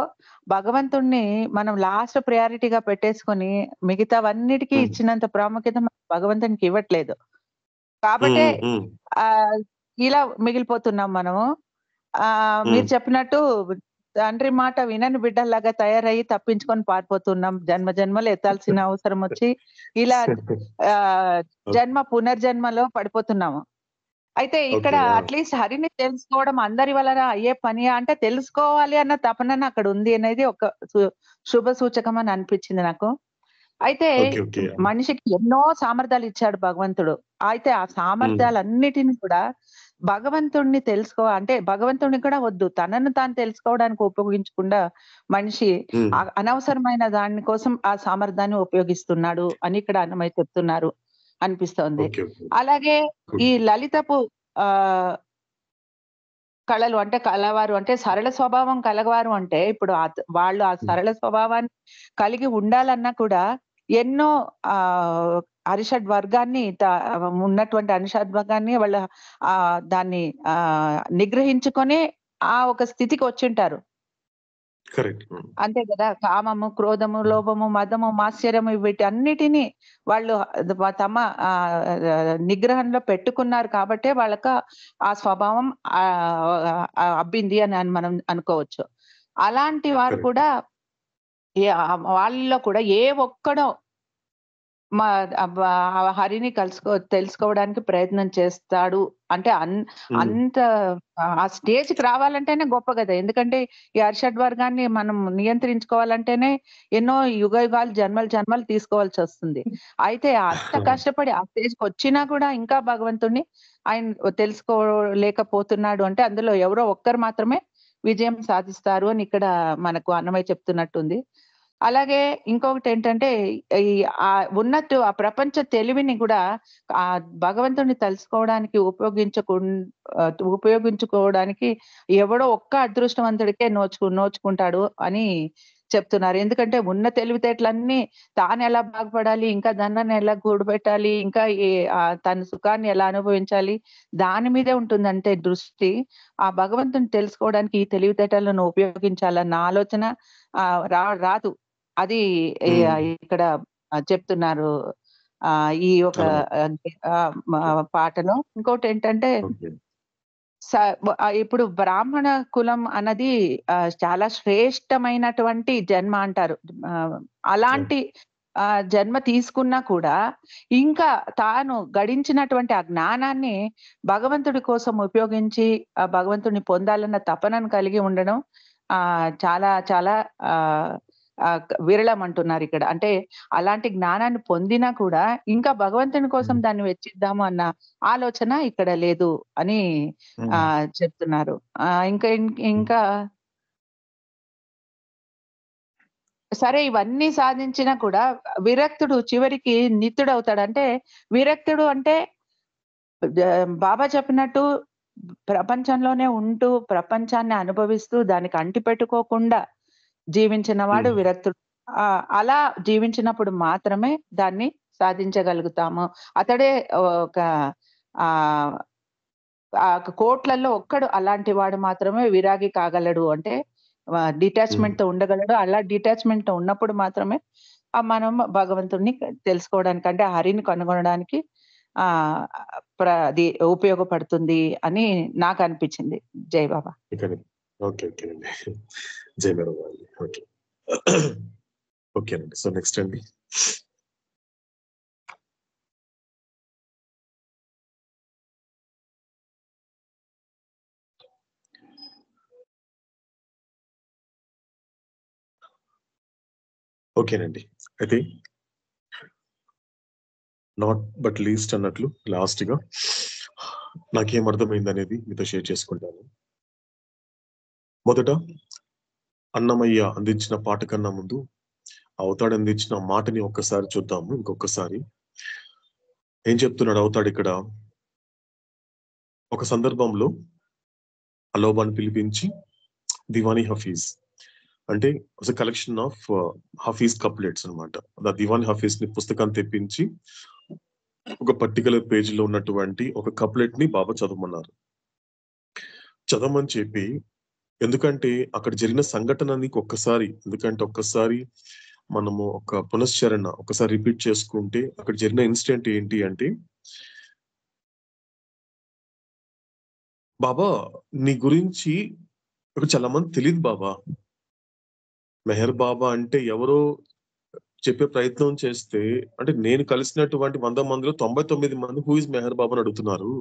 భగవంతుణ్ణి మనం లాస్ట్ ప్రయారిటీగా పెట్టేసుకొని మిగతావన్నిటికీ ఇచ్చినంత ప్రాముఖ్యత భగవంతునికి ఇవ్వట్లేదు. కాబట్టి ఇలా మిగిలిపోతున్నాం మనము. మీరు చెప్పినట్టు తండ్రి మాట వినని బిడ్డల్లాగా తయారయ్యి తప్పించుకొని పారిపోతున్నాం. జన్మలు ఎత్తాల్సిన అవసరం వచ్చి ఇలా పునర్జన్మలో పడిపోతున్నాము. అయితే ఇక్కడ అట్లీస్ట్ హరిని తెలుసుకోవడం అందరి వలన అయ్యే పని అంటే తెలుసుకోవాలి అన్న తపన అక్కడ ఉంది అనేది ఒక శుభ సూచకం అని అనిపించింది నాకు. అయితే మనిషికి ఎన్నో సామర్థ్యాలు ఇచ్చాడు భగవంతుడు. అయితే ఆ సామర్థ్యాలన్నిటిని కూడా భగవంతుడిని అంటే భగవంతుడిని కూడా వద్దు, తనను తాను తెలుసుకోవడానికి ఉపయోగించకుండా మనిషి అనవసరమైన దాని కోసం ఆ సామర్థ్యాన్ని ఉపయోగిస్తున్నాడు అని ఇక్కడ అన్నమై చెప్తున్నారు అనిపిస్తోంది. అలాగే ఈ లలితపు కళలు అంటే కలవారు అంటే సరళ స్వభావం కలవారు అంటే ఇప్పుడు వాళ్ళు ఆ సరళ స్వభావాన్ని కలిగి ఉండాలన్నా కూడా ఎన్నో అరిషడ్ వర్గాన్ని ఉన్నటువంటి అరిషడ్ వర్గాన్ని వాళ్ళ దాన్ని నిగ్రహించుకొని ఆ ఒక స్థితికి వచ్చింటారు. అంతే కదా. కామము, క్రోధము, లోభము, మదము, మాత్సర్యము వీటన్నిటిని వాళ్ళు తమ నిగ్రహంలో పెట్టుకున్నారు కాబట్టి వాళ్ళకు ఆ స్వభావం అబ్బింది అని మనం అనుకోవచ్చు. అలాంటి వారు కూడా వాళ్ళలో కూడా ఏ ఒక్కడో మా హరిని తెలుసుకోవడానికి ప్రయత్నం చేస్తాడు అంటే అంత ఆ స్టేజ్కి రావాలంటేనే గొప్ప కదా. ఎందుకంటే ఈ అరిషడ్ వర్గాన్ని మనం నియంత్రించుకోవాలంటేనే ఎన్నో యుగాలు జన్మలు తీసుకోవాల్సి వస్తుంది. అయితే అంత కష్టపడి ఆ స్టేజ్కి వచ్చినా కూడా ఇంకా భగవంతుడిని ఆయన తెలుసుకోలేకపోతున్నాడు అంటే అందులో ఎవరో ఒక్కరు మాత్రమే విజయం సాధిస్తారు అని ఇక్కడ మనకు అన్నమయ్య చెప్తున్నట్టుంది. అలాగే ఇంకొకటి ఏంటంటే ఈ ఆ ప్రపంచ తెలివిని కూడా ఆ భగవంతుడిని తెలుసుకోవడానికి ఉపయోగించుకోవడానికి ఎవడో ఒక్క అదృష్టవంతుడికే నోచుకుంటాడు అని చెప్తున్నారు. ఎందుకంటే ఉన్న తెలివితేటలన్నీ తాను ఎలా బాగుపడాలి, ఇంకా ధనాన్ని ఎలా కూడబెట్టాలి, ఇంకా తన సుఖాన్ని ఎలా అనుభవించాలి దాని మీదే ఉంటుందంటే దృష్టి. ఆ భగవంతుని తెలుసుకోవడానికి ఈ తెలివితేటలను ఉపయోగించాలన్న ఆలోచన రాదు. అది ఇక్కడ చెప్తున్నారు ఈ ఒక పాటలో. ఇంకోటి ఏంటంటే ఇప్పుడు బ్రాహ్మణ కులం అన్నది చాలా శ్రేష్టమైనటువంటి జన్మ అంటారు. అలాంటి జన్మ తీసుకున్నా కూడా ఇంకా తాను గడించినటువంటి ఆ జ్ఞానాన్ని భగవంతుడి కోసం ఉపయోగించి ఆ భగవంతుడిని పొందాలన్న తపనను కలిగి ఉండడం చాలా చాలా విరళం అంటున్నారు ఇక్కడ. అంటే అలాంటి జ్ఞానాన్ని పొందినా కూడా ఇంకా భగవంతుని కోసం దాన్ని వెచ్చిద్దాము అన్న ఆలోచన ఇక్కడ లేదు అని చెప్తున్నారు. ఇంకా సరే ఇవన్నీ సాధించినా కూడా విరక్తుడు చివరికి నిత్యుడవుతాడు. అంటే విరక్తుడు అంటే బాబా చెప్పినట్టు ప్రపంచంలోనే ఉంటూ ప్రపంచాన్ని అనుభవిస్తూ దానికి అంటి పెట్టుకోకుండా జీవించిన వాడు విరక్తుడు. అలా జీవించినప్పుడు మాత్రమే దాన్ని సాధించగలుగుతాము. అతడే ఒక కోట్లలో ఒక్కడు అలాంటి వాడు మాత్రమే విరాగి కాగలడు. అంటే డిటాచ్మెంట్ తో ఉండగలడు. అలా డిటాచ్మెంట్ తో ఉన్నప్పుడు మాత్రమే మనం భగవంతుడిని తెలుసుకోవడానికి అంటే హరిని కనుగొనడానికి అది ఉపయోగపడుతుంది అని నాకు అనిపించింది. జై బాబా. జై బాబా. ఓకేనండి. సో నెక్స్ట్ అండి. ఓకేనండి. అయితే నాట్ బట్ లీస్ట్ అన్నట్లు లాస్ట్ గా నాకేం అర్థమైంది అనేది మీతో షేర్ చేసుకుంటాను. మొదట అన్నమయ్య అందించిన పాట కన్నా ముందు అవతాడు అందించిన మాటని ఒక్కసారి చూద్దాము. ఇంకొకసారి ఏం చెప్తున్నాడు అవతాడు ఇక్కడ? ఒక సందర్భంలో అలోబాని పిలిపించి దివానీ హఫీజ్ అంటే కలెక్షన్ ఆఫ్ హఫీజ్ కప్లెట్స్ అనమాట. దివానీ హఫీజ్ ని పుస్తకాన్ని తెప్పించి ఒక పర్టికులర్ పేజీలో ఉన్నటువంటి ఒక కప్లెట్ ని బాబా చదవమన్నారు. చదవమని చెప్పి, ఎందుకంటే అక్కడ జరిగిన సంఘటనని ఒక్కసారి మనము ఒక పునశ్చరణ ఒకసారి రిపీట్ చేసుకుంటే అక్కడ జరిగిన ఇన్సిడెంట్ ఏంటి అంటే, బాబా నీ గురించి చాలా మంది తెలియదు బాబా. మెహర్ బాబా అంటే ఎవరో చెప్పే ప్రయత్నం చేస్తే, అంటే నేను కలిసినటువంటి 100 మందిలో 99 మంది హూ ఇస్ మెహర్ బాబా అని అడుగుతున్నారు.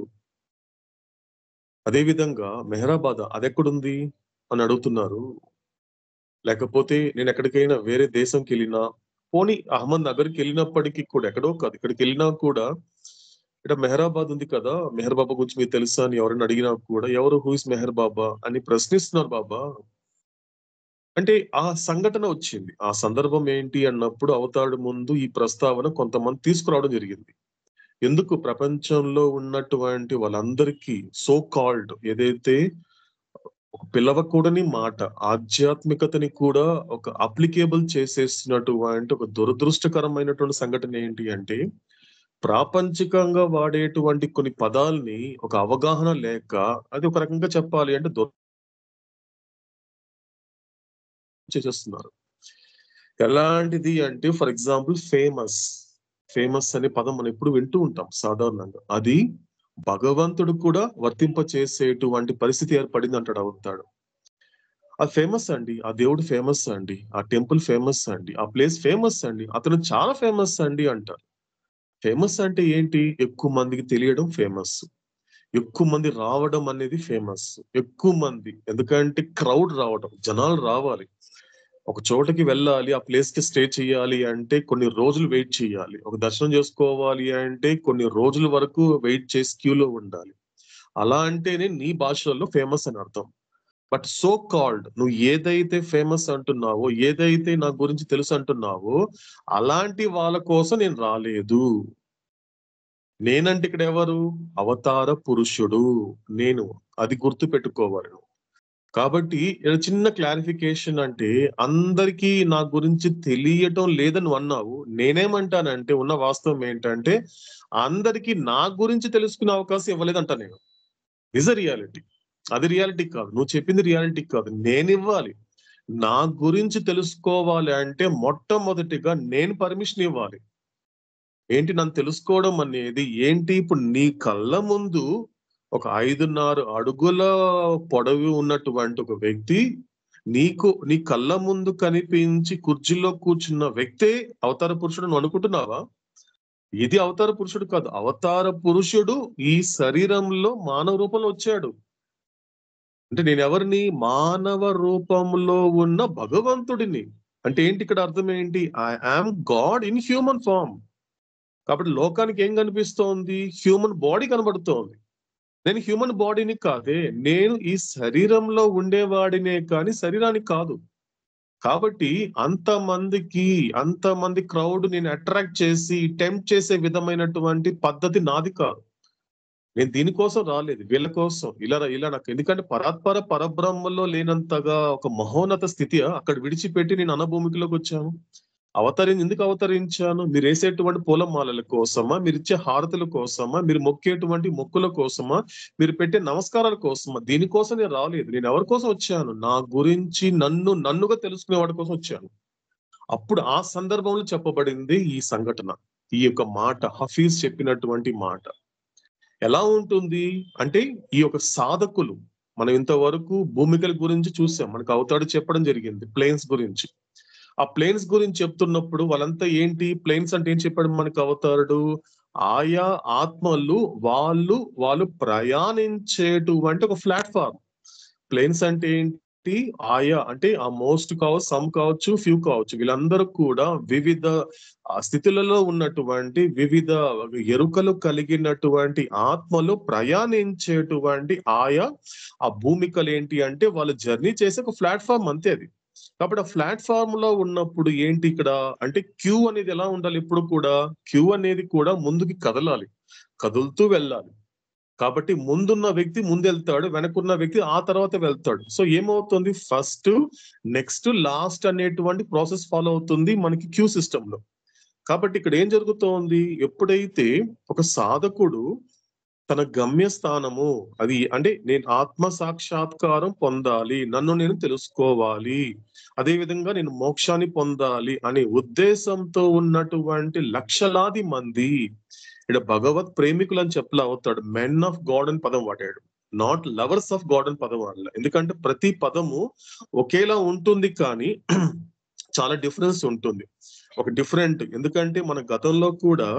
అదే విధంగా మెహరాబాద్ అదెక్కడుంది అని అడుగుతున్నారు. లేకపోతే నేను ఎక్కడికైనా వేరే దేశంకి వెళ్ళినా, పోనీ అహ్మద్ నగర్కి వెళ్ళినప్పటికీ కూడా ఎక్కడో కాదు, ఇక్కడికి వెళ్ళినా కూడా ఇక్కడ మెహరాబాద్ ఉంది కదా, మెహర్ బాబా గురించి మీకు తెలుసా అని ఎవరైనా అడిగినా కూడా ఎవరు హూ ఇస్ మెహర్ బాబా అని ప్రశ్నిస్తున్నారు బాబా. అంటే ఆ సంఘటన వచ్చింది. ఆ సందర్భం ఏంటి అన్నప్పుడు అవతాడు ముందు ఈ ప్రస్తావన కొంతమంది తీసుకురావడం జరిగింది. ఎందుకు? ప్రపంచంలో ఉన్నటువంటి వాళ్ళందరికీ సో కాల్డ్ ఏదైతే ఒక పిలవకూడని మాట ఆధ్యాత్మికతని కూడా ఒక అప్లికేబుల్ చేసేసినటువంటి ఒక దురదృష్టకరమైనటువంటి సంఘటన ఏంటి అంటే, ప్రాపంచికంగా వాడేటువంటి కొన్ని పదాలని ఒక అవగాహన లేక, అది ఒక రకంగా చెప్పాలి అంటే చేసేస్తున్నారు. ఎలాంటిది అంటే, ఫర్ ఎగ్జాంపుల్ ఫేమస్ అనే పదం మనం ఎప్పుడు వింటూ ఉంటాం సాధారణంగా. అది భగవంతుడు కూడా వర్తింప చేసేటువంటి పరిస్థితి ఏర్పడింది అంటాడు అవుతాడు. అది ఫేమస్ అండి, ఆ దేవుడు ఫేమస్ అండి, ఆ టెంపుల్ ఫేమస్ అండి, ఆ ప్లేస్ ఫేమస్ అండి, అతను చాలా ఫేమస్ అండి అంటారు. ఫేమస్ అంటే ఏంటి? ఎక్కువ మందికి తెలియడం ఫేమస్. ఎక్కువ మంది రావడం అనేది ఫేమస్. ఎక్కువ మంది ఎందుకంటే క్రౌడ్ రావడం, జనాలు రావాలి. ఒక చోటకి వెళ్ళాలి, ఆ ప్లేస్ కి స్టే చేయాలి అంటే కొన్ని రోజులు వెయిట్ చేయాలి. ఒక దర్శనం చేసుకోవాలి అంటే కొన్ని రోజుల వరకు వెయిట్ చేసి క్యూలో ఉండాలి. అలా అంటేనే నీ భాషలో ఫేమస్ అని అర్థం. బట్ సో కాల్డ్ నువ్వు ఏదైతే ఫేమస్ అంటున్నావో, ఏదైతే నా గురించి తెలుసు అంటున్నావో, అలాంటి వాళ్ళ కోసం నేను రాలేదు. నేనంటే ఇక్కడ ఎవరు? అవతార పురుషుడు నేను. అది గుర్తు పెట్టుకోవాలి. కాబట్టి ఇక్కడ చిన్న క్లారిఫికేషన్ అంటే, అందరికీ నా గురించి తెలియటం లేదని నువ్వు అన్నావు. నేనేమంటానంటే ఉన్న వాస్తవం ఏంటంటే, అందరికీ నా గురించి తెలుసుకునే అవకాశం ఇవ్వలేదంటా నేను. Is reality. అది రియాలిటీ కాదు. నువ్వు చెప్పింది రియాలిటీ కాదు. నేనివ్వాలి. నా గురించి తెలుసుకోవాలి అంటే మొట్టమొదటిగా నేను పర్మిషన్ ఇవ్వాలి. ఏంటి నన్ను తెలుసుకోవడం అనేది ఏంటి? ఇప్పుడు నీ కళ్ళ ముందు ఒక 5.5 అడుగుల పొడవు ఉన్నటువంటి ఒక వ్యక్తి నీ కళ్ళ ముందు కనిపించి కుర్చీలో కూర్చున్న వ్యక్తే అవతార పురుషుడు నువ్వు అనుకుంటున్నావా? ఇది అవతార పురుషుడు కాదు. అవతార పురుషుడు ఈ శరీరంలో మానవ రూపంలో వచ్చాడు. అంటే నేను ఎవరిని? మానవ రూపంలో ఉన్న భగవంతుడిని. అంటే ఏంటి ఇక్కడ అర్థం ఏంటి? I am God in human form. కాబట్టి లోకానికి ఏం కనిపిస్తోంది? హ్యూమన్ బాడీ కనబడుతోంది. నేను హ్యూమన్ బాడీని కాదే, నేను ఈ శరీరంలో ఉండేవాడినే కానీ శరీరానికి కాదు. కాబట్టి అంతమంది క్రౌడ్ నేను అట్రాక్ట్ చేసి టెంప్ట్ చేసే విధమైనటువంటి పద్ధతి నాది కాదు. నేను దీనికోసం రాలేదు, వీళ్ళ కోసం. ఇలా నాకు ఎందుకంటే పరబ్రహ్మలో లేనంతగా ఒక మహోన్నత స్థితి అక్కడ విడిచిపెట్టి నేను అన్నభూమికిలోకి వచ్చాను. ఎందుకు అవతరించాను? మీరు వేసేటువంటి పూలమాలల కోసమా? మీరు ఇచ్చే హారతుల కోసమా? మీరు మొక్కేటువంటి మొక్కుల కోసమా? మీరు పెట్టే నమస్కారాల కోసమా? దీనికోసం నేను రాలేదు. నేను ఎవరి కోసం వచ్చాను? నా గురించి నన్నుగా తెలుసుకునే వాడి కోసం వచ్చాను. అప్పుడు ఆ సందర్భంలో చెప్పబడింది ఈ సంఘటన, ఈ యొక్క మాట, హఫీజ్ చెప్పినటువంటి మాట. ఎలా ఉంటుంది అంటే, ఈ యొక్క సాధకులు మనం ఇంతవరకు భూమికల గురించి చూసాం. మనకు అవతాడు చెప్పడం జరిగింది ప్లేన్స్ గురించి. ఆ ప్లేన్స్ గురించి చెప్తున్నప్పుడు వాళ్ళంతా ఏంటి? ప్లేన్స్ అంటే ఏం చెప్పాడు మనకు అవతారుడు? ఆయా ఆత్మలు వాళ్ళు ప్రయాణించేటువంటి ఒక ప్లాట్ఫామ్. ప్లేన్స్ అంటే ఏంటి? ఆయా అంటే ఆ మోస్ట్ కావచ్చు, సమ్ కావచ్చు, ఫ్యూ కావచ్చు, వీళ్ళందరూ కూడా వివిధ స్థితులలో ఉన్నటువంటి వివిధ ఎరుకలు కలిగినటువంటి ఆత్మలు ప్రయాణించేటువంటి ఆయా ఆ భూమికలు ఏంటి అంటే వాళ్ళు జర్నీ చేసే ఒక ప్లాట్ఫామ్ అంతే అది. కాబట్టి ఆ ప్లాట్ఫామ్ లో ఉన్నప్పుడు ఏంటి ఇక్కడ అంటే క్యూ అనేది ఎలా ఉండాలి? ఇప్పుడు కూడా క్యూ అనేది కూడా ముందుకి కదలాలి, కదులుతూ వెళ్ళాలి. కాబట్టి ముందున్న వ్యక్తి ముందెళ్తాడు, వెనకున్న వ్యక్తి ఆ తర్వాత వెళ్తాడు. సో ఏమవుతుంది? ఫస్ట్, నెక్స్ట్, లాస్ట్ అనేటువంటి ప్రాసెస్ ఫాలో అవుతుంది మనకి క్యూ సిస్టమ్ లో. కాబట్టి ఇక్కడ ఏం జరుగుతోంది? ఎప్పుడైతే ఒక సాధకుడు తన గమ్యస్థానము అది అంటే నేను ఆత్మ సాక్షాత్కారం పొందాలి, నన్ను నేను తెలుసుకోవాలి, అదే విధంగా నేను మోక్షాన్ని పొందాలి అనే ఉద్దేశంతో ఉన్నటువంటి లక్షలాది మంది, ఇక్కడ భగవత్ ప్రేమికులు అని చెప్పలే అవుతాడు, మెన్ ఆఫ్ గాడ్ అని పదం వాడాడు, నాట్ లవర్స్ ఆఫ్ గాడ్ అని పదం వాడలే. ఎందుకంటే ప్రతి పదము ఒకేలా ఉంటుంది కానీ చాలా డిఫరెన్స్ ఉంటుంది. ఒక డిఫరెంట్, ఎందుకంటే మన గతంలో కూడా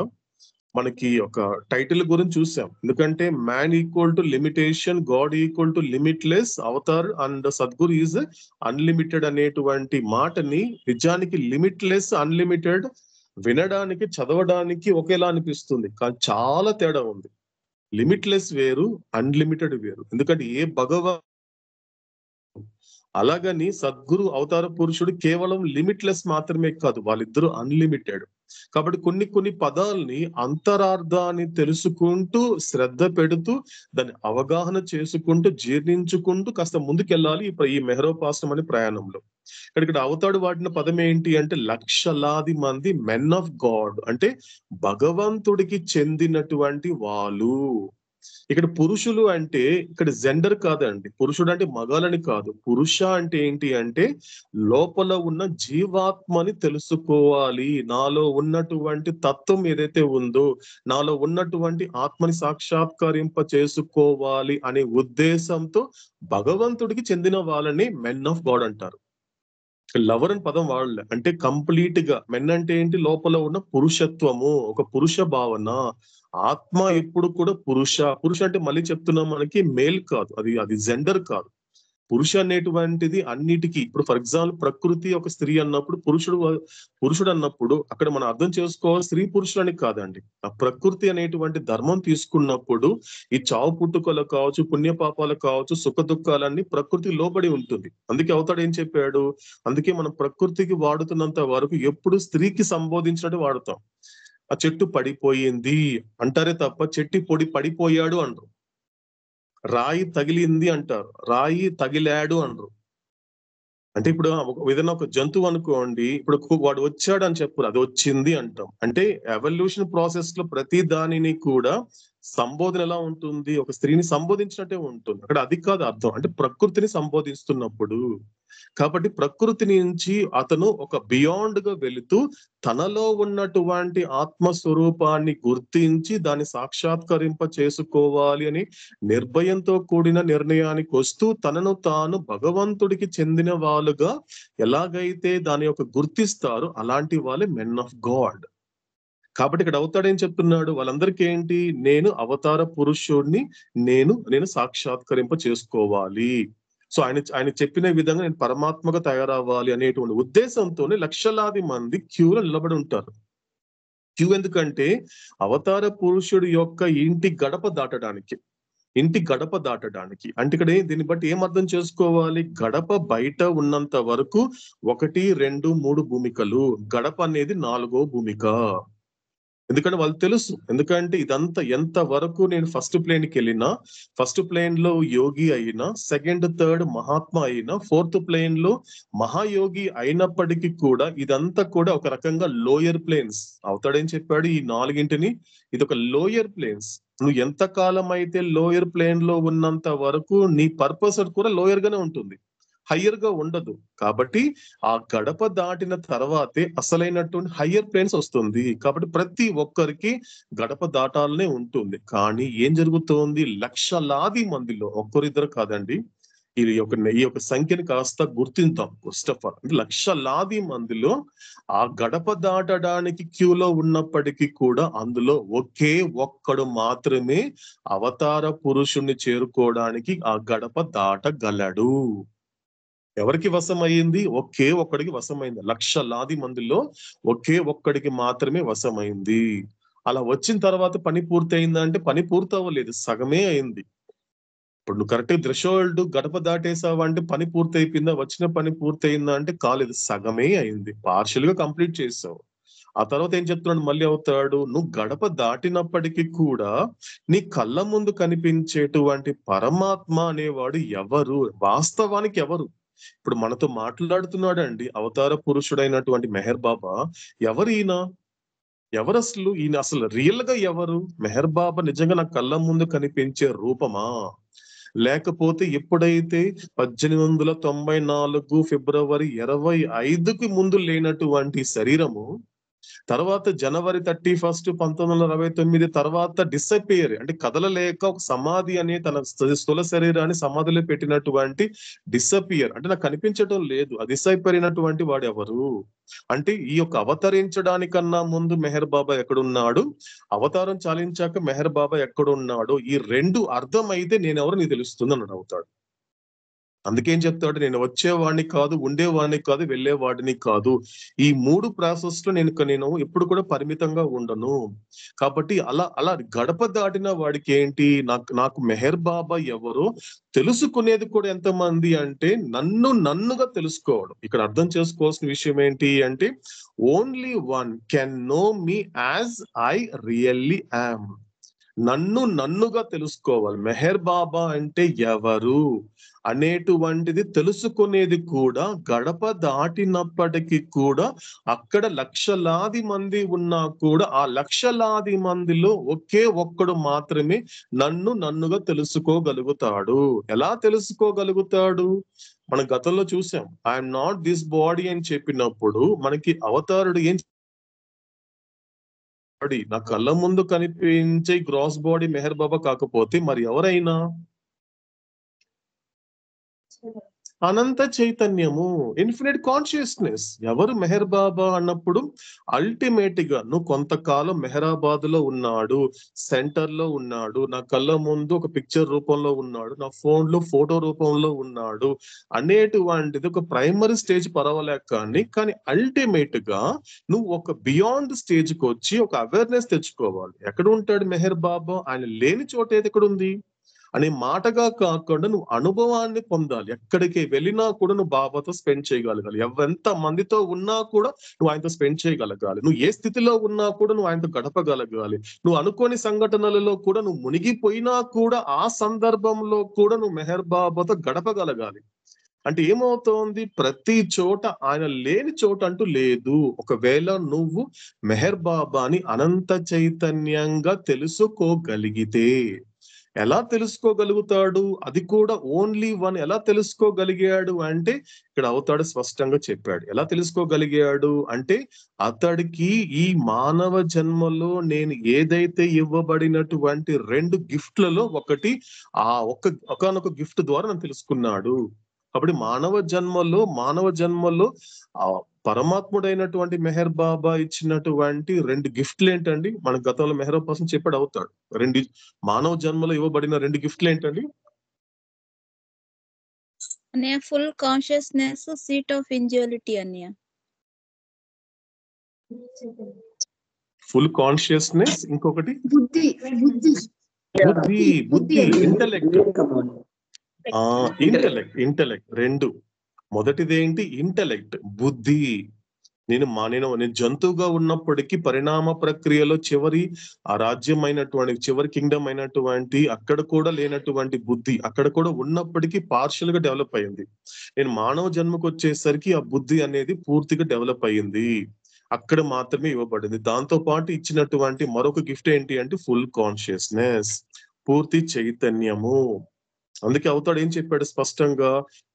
మనకి ఒక టైటిల్ గురించి చూసాం. ఎందుకంటే man equal to limitation, God equal to limitless, avatar and Sadhguru is unlimited అనేటువంటి మాటని నిజానికి లిమిట్లెస్, అన్లిమిటెడ్ వినడానికి, చదవడానికి ఒకేలా అనిపిస్తుంది, కానీ చాలా తేడా ఉంది. లిమిట్లెస్ వేరు, అన్లిమిటెడ్ వేరు. ఎందుకంటే అలాగని సద్గురు అవతార పురుషుడు కేవలం లిమిట్లెస్ మాత్రమే కాదు, వాళ్ళిద్దరూ అన్లిమిటెడ్. కాబట్టి కొన్ని పదాలని అంతరార్థాన్ని తెలుసుకుంటూ, శ్రద్ధ పెడుతూ, దాన్ని అవగాహన చేసుకుంటూ, జీర్ణించుకుంటూ కాస్త ముందుకెళ్ళాలి ఈ మెహరోపాసనం అనే ప్రయాణంలో. ఇక్కడ అవతాడు వాడిన పదం ఏంటి అంటే లక్షలాది మంది మెన్ ఆఫ్ గాడ్, అంటే భగవంతుడికి చెందినటువంటి వాళ్ళు. ఇక్కడ పురుషులు అంటే ఇక్కడ జెండర్ కాదండి. పురుషుడు అంటే మగాలని కాదు. పురుష అంటే ఏంటి అంటే లోపల ఉన్న జీవాత్మని తెలుసుకోవాలి, నాలో ఉన్నటువంటి తత్వం ఏదైతే ఉందో, నాలో ఉన్నటువంటి ఆత్మని సాక్షాత్కరింప చేసుకోవాలి అనే ఉద్దేశంతో భగవంతుడికి చెందిన వాళ్ళని మెన్ ఆఫ్ గాడ్ అంటారు. లవర్ అని పదం వాడలే. అంటే కంప్లీట్ గా మెన్ అంటే ఏంటి, లోపల ఉన్న పురుషత్వము, ఒక పురుష భావన. ఆత్మ ఎప్పుడు కూడా పురుష అంటే మళ్ళీ చెప్తున్నాం, మనకి మేల్ కాదు, అది జెండర్ కాదు. పురుష అనేటువంటిది అన్నిటికీ, ఇప్పుడు ఫర్ ఎగ్జాంపుల్ ప్రకృతి ఒక స్త్రీ అన్నప్పుడు, పురుషుడు అన్నప్పుడు అక్కడ మనం అర్థం చేసుకోవాలి స్త్రీ పురుషుడు అని కాదండి. ఆ ప్రకృతి అనేటువంటి ధర్మం తీసుకున్నప్పుడు ఈ చావు పుట్టుకలు కావచ్చు, పుణ్యపాపాలు కావచ్చు, సుఖ దుఃఖాలన్నీ ప్రకృతి లోబడి ఉంటుంది. అందుకే అవతాడు ఏం చెప్పాడు, అందుకే మనం ప్రకృతికి వాడుతున్నంత వరకు ఎప్పుడు స్త్రీకి సంబోధించినట్టు వాడతాం. ఆ చెట్టు పడిపోయింది అంటారే తప్ప చెట్టు పడిపోయాడు అనరు. రాయి తగిలింది అంటారు, రాయి తగిలాడు అనరు. అంటే ఇప్పుడు ఏదైనా ఒక జంతువు అనుకోండి, ఇప్పుడు వాడు వచ్చాడు అని చెప్పరు, అది వచ్చింది అంటాం. అంటే ఎవల్యూషన్ ప్రాసెస్ లో ప్రతి దానిని కూడా సంబోధన ఎలా ఉంటుంది, ఒక స్త్రీని సంబోధించినట్టే ఉంటుంది. అక్కడ అది కాదు అర్థం, అంటే ప్రకృతిని సంబోధిస్తున్నప్పుడు. కాబట్టి ప్రకృతి నుంచి అతను ఒక బియాండ్ గా వెళుతూ తనలో ఉన్నటువంటి ఆత్మస్వరూపాన్ని గుర్తించి దాన్ని సాక్షాత్కరింప చేసుకోవాలి అని నిర్భయంతో కూడిన నిర్ణయానికి వస్తూ తనను తాను భగవంతుడికి చెందిన వాళ్ళుగా ఎలాగైతే దాని యొక్క గుర్తిస్తారో అలాంటి వాళ్ళే మెన్ ఆఫ్ గాడ్. కాబట్టి ఇక్కడ అవతాడేం చెప్తున్నాడు, వాళ్ళందరికీ ఏంటి, నేను అవతార పురుషుడిని నేను సాక్షాత్కరింప చేసుకోవాలి. సో ఆయన చెప్పిన విధంగా నేను పరమాత్మగా తయారవ్వాలి అనేటువంటి ఉద్దేశంతోనే లక్షలాది మంది క్యూలో నిలబడి ఉంటారు. క్యూ ఎందుకంటే అవతార పురుషుడి యొక్క ఇంటి గడప దాటడానికి అంటే ఇక్కడ దీన్ని బట్టి ఏం అర్థం చేసుకోవాలి, గడప బయట ఉన్నంత వరకు 1, 2, 3 భూమికలు, గడప అనేది 4వ భూమిక. ఎందుకంటే వాళ్ళు తెలుసు, ఎందుకంటే ఇదంతా ఎంత వరకు నేను ఫస్ట్ ప్లేన్కి వెళ్ళినా, ఫస్ట్ ప్లేన్ లో యోగి అయినా, సెకండ్ థర్డ్ మహాత్మా అయినా, ఫోర్త్ ప్లేన్ లో మహాయోగి అయినప్పటికీ కూడా ఇదంతా కూడా ఒక రకంగా లోయర్ ప్లేన్స్. అవుతాడేం చెప్పాడు, ఈ 4ని ఇది ఒక లోయర్ ప్లేన్స్. నువ్వు ఎంత కాలం అయితే లోయర్ ప్లేన్ లో ఉన్నంత వరకు నీ పర్పస్ కూడా లోయర్ గానే ఉంటుంది, హయ్యర్ గా ఉండదు. కాబట్టి ఆ గడప దాటిన తర్వాతే అసలైనటువంటి హయ్యర్ ప్లేన్స్ వస్తుంది. కాబట్టి ప్రతి ఒక్కరికి గడప దాటాలనే ఉంటుంది. కానీ ఏం జరుగుతోంది, లక్షలాది మందిలో, ఒక్కరిద్దరు కాదండి, ఈ యొక్క సంఖ్యని కాస్త గుర్తింతాం. ఫస్ట్ ఆఫ్ ఆల్ అంటే లక్షలాది మందిలో ఆ గడప దాటడానికి క్యూలో ఉన్నప్పటికీ కూడా అందులో ఒకే ఒక్కడు మాత్రమే అవతార పురుషుణ్ణి చేరుకోవడానికి ఆ గడప దాటగలడు. ఎవరికి వశమైంది, ఒకే ఒక్కడికి వశమైంది. లక్షలాది మందిలో ఒకే ఒక్కడికి మాత్రమే వశమైంది. అలా వచ్చిన తర్వాత పని పూర్తి అయిందంటే పని పూర్తి అవ్వలేదు, సగమే అయింది. ఇప్పుడు నువ్వు కరెక్ట్ థ్రెషోల్డ్ గడప దాటేసావా అంటే పని పూర్తి అయిపోయిందా, వచ్చిన పని పూర్తి అయిందా అంటే కాలేదు, సగమే అయింది, పార్షియల్ గా కంప్లీట్ చేసావు. ఆ తర్వాత ఏం చెప్తున్నాడు మళ్ళీ అవుతాడు, నువ్వు గడప దాటినప్పటికీ కూడా నీ కళ్ళ ముందు కనిపించేటువంటి పరమాత్మ అనేవాడు ఎవరు, వాస్తవానికి ఎవరు? ఇప్పుడు మనతో మాట్లాడుతున్నాడు అండి అవతార పురుషుడైనటువంటి మెహర్ బాబా. ఎవరు ఈయన, ఎవరు అసలు ఈయన, అసలు రియల్ గా ఎవరు? మెహర్ బాబా నిజంగా నా కళ్ళ ముందు కనిపించే రూపమా, లేకపోతే ఎప్పుడైతే 1894 ఫిబ్రవరి 25కి ముందు లేనటువంటి శరీరము తర్వాత జనవరి 31, 1929 తర్వాత డిసపియర్ అంటే కదలలేక ఒక సమాధి అనే తన స్థూల శరీరాన్ని సమాధిలో పెట్టినటువంటి డిసపియర్ అంటే నాకు కనిపించడం లేదు, డిసపియర్ అయినటువంటి వాడు ఎవరు అంటే ఈ యొక్క అవతరించడానికన్నా ముందు మెహర్ బాబా ఎక్కడున్నాడు, అవతారం చాలించాక మెహర్ బాబా ఎక్కడున్నాడు, ఈ రెండు అర్థం అయితే నేనెవరు నీకు తెలుస్తుంది అన్నాడు అవుతాడు. అందుకేం చెప్తాడు, నేను వచ్చేవాడిని కాదు, ఉండేవాడిని కాదు, వెళ్ళేవాడిని కాదు, ఈ 3 ప్రాసెస్ లో నేను ఎప్పుడు కూడా పరిమితంగా ఉండను. కాబట్టి అలా గడప దాటిన వాడికి ఏంటి, నాకు మెహర్ బాబా ఎవరో తెలుసుకునేది కూడా ఎంతమంది అంటే నన్నుగా తెలుసుకోవడం. ఇక్కడ అర్థం చేసుకోవాల్సిన విషయం ఏంటి అంటే only one can know me as I really am. నన్నుగా తెలుసుకోవాలి. మెహర్ బాబా అంటే ఎవరు అనేటువంటిది తెలుసుకునేది కూడా గడప దాటినప్పటికీ కూడా అక్కడ లక్షలాది మంది ఉన్నా కూడా ఆ లక్షలాది మందిలో ఒకే ఒక్కడు మాత్రమే నన్నుగా తెలుసుకోగలుగుతాడు. ఎలా తెలుసుకోగలుగుతాడు? మనం గతంలో చూసాం, ఐఎమ్ నాట్ దిస్ బాడీ అని చెప్పినప్పుడు మనకి అవతారుడు ఏం బాడీ, నా కళ్ళ ముందు కనిపించే గ్రాస్ బాడీ మెహర్ బాబా కాకపోతే మరి ఎవరైనా అనంత చైతన్యము, ఇన్ఫినిట్ కాన్షియస్నెస్. ఎవరు మెహర్ బాబా అన్నప్పుడు అల్టిమేట్ గా నువ్వు కొంతకాలం మెహరాబాద్ లో ఉన్నాడు, సెంటర్ లో ఉన్నాడు, నా కళ్ళ ముందు ఒక పిక్చర్ రూపంలో ఉన్నాడు, నా ఫోన్ లో ఫోటో రూపంలో ఉన్నాడు అనేటువంటిది ఒక ప్రైమరీ స్టేజ్ పర్వాలేక కానీ అల్టిమేట్ గా నువ్వు ఒక బియాండ్ స్టేజ్ కి వచ్చి ఒక అవేర్నెస్ తెచ్చుకోవాలి. ఎక్కడ ఉంటాడు మెహర్ బాబా? ఆయన లేని చోట ఏది ఎక్కడ ఉంది అనే మాటగా కాకుండా నువ్వు అనుభవాన్ని పొందాలి. ఎక్కడికి వెళ్ళినా కూడా నువ్వు బాబాతో స్పెండ్ చేయగలగాలి. ఎంత మందితో ఉన్నా కూడా నువ్వు ఆయనతో స్పెండ్ చేయగలగాలి. నువ్వు ఏ స్థితిలో ఉన్నా కూడా నువ్వు ఆయనతో గడపగలగాలి. నువ్వు అనుకోని సంఘటనలలో కూడా నువ్వు మునిగిపోయినా కూడా ఆ సందర్భంలో కూడా నువ్వు మెహర్ బాబాతో గడపగలగాలి. అంటే ఏమవుతోంది? ప్రతి చోట ఆయన లేని చోట అంటూ లేదు. ఒకవేళ నువ్వు మెహర్ బాబాని అనంత చైతన్యంగా తెలుసుకోగలిగితే, ఎలా తెలుసుకోగలుగుతాడు? అది కూడా ఓన్లీ వన్. ఎలా తెలుసుకోగలిగాడు అంటే ఇక్కడ అవుతాడు స్పష్టంగా చెప్పాడు. ఎలా తెలుసుకోగలిగాడు అంటే అతడికి ఈ మానవ జన్మలో నేను ఏదైతే ఇవ్వబడినటువంటి 2 గిఫ్ట్లలో ఒకటి ఆ ఒకానొక గిఫ్ట్ ద్వారా నన్ను తెలుసుకున్నాడు. కాబట్టి మానవ జన్మలో ఆ పరమాత్ముడైనటువంటి మెహర్ బాబా ఇచ్చినటువంటి 2 గిఫ్ట్లు ఏంటండి? మన గతంలో మెహర్ కోసం చెప్పాడు అవుతాడు. మానవ జన్మలో ఇవ్వబడిన 2 గిఫ్ట్లు ఏంటండి? అన్నయ్య ఫుల్ కాన్షియస్నెస్, సీట్ ఆఫ్ ఇంజువాలిటీ అన్నయ్య. ఫుల్ కాన్షియస్నెస్, ఇంకొకటి బుద్ధి ఇంటలెక్ట్. ఇంటలెక్ట్ 2. మొదటిది ఏంటి? ఇంటలెక్ట్, బుద్ధి. నేను జంతువుగా ఉన్నప్పటికీ పరిణామ ప్రక్రియలో చివరి ఆ రాజ్యం అయినటువంటి చివరి కింగ్డమ్ అయినటువంటి అక్కడ కూడా లేనటువంటి బుద్ధి అక్కడ కూడా ఉన్నప్పటికీ పార్షియల్ గా డెవలప్ అయింది. నేను మానవ జన్మకు వచ్చేసరికి ఆ బుద్ధి అనేది పూర్తిగా డెవలప్ అయ్యింది. అక్కడ మాత్రమే ఇవ్వబడింది. దాంతో పాటు ఇచ్చినటువంటి మరొక గిఫ్ట్ ఏంటి అంటే ఫుల్ కాన్షియస్నెస్, పూర్తి చైతన్యము. అందుకే అవుతాడు ఏం చెప్పాడు స్పష్టంగా?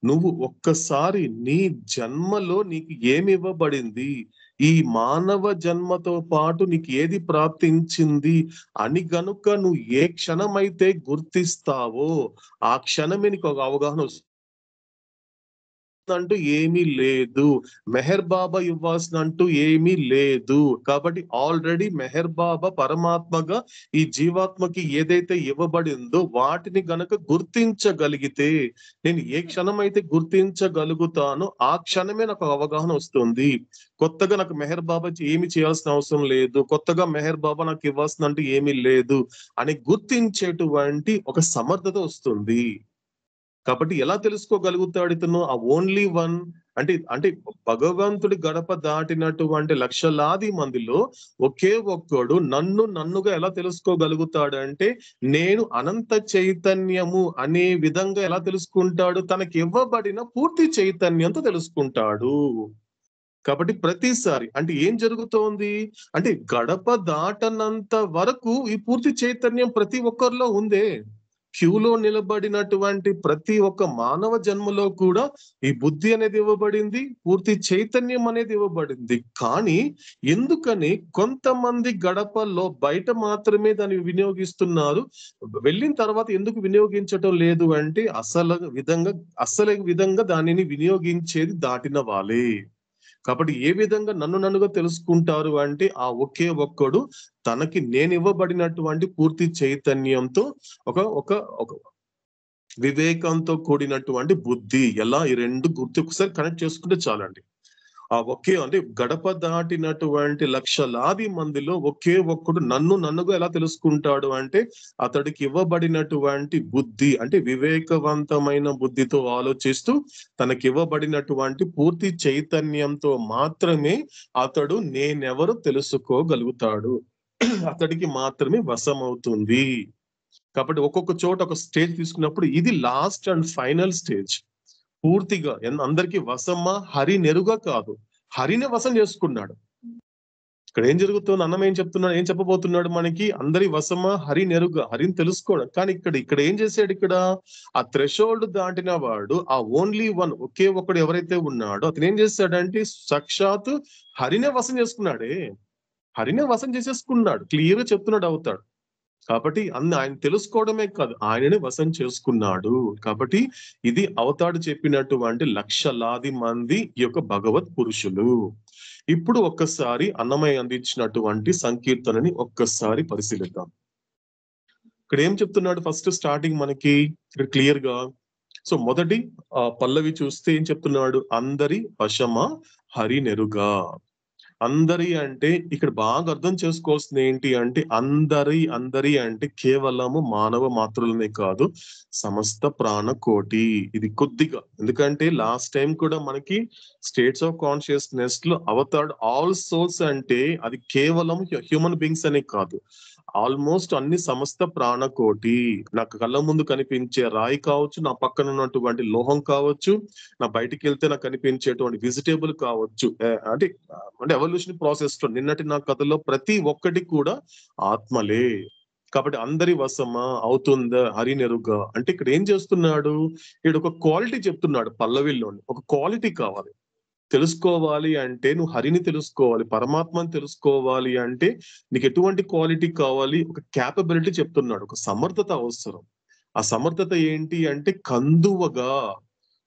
నువ్వు ఒక్కసారి నీ జన్మలో నీకు ఏమి ఇవ్వబడింది, ఈ మానవ జన్మతో పాటు నీకు ఏది ప్రాప్తించింది అని గనుక నువ్వు ఏ క్షణమైతే గుర్తిస్తావో ఆ క్షణమే నీకు ఒక అవగాహన అంటూ ఏమీ లేదు. మెహర్ బాబా ఇవ్వాల్సిన అంటూ ఏమీ లేదు. కాబట్టి ఆల్రెడీ మెహర్ బాబా పరమాత్మగా ఈ జీవాత్మకి ఏదైతే ఇవ్వబడిందో వాటిని గనక గుర్తించగలిగితే, నేను ఏ క్షణం అయితే గుర్తించగలుగుతానో ఆ క్షణమే నాకు అవగాహన వస్తుంది. కొత్తగా నాకు మెహర్ బాబా ఏమి చేయాల్సిన అవసరం లేదు, కొత్తగా మెహర్ బాబా నాకు ఇవ్వాల్సిన అంటూ ఏమీ లేదు అని గుర్తించేటువంటి ఒక సమర్థత వస్తుంది. కాబట్టి ఎలా తెలుసుకోగలుగుతాడు ఇతను? ఆ ఓన్లీ వన్ అంటే భగవంతుడి గడప దాటినటువంటి లక్షలాది మందిలో ఒకే ఒక్కడు నన్నుగా ఎలా తెలుసుకోగలుగుతాడు అంటే, నేను అనంత చైతన్యము అనే విధంగా ఎలా తెలుసుకుంటాడు? తనకి ఇవ్వబడిన పూర్తి చైతన్యంతో తెలుసుకుంటాడు. కాబట్టి ప్రతిసారి అంటే ఏం జరుగుతోంది అంటే గడప దాటనంత వరకు ఈ పూర్తి చైతన్యం ప్రతి ఒక్కరిలో ఉందే. క్యూలో నిలబడినటువంటి ప్రతి ఒక్క మానవ జన్మలో కూడా ఈ బుద్ధి అనేది ఇవ్వబడింది, పూర్తి చైతన్యం అనేది ఇవ్వబడింది. కానీ ఎందుకని కొంతమంది గడపల్లో బయట మాత్రమే దాన్ని వినియోగిస్తున్నారు, వెళ్ళిన తర్వాత ఎందుకు వినియోగించటం లేదు అంటే అసలు విధంగా దానిని వినియోగించేది దాటిన వాళ్ళే. కాబట్టి ఏ విధంగా నన్నుగా తెలుసుకుంటారు అంటే ఆ ఒకే ఒక్కడు తనకి నేను ఇవ్వబడినటువంటి పూర్తి చైతన్యంతో ఒక వివేకంతో కూడినటువంటి బుద్ధి. ఎలా ఈ 2 ఒకసారి కనెక్ట్ చేసుకుంటే చాలండి. ఆ ఒకే అంటే గడప దాటినటువంటి లక్షలాది మందిలో ఒకే ఒక్కడు నన్నుగా ఎలా తెలుసుకుంటాడు అంటే అతడికి ఇవ్వబడినటువంటి బుద్ధి అంటే వివేకవంతమైన బుద్ధితో ఆలోచిస్తూ తనకి ఇవ్వబడినటువంటి పూర్తి చైతన్యంతో మాత్రమే అతడు నేనెవరు తెలుసుకోగలుగుతాడు. అతడికి మాత్రమే వశమవుతుంది. కాబట్టి ఒక్కొక్క చోట ఒక స్టేజ్ తీసుకున్నప్పుడు ఇది లాస్ట్ అండ్ ఫైనల్ స్టేజ్. పూర్తిగా అందరికీ వశమా? హరి నెరుగా కాదు, హరిని వశం చేసుకున్నాడు. ఇక్కడ ఏం జరుగుతుంది? అన్నం ఏం చెప్పబోతున్నాడు మనకి? అందరి వశమా? హరి నెరుగా, హరిని తెలుసుకోవడం. కానీ ఇక్కడ ఏం చేశాడు? ఇక్కడ ఆ థ్రెషోల్డ్ దాటిన వాడు ఆ ఓన్లీ వన్ ఒకే ఒకడు ఎవరైతే ఉన్నాడో అతను ఏం చేశాడంటే సాక్షాత్ హరినే వశం చేసుకున్నాడే. హరినే వశం చేసేసుకున్నాడు. క్లియర్ గా చెప్తున్నాడు అవుతాడు. కాబట్టి ఆయన తెలుసుకోవడమే కాదు, ఆయననే వశం చేసుకున్నాడు. కాబట్టి ఇది అవతాడు చెప్పినటువంటి లక్షలాది మంది ఈ యొక్క భగవత్ పురుషులు. ఇప్పుడు ఒక్కసారి అన్నమయ్య అందించినటువంటి సంకీర్తనని ఒక్కసారి పరిశీలిద్దాం. ఇక్కడ ఏం చెప్తున్నాడు? ఫస్ట్ స్టార్టింగ్ మనకి ఇక్కడ క్లియర్ గా, సో మొదటి పల్లవి చూస్తే ఏం చెప్తున్నాడు? అందరి వశమ హరి నెరుగా. అందరి అంటే ఇక్కడ బాగా అర్థం చేసుకోవాల్సింది ఏంటి అంటే, అందరి అంటే కేవలము మానవ మాత్రులనే కాదు, సమస్త ప్రాణకోటి. ఇది కొద్దిగా, ఎందుకంటే లాస్ట్ టైం కూడా మనకి స్టేట్స్ ఆఫ్ కాన్షియస్నెస్ లో అవతార్డ్ ఆల్ సోల్స్ అంటే అది కేవలం హ్యూమన్ బీయింగ్స్ అనే కాదు, ఆల్మోస్ట్ అన్ని సమస్త ప్రాణకోటి. నాకు కళ్ళ ముందు కనిపించే రాయి కావచ్చు, నా పక్కన ఉన్నటువంటి లోహం కావచ్చు, నా బయటికి వెళ్తే నాకు కనిపించేటువంటి వెజిటేబుల్ కావచ్చు, అంటే ఎవల్యూషన్ ప్రాసెస్ లో నిన్నటి నా కథలో ప్రతి ఒక్కటి కూడా ఆత్మలే. కాబట్టి అందరి వశమా అవుతుందా హరి నెరుగా అంటే ఇక్కడ ఏం చేస్తున్నాడు? ఇక్కడ ఒక క్వాలిటీ చెప్తున్నాడు పల్లవిలోని. ఒక క్వాలిటీ కావాలి, తెలుసుకోవాలి అంటే నువ్వు హరిని తెలుసుకోవాలి, పరమాత్మని తెలుసుకోవాలి అంటే నీకు ఎటువంటి క్వాలిటీ కావాలి? ఒక క్యాపబిలిటీ చెప్తున్నాడు, ఒక సమర్థత అవసరం. ఆ సమర్థత ఏంటి అంటే కందువగా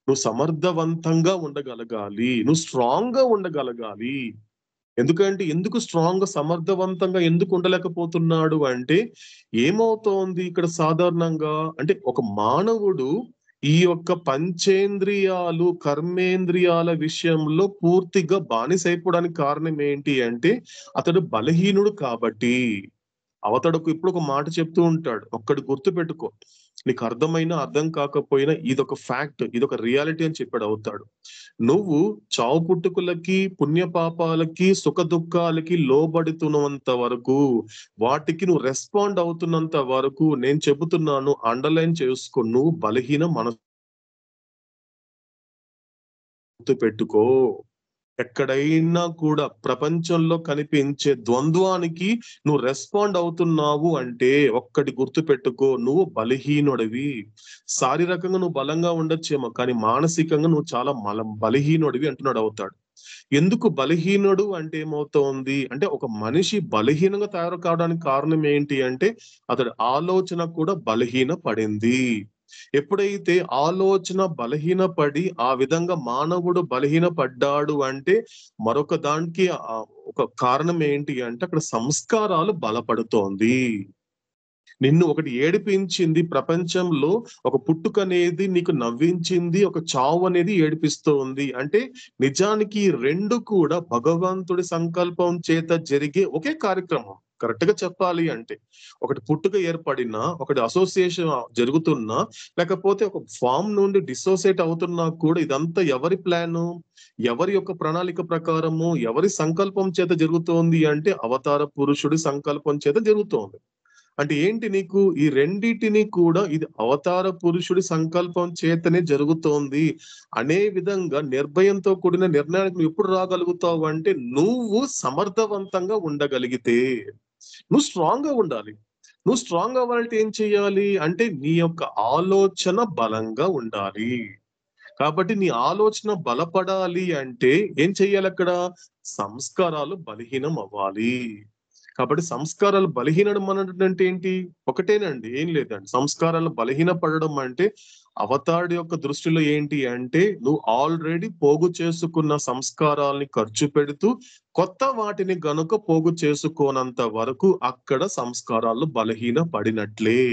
నువ్వు సమర్థవంతంగా ఉండగలగాలి, నువ్వు స్ట్రాంగ్ గా ఉండగలగాలి. ఎందుకు స్ట్రాంగ్ గా సమర్థవంతంగా ఎందుకు ఉండలేకపోతున్నాడు అంటే, ఏమవుతోంది ఇక్కడ సాధారణంగా అంటే ఒక మానవుడు ఈ యొక్క పంచేంద్రియాలు కర్మేంద్రియాల విషయంలో పూర్తిగా బానిసైపోవడానికి కారణం ఏంటి అంటే అతడు బలహీనుడు కాబట్టి. అవతడకు ఇప్పుడు ఒక మాట చెప్తూ ఉంటాడు, ఒక్కటి గుర్తు పెట్టుకో, నీకు అర్థమైనా అర్థం కాకపోయినా ఇదొక ఫ్యాక్ట్, ఇదొక రియాలిటీ అని చెప్పాడు అవుతాడు. నువ్వు చావు పుట్టుకులకి పుణ్యపాపాలకి సుఖ దుఃఖాలకి లోబడుతున్నంత వరకు, వాటికి నువ్వు రెస్పాండ్ అవుతున్నంత వరకు నేను చెబుతున్నాను, అండర్లైన్ చేసుకో, నువ్వు బలహీన మనసు పెట్టుకో. ఎక్కడైనా కూడా ప్రపంచంలో కనిపించే ద్వంద్వానికి నువ్వు రెస్పాండ్ అవుతున్నావు అంటే ఒక్కటి గుర్తు పెట్టుకో, నువ్వు బలహీనుడివి. శారీరకంగా నువ్వు బలంగా ఉండొచ్చేమో, కానీ మానసికంగా నువ్వు చాలా బలహీనుడివి అంటున్నాడు అవుతాడు. ఎందుకు బలహీనుడు అంటే ఏమవుతోంది అంటే, ఒక మనిషి బలహీనంగా తయారు కావడానికి కారణం ఏంటి అంటే అతడి ఆలోచన కూడా బలహీన పడింది. ఎప్పుడైతే ఆలోచన బలహీన పడి ఆ విధంగా మానవుడు బలహీన పడ్డాడు అంటే మరొక దానికి ఒక కారణం ఏంటి అంటే అక్కడ సంస్కారాలు బలపడుతోంది. నిన్ను ఒకటి ఏడిపించింది ప్రపంచంలో, ఒక పుట్టుక అనేది నీకు నవ్వించింది, ఒక చావు అనేది ఏడిపిస్తోంది అంటే నిజానికి రెండు కూడా భగవంతుడి సంకల్పం చేత జరిగే ఒకే కార్యక్రమం. కరెక్ట్ గా చెప్పాలి అంటే ఒకటి పుట్టుక ఏర్పడినా, ఒకటి అసోసియేషన్ జరుగుతున్నా, లేకపోతే ఒక ఫామ్ నుండి డిసోసియేట్ అవుతున్నా కూడా ఇదంతా ఎవరి ప్లాను, ఎవరి యొక్క ప్రణాళిక ప్రకారము, ఎవరి సంకల్పం చేత జరుగుతోంది అంటే అవతార పురుషుడి సంకల్పం చేత జరుగుతోంది. అంటే ఏంటి, నీకు ఈ రెండిటిని కూడా ఇది అవతార పురుషుడి సంకల్పం చేతనే జరుగుతోంది అనే విధంగా నిర్భయంతో కూడిన నిర్ణయానికి నువ్వు ఎప్పుడు రాగలుగుతావు అంటే నువ్వు సమర్థవంతంగా ఉండగలిగితే. నువ్వు స్ట్రాంగ్ గా ఉండాలి. నువ్వు స్ట్రాంగ్ అవ్వాలంటే ఏం చెయ్యాలి అంటే నీ యొక్క ఆలోచన బలంగా ఉండాలి. కాబట్టి నీ ఆలోచన బలపడాలి అంటే ఏం చెయ్యాలి? అక్కడ సంస్కారాలు బలహీనం అవ్వాలి. కాబట్టి సంస్కారాలు బలహీనడం అంటే ఏంటి? ఒకటేనండి, ఏం లేదండి. సంస్కారాలు బలహీన పడడం అంటే అవతారుడి యొక్క దృష్టిలో ఏంటి అంటే నువ్వు ఆల్రెడీ పోగు చేసుకున్న సంస్కారాలని ఖర్చు పెడుతూ కొత్త వాటిని గనుక పోగు చేసుకోనంత వరకు అక్కడ సంస్కారాలు బలహీన పడినట్లే.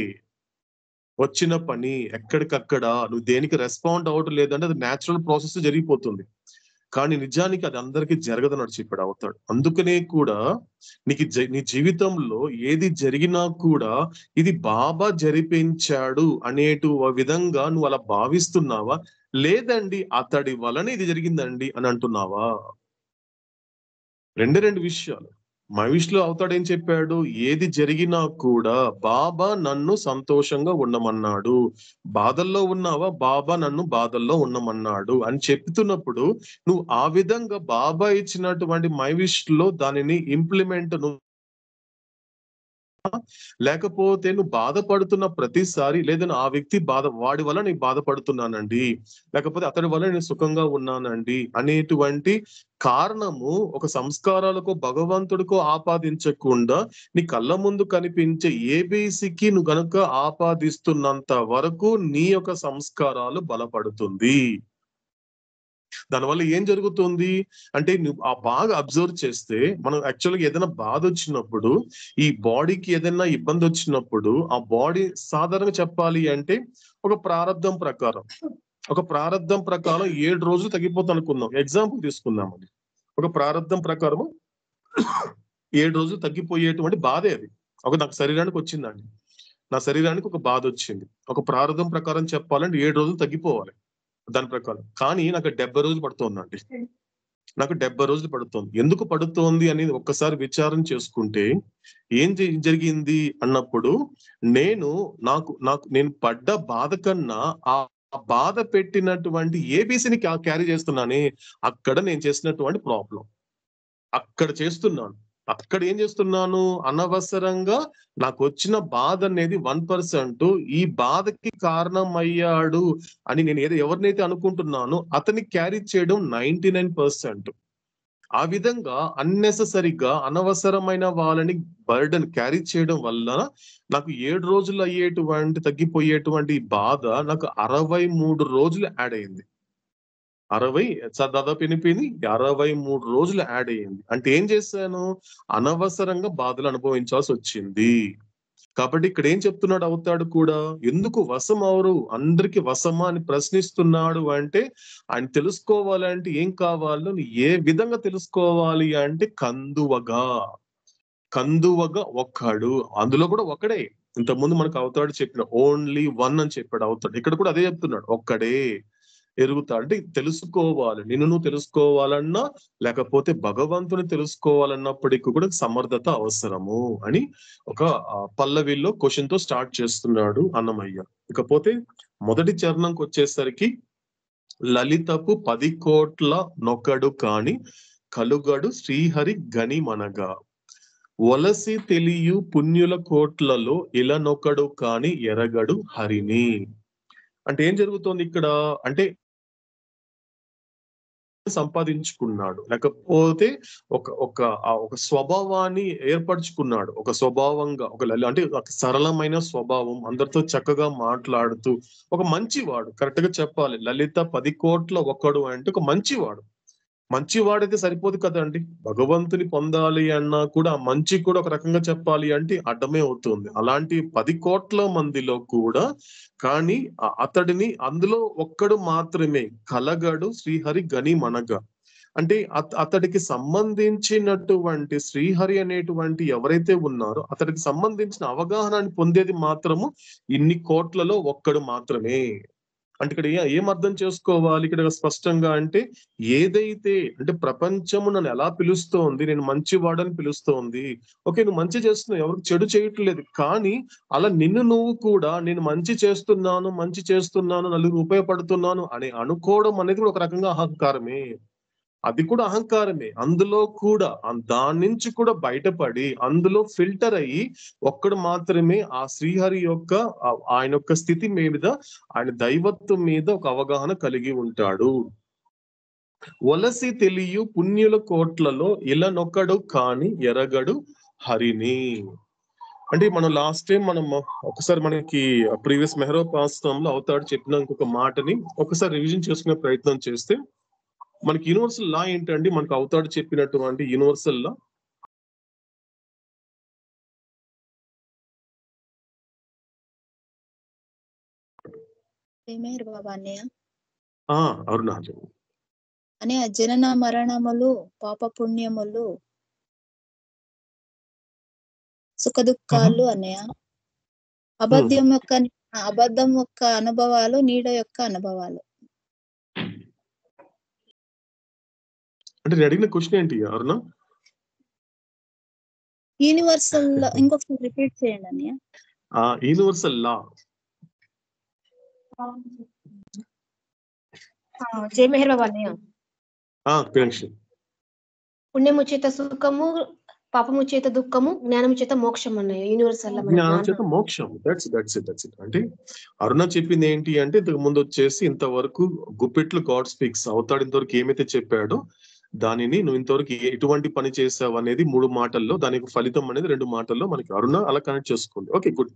వచ్చిన పని ఎక్కడికక్కడ నువ్వు దేనికి రెస్పాండ్ అవ్వడం లేదంటే అది న్యాచురల్ ప్రాసెస్ జరిగిపోతుంది. కానీ నిజానికి అది అందరికీ జరగదన్నాడు చెప్పాడు అవుతాడు. అందుకనే కూడా నీకు నీ జీవితంలో ఏది జరిగినా కూడా ఇది బాబా జరిపించాడు అనేటు విధంగా నువ్వు అలా భావిస్తున్నావా? లేదండి అతడి వలన ఇది జరిగిందండి అని అంటున్నావా? రెండు విషయాలు. మహేష్లో అవుతాడు ఏం చెప్పాడు? ఏది జరిగినా కూడా బాబా నన్ను సంతోషంగా ఉండమన్నాడు, బాధల్లో ఉన్నావా బాబా నన్ను బాధల్లో ఉండమన్నాడు అని చెప్తున్నప్పుడు నువ్వు ఆ విధంగా బాబా ఇచ్చినటువంటి మహేష్లో దానిని ఇంప్లిమెంట్ లేకపోతే నువ్వు బాధపడుతున్న ప్రతిసారి లేదని ఆ వ్యక్తి వాడి వల్ల నేను బాధపడుతున్నానండి, లేకపోతే అతడి వల్ల నేను సుఖంగా ఉన్నానండి అనేటువంటి కారణము ఒక సంస్కారాలకు భగవంతుడికో ఆపాదించకుండా నీ కళ్ళ ముందు కనిపించే ఏబీసీకి నువ్వు గనుక ఆపాదిస్తున్నంత వరకు నీ యొక్క సంస్కారాలు బలపడుతుంది. దానివల్ల ఏం జరుగుతుంది అంటే నువ్వు బాగా అబ్జర్వ్ చేస్తే మనం యాక్చువల్గా ఏదైనా బాధ వచ్చినప్పుడు, ఈ బాడీకి ఏదైనా ఇబ్బంది వచ్చినప్పుడు ఆ బాడీ సాధారణంగా చెప్పాలి అంటే ఒక ప్రారంధం ప్రకారం 7 రోజులు తగ్గిపోతుంది అనుకుందాం. ఎగ్జాంపుల్ తీసుకుందామని, ఒక ప్రారంధం ప్రకారం 7 రోజులు తగ్గిపోయేటువంటి బాధే అది. నాకు శరీరానికి వచ్చిందండి, నా శరీరానికి ఒక బాధ వచ్చింది, ఒక ప్రారంధం ప్రకారం చెప్పాలంటే 7 రోజులు తగ్గిపోవాలి దాని ప్రకారం. కానీ నాకు 70 రోజులు పడుతోందండి, నాకు 70 రోజులు పడుతోంది. ఎందుకు పడుతోంది అనేది ఒక్కసారి విచారం చేసుకుంటే ఏం జరిగింది అన్నప్పుడు నేను పడ్డ బాధ కన్నా ఆ బాధ పెట్టినటువంటి ఏబీసీని క్యారీ చేస్తున్నానే, అక్కడ నేను చేసినటువంటి ప్రాబ్లం అక్కడ చేస్తున్నాను. అక్కడ ఏం చేస్తున్నాను, అనవసరంగా నాకు వచ్చిన బాధ అనేది 1%, ఈ బాధకి కారణం అయ్యాడు అని నేను ఎవరినైతే అనుకుంటున్నానో అతన్ని క్యారీ చేయడం 99%. ఆ విధంగా అన్నెసెసరీగా అనవసరమైన వాళ్ళని బర్డెన్ క్యారీ చేయడం వల్ల నాకు 7 రోజులు తగ్గిపోయేటువంటి బాధ నాకు 63 రోజులు యాడ్ అయింది. దాదాపు ఎనిపోయింది 63 రోజులు యాడ్ అయ్యింది. అంటే ఏం చేశాను, అనవసరంగా బాధలు అనుభవించాల్సి వచ్చింది. కాబట్టి ఇక్కడ ఏం చెప్తున్నాడు అవుతాడు కూడా, ఎందుకు వశం అవరు అందరికి వశమా అని ప్రశ్నిస్తున్నాడు అంటే ఆయన తెలుసుకోవాలంటే ఏం కావాలో ఏ విధంగా తెలుసుకోవాలి అంటే కందువగా ఒక్కడు, అందులో కూడా ఒకడే. ఇంతకుముందు మనకు అవుతాడు చెప్పిన ఓన్లీ వన్ అని చెప్పాడు అవుతాడు, ఇక్కడ కూడా అదే చెప్తున్నాడు, ఒక్కడే ఎరుగుతా. అంటే తెలుసుకోవాలి, నిన్ను నువ్వు తెలుసుకోవాలన్నా లేకపోతే భగవంతుని తెలుసుకోవాలన్నప్పటికీ కూడా సమర్థత అవసరము అని ఒక పల్లవిలో క్వశ్చన్ తో స్టార్ట్ చేస్తున్నాడు అన్నమయ్య. ఇకపోతే మొదటి చరణంకి వచ్చేసరికి లలితపు 10 కోట్ల నొకడు కాని కలుగడు శ్రీహరి గని మనగా, వలసి తెలియు పుణ్యుల కోట్లలో ఇలనొకడు కాని ఎరగడు హరిని. అంటే ఏం జరుగుతోంది ఇక్కడ అంటే సంపాదించుకున్నాడు, లేకపోతే ఒక స్వభావాన్ని ఏర్పరచుకున్నాడు, ఒక స్వభావంగా అంటే ఒక సరళమైన స్వభావం, అందరితో చక్కగా మాట్లాడుతూ ఒక మంచివాడు. కరెక్ట్ గా చెప్పాలి, లలిత 10 కోట్ల ఒకడు అంటే ఒక మంచివాడైతే సరిపోదు కదండి, భగవంతుని పొందాలి అన్నా కూడా ఆ మంచి కూడా ఒక రకంగా చెప్పాలి అంటే అడ్డమే అవుతుంది. అలాంటి 10 కోట్ల మందిలో కూడా కానీ అతడిని అందులో ఒక్కడు మాత్రమే కలగడు శ్రీహరి గని మనగా. అంటే అతడికి సంబంధించినటువంటి శ్రీహరి అనేటువంటి ఎవరైతే ఉన్నారో అతడికి సంబంధించిన అవగాహనని పొందేది మాత్రము ఇన్ని కోట్లలో ఒక్కడు మాత్రమే. అంటే ఇక్కడ ఏం అర్థం చేసుకోవాలి ఇక్కడ స్పష్టంగా అంటే, ఏదైతే అంటే ప్రపంచము నన్ను ఎలా పిలుస్తోంది, నేను మంచివాడని పిలుస్తోంది, ఓకే నువ్వు మంచి చేస్తున్నావు, ఎవరికి చెడు చేయట్లేదు, కానీ అలా నిన్ను నువ్వు కూడా నేను మంచి చేస్తున్నాను నలుగురు ఉపయోగపడుతున్నాను అని అనుకోవడం అనేది కూడా ఒక రకంగా అహంకారమే. అది కూడా అహంకారమే. అందులో కూడా దాని నుంచి కూడా బయటపడి అందులో ఫిల్టర్ అయ్యి ఒక్కడు మాత్రమే ఆ శ్రీహరి యొక్క ఆయన యొక్క స్థితి మీద, ఆయన దైవత్వం మీద ఒక అవగాహన కలిగి ఉంటాడు. వలసి తెలియు పుణ్యుల కోట్లలో ఇలనొకడు కాని ఎరగడు హరిని. అంటే మనం లాస్ట్ టైం ఒకసారి మనకి ప్రీవియస్ మెహరోపాసనంలో అవుతాడు చెప్పిన ఇంకొక మాటని ఒకసారి రివిజన్ చేసుకునే ప్రయత్నం చేస్తే, మనకి యూనివర్సల్ లా ఏంటండి, మనకు అవుతాడు చెప్పినటువంటి యూనివర్సల్ లా అరుణా అనే జనన మరణములు పాప పుణ్యములు సుఖ దుఃఖాలు అన్నయ్య, అబద్ధం యొక్క అనుభవాలు, నీడ యొక్క అనుభవాలు. అంటే నేను అడిగిన క్వశ్చన్ ఏంటి అరుణ? యూనివర్సల్ ఇంకొకసారి రిపీట్ చేయండి అన్నయ్య. యూనివర్సల్ లా జై మెహర్ బాబా అన్నయ్య. కనెక్షన్ పుణ్యముచిత సుఖము పాపము చేత దుఃఖము, జ్ఞానము చేత మోక్షం అన్నాయి యూనివర్సల్ జ్ఞానం చేత మోక్షం. That's it. అంటే అరుణ చెప్పింది ఏంటి అంటే ఇంతకు ముందు వచ్చేసి ఇంతవరకు గుప్పిట్లు గాడ్ స్పీక్స్ అవుతాడు ఇంతవరకు ఏమైతే చెప్పాడో దానిని నువ్వు ఇంతవరకు ఎటువంటి పని చేసావు అనేది 3 మాటల్లో, దానికి ఫలితం అనేది 2 మాటల్లో మనకి అరుణ అలా కనెక్ట్ చేసుకుంది. Okay, good.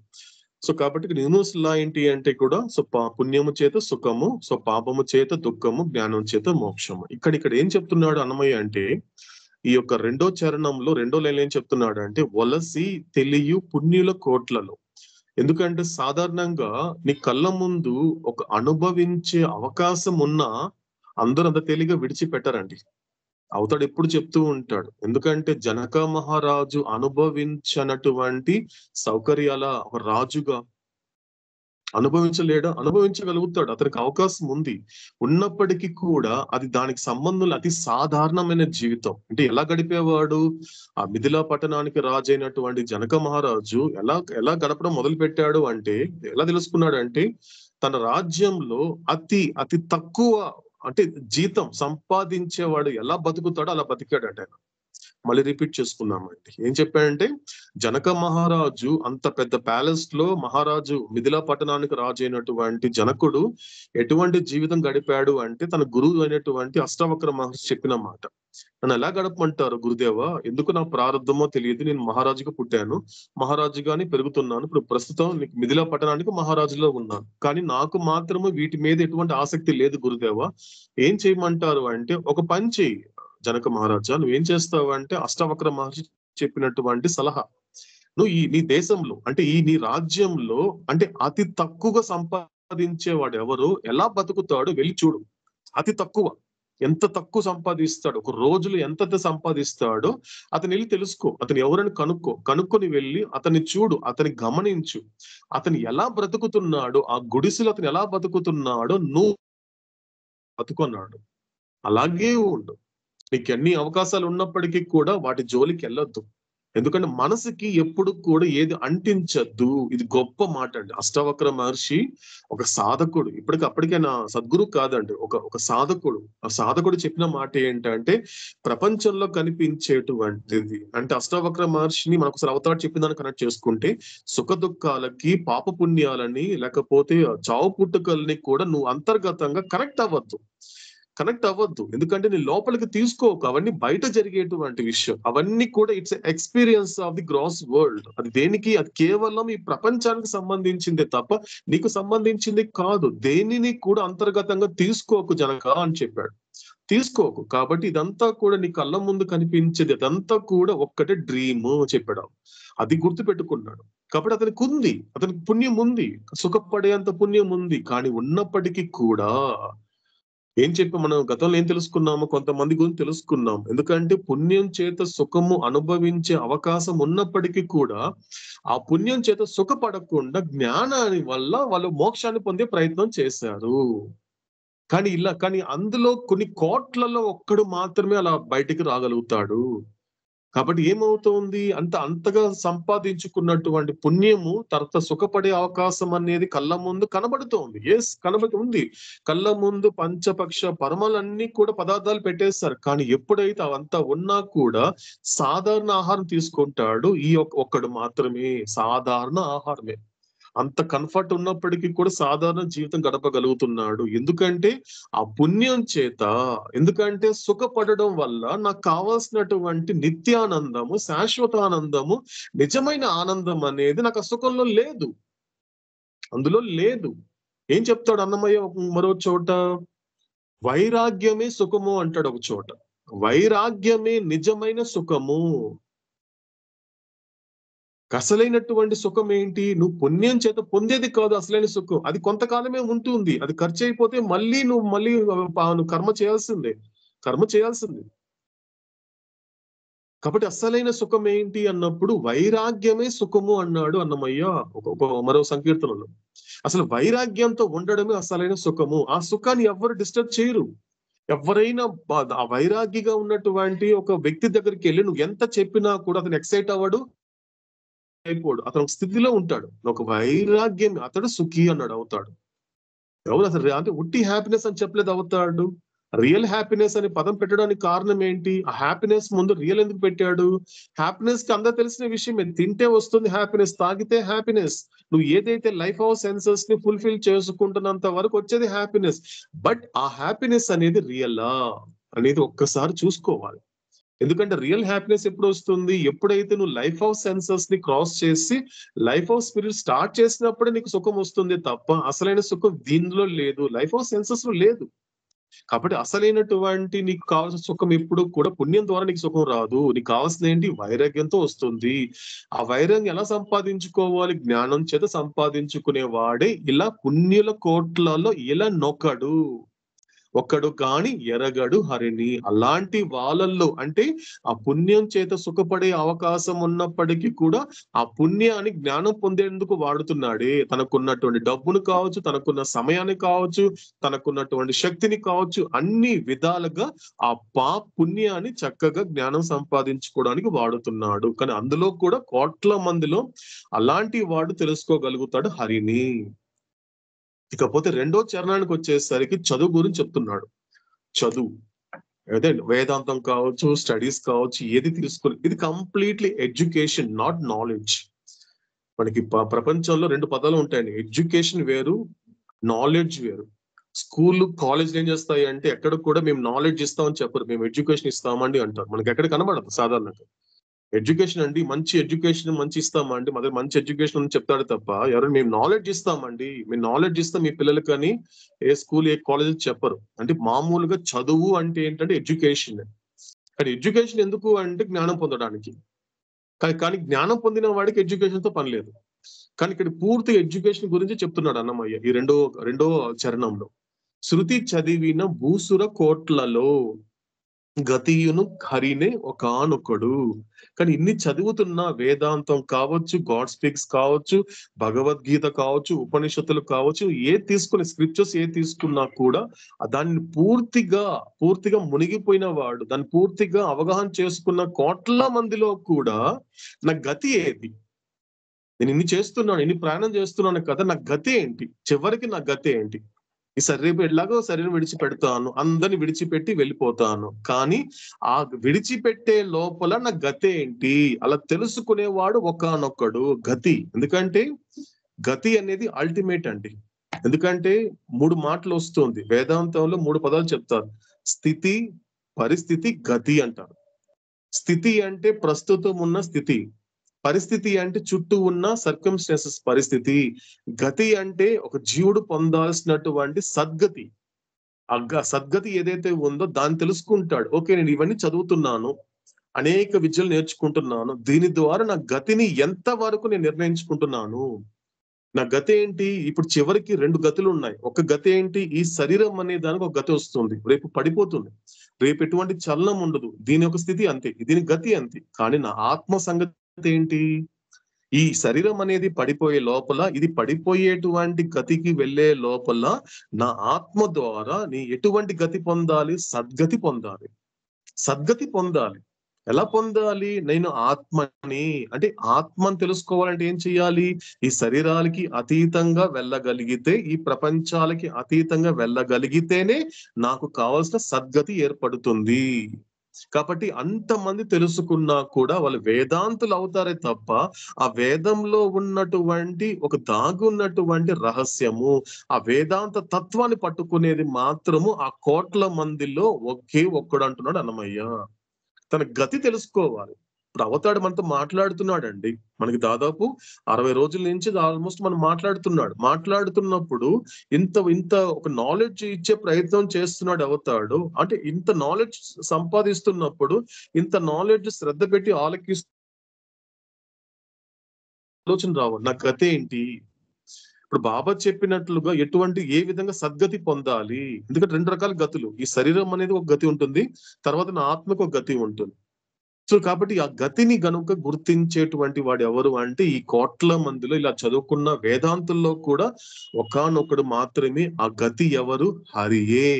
సో కాబట్టి యూనివర్స్ లా ఏంటి అంటే కూడా సో పుణ్యము చేత సుఖము, సో పాపము చేత దుఃఖము, జ్ఞానం చేత మోక్షము. ఇక్కడ ఏం చెప్తున్నాడు అన్నమయ్య అంటే ఈ యొక్క 2వ చరణంలో 2వ లైన్ ఏం చెప్తున్నాడు అంటే వలసి తెలియు పుణ్యుల కోట్లలో. ఎందుకంటే సాధారణంగా నీ కళ్ళ ముందు ఒక అనుభవించే అవకాశం ఉన్నా అందరూ అంత తేలిగా విడిచిపెట్టారండి. అవతాడు ఎప్పుడు చెప్తూ ఉంటాడు, ఎందుకంటే జనక మహారాజు అనుభవించనటువంటి సౌకర్యాల ఒక రాజుగా అనుభవించగలుగుతాడు. అతనికి అవకాశం ఉంది. ఉన్నప్పటికీ కూడా అది దానికి సంబంధం అతి సాధారణమైన జీవితం. అంటే ఎలా గడిపేవాడు? ఆ మిథిలా పట్టణానికి రాజు అయినటువంటి జనక మహారాజు ఎలా గడపడం మొదలు పెట్టాడు అంటే ఎలా తెలుసుకున్నాడు అంటే తన రాజ్యంలో అతి తక్కువ అంటే జీతం సంపాదించేవాడు ఎలా బతుకుతాడో అలా బతికాడట. మళ్ళీ రిపీట్ చేసుకుందామండి. ఏం చెప్పాడంటే జనక మహారాజు అంత పెద్ద ప్యాలెస్ లో మహారాజు మిథిలా పట్టణానికి రాజు అయినటువంటి జనకుడు ఎటువంటి జీవితం గడిపాడు అంటే తన గురువు అయినటువంటి అష్టవక్ర మహర్షి చెప్పిన మాట. నన్ను ఎలా గడపమంటారు గురుదేవా? ఎందుకు నా ప్రారంభమో తెలియదు, నేను మహారాజుగా పుట్టాను, మహారాజుగాని పెరుగుతున్నాను, ఇప్పుడు ప్రస్తుతం మిథిలా పట్టణానికి మహారాజులో ఉన్నాను, కానీ నాకు మాత్రము వీటి మీద ఎటువంటి ఆసక్తి లేదు గురుదేవా, ఏం చేయమంటారు అంటే ఒక పని చెయ్యి జనక మహారాజా, నువ్వేం చేస్తావు అంటే అష్టవక్ర మహర్షి చెప్పినటువంటి సలహా, నువ్వు నీ దేశంలో అంటే నీ రాజ్యంలో అంటే అతి తక్కువగా సంపాదించేవాడు ఎవరు, ఎలా బతుకుతాడో వెళ్ళి చూడు. అతి తక్కువ ఎంత తక్కువ సంపాదిస్తాడు, ఒక రోజులో ఎంత సంపాదిస్తాడో అతను వెళ్ళి తెలుసుకో, అతను ఎవరని కనుక్కొని వెళ్ళి అతన్ని చూడు, అతని గమనించు, అతను ఎలా బ్రతుకుతున్నాడో, ఆ గుడిసెలో అతను ఎలా బతుకుతున్నాడో నువ్వు బతుకున్నాడు అలాగే ఉండు. నీకు ఎన్ని అవకాశాలు ఉన్నప్పటికీ కూడా వాటి జోలికి వెళ్ళొద్దు. ఎందుకంటే మనసుకి ఎప్పుడు కూడా ఏది అంటించద్దు. ఇది గొప్ప మాట అండి. అష్టవక్ర మహర్షి ఒక సాధకుడు, అప్పటికే నా సద్గురు కాదండి, ఒక సాధకుడు. ఆ సాధకుడు చెప్పిన మాట ఏంటంటే ప్రపంచంలో కనిపించేటువంటిది అంటే అష్టవక్ర మహర్షిని మనకు ఒకసారి అవతాడు చెప్పిన దాన్ని కనెక్ట్ చేసుకుంటే సుఖ దుఃఖాలకి, పాప పుణ్యాలని, లేకపోతే చావు పుట్టుకల్ని కూడా నువ్వు అంతర్గతంగా కనెక్ట్ అవ్వద్దు. ఎందుకంటే నీ లోపలికి తీసుకోకు, అవన్నీ బయట జరిగేటువంటి విషయం. అవన్నీ కూడా it's experience of the gross world. అది దేనికి? అది కేవలం ఈ ప్రపంచానికి సంబంధించిందే తప్ప నీకు సంబంధించింది కాదు. దేనిని కూడా అంతర్గతంగా తీసుకోకు జనక అని చెప్పాడు. తీసుకోకు. కాబట్టి ఇదంతా కూడా నీ కళ్ళ ముందు కనిపించేది అదంతా కూడా ఒక్కటే డ్రీమ్ చెప్పాడు. అది గుర్తు పెట్టుకున్నాడు. కాబట్టి అతనికి పుణ్యం ఉంది, సుఖపడేంత పుణ్యం ఉంది. కానీ ఉన్నప్పటికీ కూడా ఏం చెప్పి మనం గతంలో ఏం తెలుసుకున్నాము, కొంతమంది గురించి తెలుసుకున్నాం. ఎందుకంటే పుణ్యం చేత సుఖము అనుభవించే అవకాశం ఉన్నప్పటికీ కూడా ఆ పుణ్యం చేత సుఖపడకుండా జ్ఞానాన్ని వల్ల వాళ్ళు మోక్షాన్ని పొందే ప్రయత్నం చేశారు. కానీ అందులో కొన్ని కోట్లలో ఒక్కడు మాత్రమే అలా బయటికి రాగలుగుతాడు. కాబట్టి ఏమవుతోంది, అంతగా సంపాదించుకున్నటువంటి పుణ్యము తర్వాత సుఖపడే అవకాశం అనేది కళ్ళ ముందు కనబడుతోంది. కనబడుతుంది. కళ్ళ ముందు పంచపక్ష పరమలన్నీ కూడా పదార్థాలు పెట్టేస్తారు. కానీ ఎప్పుడైతే అవంతా ఉన్నా కూడా సాధారణ ఆహారం తీసుకుంటాడు. ఈ ఒక్కడు మాత్రమే సాధారణ ఆహారమే. అంత కంఫర్ట్ ఉన్నప్పటికీ కూడా సాధారణ జీవితం గడపగలుగుతున్నాడు. ఎందుకంటే ఆ పుణ్యం చేత, ఎందుకంటే సుఖపడడం వల్ల నాకు కావాల్సినటువంటి నిత్యానందము, శాశ్వతానందము, నిజమైన ఆనందం అనేది నాకు ఆ సుఖంలో లేదు, అందులో లేదు. ఏం చెప్తాడు అన్నమయ్య మరో చోట? వైరాగ్యమే సుఖము అంటాడు ఒక చోట. వైరాగ్యమే నిజమైన సుఖము. అసలైనటువంటి సుఖం ఏంటి? నువ్వు పుణ్యం చేత పొందేది కాదు అసలైన సుఖం. అది కొంతకాలమే ఉంటుంది. అది ఖర్చు అయిపోతే నువ్వు కర్మ చేయాల్సిందే. కాబట్టి అసలైన సుఖం ఏంటి అన్నప్పుడు వైరాగ్యమే సుఖము అన్నాడు అన్నమయ్య మరో సంకీర్తనలో. అసలు వైరాగ్యంతో ఉండడమే అసలైన సుఖము. ఆ సుఖాన్ని ఎవరు డిస్టర్బ్ చేయరు. ఎవరైనా ఆ వైరాగ్యగా ఉన్నటువంటి ఒక వ్యక్తి దగ్గరికి వెళ్ళి నువ్వు ఎంత చెప్పినా కూడా అతను ఎక్సైట్ అవ్వడు, అయిపోడు. అతను ఒక స్థితిలో ఉంటాడు. ఒక వైరాగ్యం, అతడు సుఖీ అన్నాడు అవుతాడు. ఎవరు అసలు అంటే ఉట్టి హ్యాపీనెస్ అని చెప్పలేదు అవుతాడు. రియల్ హ్యాపీనెస్ అనే పదం పెట్టడానికి కారణం ఏంటి? ఆ హ్యాపీనెస్ ముందు రియల్ ఎందుకు పెట్టాడు? హ్యాపీనెస్ కి అందరూ తెలిసిన విషయమే, తింటే వస్తుంది హ్యాపీనెస్, తాగితే హ్యాపీనెస్. నువ్వు ఏదైతే లైఫ్ ఆఫ్ సెన్సెస్ ని ఫుల్ఫిల్ చేసుకుంటున్నంత వరకు వచ్చేది హ్యాపీనెస్. బట్ ఆ హ్యాపీనెస్ అనేది రియలా అనేది ఒక్కసారి చూసుకోవాలి. ఎందుకంటే రియల్ హ్యాపీనెస్ ఎప్పుడు వస్తుంది? ఎప్పుడైతే నువ్వు లైఫ్ ఆఫ్ సెన్సెస్ ని క్రాస్ చేసి లైఫ్ ఆఫ్ స్పిరిట్ స్టార్ట్ చేసినప్పుడే నీకు సుఖం వస్తుంది తప్ప అసలైన సుఖం దీనిలో లేదు, లైఫ్ ఆఫ్ సెన్సెస్ లో లేదు. కాబట్టి అసలైనటువంటి నీకు కావాల్సిన సుఖం ఎప్పుడు కూడా పుణ్యం ద్వారా నీకు సుఖం రాదు. నీకు కావాల్సిన ఏంటి? వైరాగ్యంతో వస్తుంది. ఆ వైరాగ్యం ఎలా సంపాదించుకోవాలి? జ్ఞానం చేత సంపాదించుకునేవాడే ఇలా పుణ్యుల కోట్లలో ఇలా నొక్కడు, ఒక్కడు కాని ఎరగడు హరిని. అలాంటి వాళ్ళల్లో అంటే ఆ పుణ్యం చేత సుఖపడే అవకాశం ఉన్నప్పటికీ కూడా ఆ పుణ్యాన్ని జ్ఞానం పొందేందుకు వాడుతున్నాడే. తనకున్నటువంటి డబ్బును కావచ్చు, తనకున్న సమయాన్ని కావచ్చు, తనకున్నటువంటి శక్తిని కావచ్చు, అన్ని విధాలుగా ఆ పుణ్యాన్ని చక్కగా జ్ఞానం సంపాదించుకోవడానికి వాడుతున్నాడు. కానీ అందులో కూడా కోట్ల మందిలో అలాంటి వాడు తెలుసుకోగలుగుతాడు హరిని. ఇకపోతే రెండో చరణానికి వచ్చేసరికి చదువు గురించి చెప్తున్నాడు. చదువు అదే వేదాంతం కావచ్చు, స్టడీస్ కావచ్చు, ఏది తీసుకుని ఇది కంప్లీట్లీ ఎడ్యుకేషన్, నాట్ నాలెడ్జ్. మనకి ప్రపంచంలో రెండు పదాలు ఉంటాయండి, ఎడ్యుకేషన్ వేరు, నాలెడ్జ్ వేరు. స్కూల్ కాలేజ్ ఏం చేస్తాయి అంటే ఎక్కడ కూడా మేము నాలెడ్జ్ ఇస్తామని చెప్పరు, మేము ఎడ్యుకేషన్ ఇస్తామండి అంటారు. మనకి ఎక్కడ కనబడదు సాధారణంగా. ఎడ్యుకేషన్ అండి, మంచి ఎడ్యుకేషన్ మంచి ఇస్తామండి, మా దగ్గర మంచి ఎడ్యుకేషన్ అని చెప్తాడు తప్ప ఎవరు మేము నాలెడ్జ్ ఇస్తామండి, మేము నాలెడ్జ్ ఇస్తాం మీ పిల్లలకి అని ఏ స్కూల్ ఏ కాలేజ్ చెప్పరు. అంటే మామూలుగా చదువు అంటే ఏంటంటే ఎడ్యుకేషన్. కానీ ఎడ్యుకేషన్ ఎందుకు అంటే జ్ఞానం పొందడానికి. కానీ జ్ఞానం పొందిన వాడికి ఎడ్యుకేషన్ తో పని లేదు. కానీ ఇక్కడ పూర్తి ఎడ్యుకేషన్ గురించి చెప్తున్నాడు అన్నమయ్య ఈ రెండో చరణంలో. శృతి చదివిన భూసుర కోట్లలో గతియును హరినే ఒకానొకడు. కానీ ఇన్ని చదువుతున్న వేదాంతం కావచ్చు, గాడ్ స్పీక్స్ కావచ్చు, భగవద్గీత కావచ్చు, ఉపనిషత్తులు కావచ్చు, ఏ తీసుకుని స్క్రిప్చర్స్ ఏ తీసుకున్నా కూడా దాన్ని పూర్తిగా మునిగిపోయిన వాడు, దాన్ని పూర్తిగా అవగాహన చేసుకున్న కోట్ల మందిలో కూడా నా గతి ఏది? నేను ఇన్ని చేస్తున్నాను, ఇన్ని ప్రయాణం చేస్తున్నాను కదా, నా గతి ఏంటి? చివరికి నా గతి ఏంటి? ఈ రేపు ఎలాగో శరీరం విడిచిపెడతాను, అందరిని విడిచిపెట్టి వెళ్ళిపోతాను. కానీ ఆ విడిచిపెట్టే లోపల నా గతి ఏంటి అలా తెలుసుకునేవాడు ఒకానొక్కడు గతి. ఎందుకంటే గతి అనేది అల్టిమేట్ అండి. ఎందుకంటే 3 మాటలు వస్తుంది వేదాంతంలో, 3 పదాలు చెప్తారు. స్థితి, పరిస్థితి, గతి అంటారు. స్థితి అంటే ప్రస్తుతం ఉన్న స్థితి, పరిస్థితి అంటే చుట్టూ ఉన్న సర్కమ్స్టాన్సెస్ పరిస్థితి, గతి అంటే ఒక జీవుడు పొందాల్సినటువంటి సద్గతి. ఆ సద్గతి ఏదైతే ఉందో దాన్ని తెలుసుకుంటాడు. ఓకే, నేను ఇవన్నీ చదువుతున్నాను, అనేక విద్యలు నేర్చుకుంటున్నాను, దీని ద్వారా నా గతిని ఎంత వరకు నేను నిర్ణయించుకుంటున్నాను, నా గతి ఏంటి? ఇప్పుడు చివరికి 2 గతులు ఉన్నాయి. ఒక గతి ఏంటి? ఈ శరీరం అనే దానికి ఒక గతి వస్తుంది, రేపు పడిపోతుంది, రేపు ఎటువంటి చలనం ఉండదు, దీని ఒక స్థితి అంతే, దీని గతి అంతే. కానీ నా ఆత్మ సంగతి ఏంటి? ఈ శరీరం అనేది పడిపోయే లోపల, ఇది పడిపోయేటువంటి గతికి వెళ్ళే లోపల నా ఆత్మ ద్వారా నీ ఎటువంటి గతి పొందాలి? సద్గతి పొందాలి. సద్గతి పొందాలి. ఎలా పొందాలి? నేను ఆత్మని, అంటే ఆత్మని తెలుసుకోవాలంటే ఏం చెయ్యాలి? ఈ శరీరాలకి అతీతంగా వెళ్ళగలిగితే, ఈ ప్రపంచాలకి అతీతంగా వెళ్ళగలిగితేనే నాకు కావాల్సిన సద్గతి ఏర్పడుతుంది. కాబట్టి అంతమంది తెలుసుకున్నా కూడా వాళ్ళు వేదాంతులు అవుతారే తప్ప ఆ వేదంలో ఉన్నటువంటి ఒక దాగున్నటువంటి రహస్యము, ఆ వేదాంత తత్వాన్ని పట్టుకునేది మాత్రము ఆ కోట్ల మందిలో ఒకే ఒక్కడు అంటున్నాడు అన్నమయ్య. తన గతి తెలుసుకోవాలి. ఇప్పుడు అవతాడు మనతో మాట్లాడుతున్నాడండి, మనకి దాదాపు 60 రోజుల నుంచి ఆల్మోస్ట్ మనం మాట్లాడుతున్నప్పుడు ఇంత ఒక నాలెడ్జ్ ఇచ్చే ప్రయత్నం చేస్తున్నాడు అవతాడు. అంటే ఇంత నాలెడ్జ్ సంపాదిస్తున్నప్పుడు ఇంత నాలెడ్జ్ శ్రద్ధ పెట్టి ఆలోచన రావాలి, నా గతి ఏంటి? ఇప్పుడు బాబా చెప్పినట్లుగా ఏ విధంగా సద్గతి పొందాలి? ఎందుకంటే 2 రకాల గతులు, ఈ శరీరం అనేది ఒక గతి ఉంటుంది, తర్వాత నా ఆత్మకు ఒక గతి ఉంటుంది. సో కాబట్టి ఆ గతిని గనుక గుర్తించేటువంటి వాడు ఎవరు అంటే ఈ కోట్ల మందిలో ఇలా చదువుకున్న వేదాంతుల్లో కూడా ఒకానొకడు మాత్రమే ఆ గతి ఎవరు? హరియే.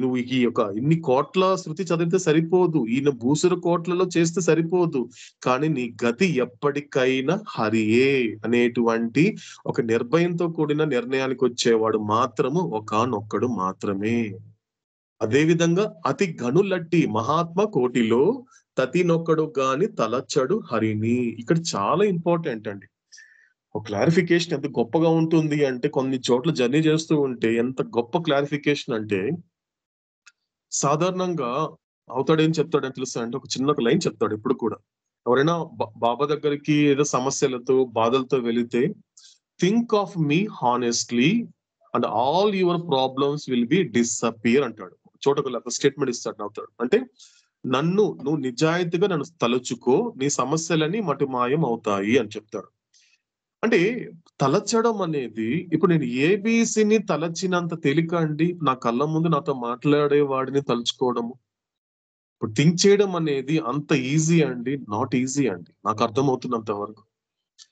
నువ్వు ఈ యొక్క ఇన్ని కోట్ల శృతి చదివితే సరిపోదు, ఈయన భూసుర కోట్లలో చేస్తే సరిపోదు, కానీ నీ గతి ఎప్పటికైనా హరియే అనేటువంటి ఒక నిర్భయంతో కూడిన నిర్ణయానికి వచ్చేవాడు మాత్రము ఒకానొక్కడు మాత్రమే. అదే విధంగా అతి గనులట్టి మహాత్మ కోటిలో తతినొక్కడు గాని తలచడు హరిని. ఇక్కడ చాలా ఇంపార్టెంట్ అండి. ఒక క్లారిఫికేషన్ ఎంత గొప్పగా ఉంటుంది అంటే, కొన్ని చోట్ల జర్నీ చేస్తూ ఉంటే ఎంత గొప్ప క్లారిఫికేషన్ అంటే, సాధారణంగా అవుతాడు ఏం చెప్తాడని తెలుసా అంటే, ఒక చిన్న లైన్ చెప్తాడు ఎప్పుడు కూడా. ఎవరైనా బాబా దగ్గరికి ఏదో సమస్యలతో బాధలతో వెళితే, think of me honestly and all your problems will be disappear అంటాడు. చోట స్టేట్మెంట్ ఇస్తాడు అవుతాడు అంటే, నువ్వు నిజాయితీగా నన్ను తలుచుకో, నీ సమస్యలని మటుమాయం అవుతాయి అని చెప్తాడు. అంటే తలచడం అనేది, ఇప్పుడు నేను ఏబిసిని తలచినంత తేలిక అండి నా కళ్ళ ముందు నాతో మాట్లాడే వాడిని తలుచుకోవడము. ఇప్పుడు థింక్ చేయడం అనేది అంత ఈజీ అండి? నాట్ ఈజీ అండి, నాకు అర్థమవుతున్నంత వరకు.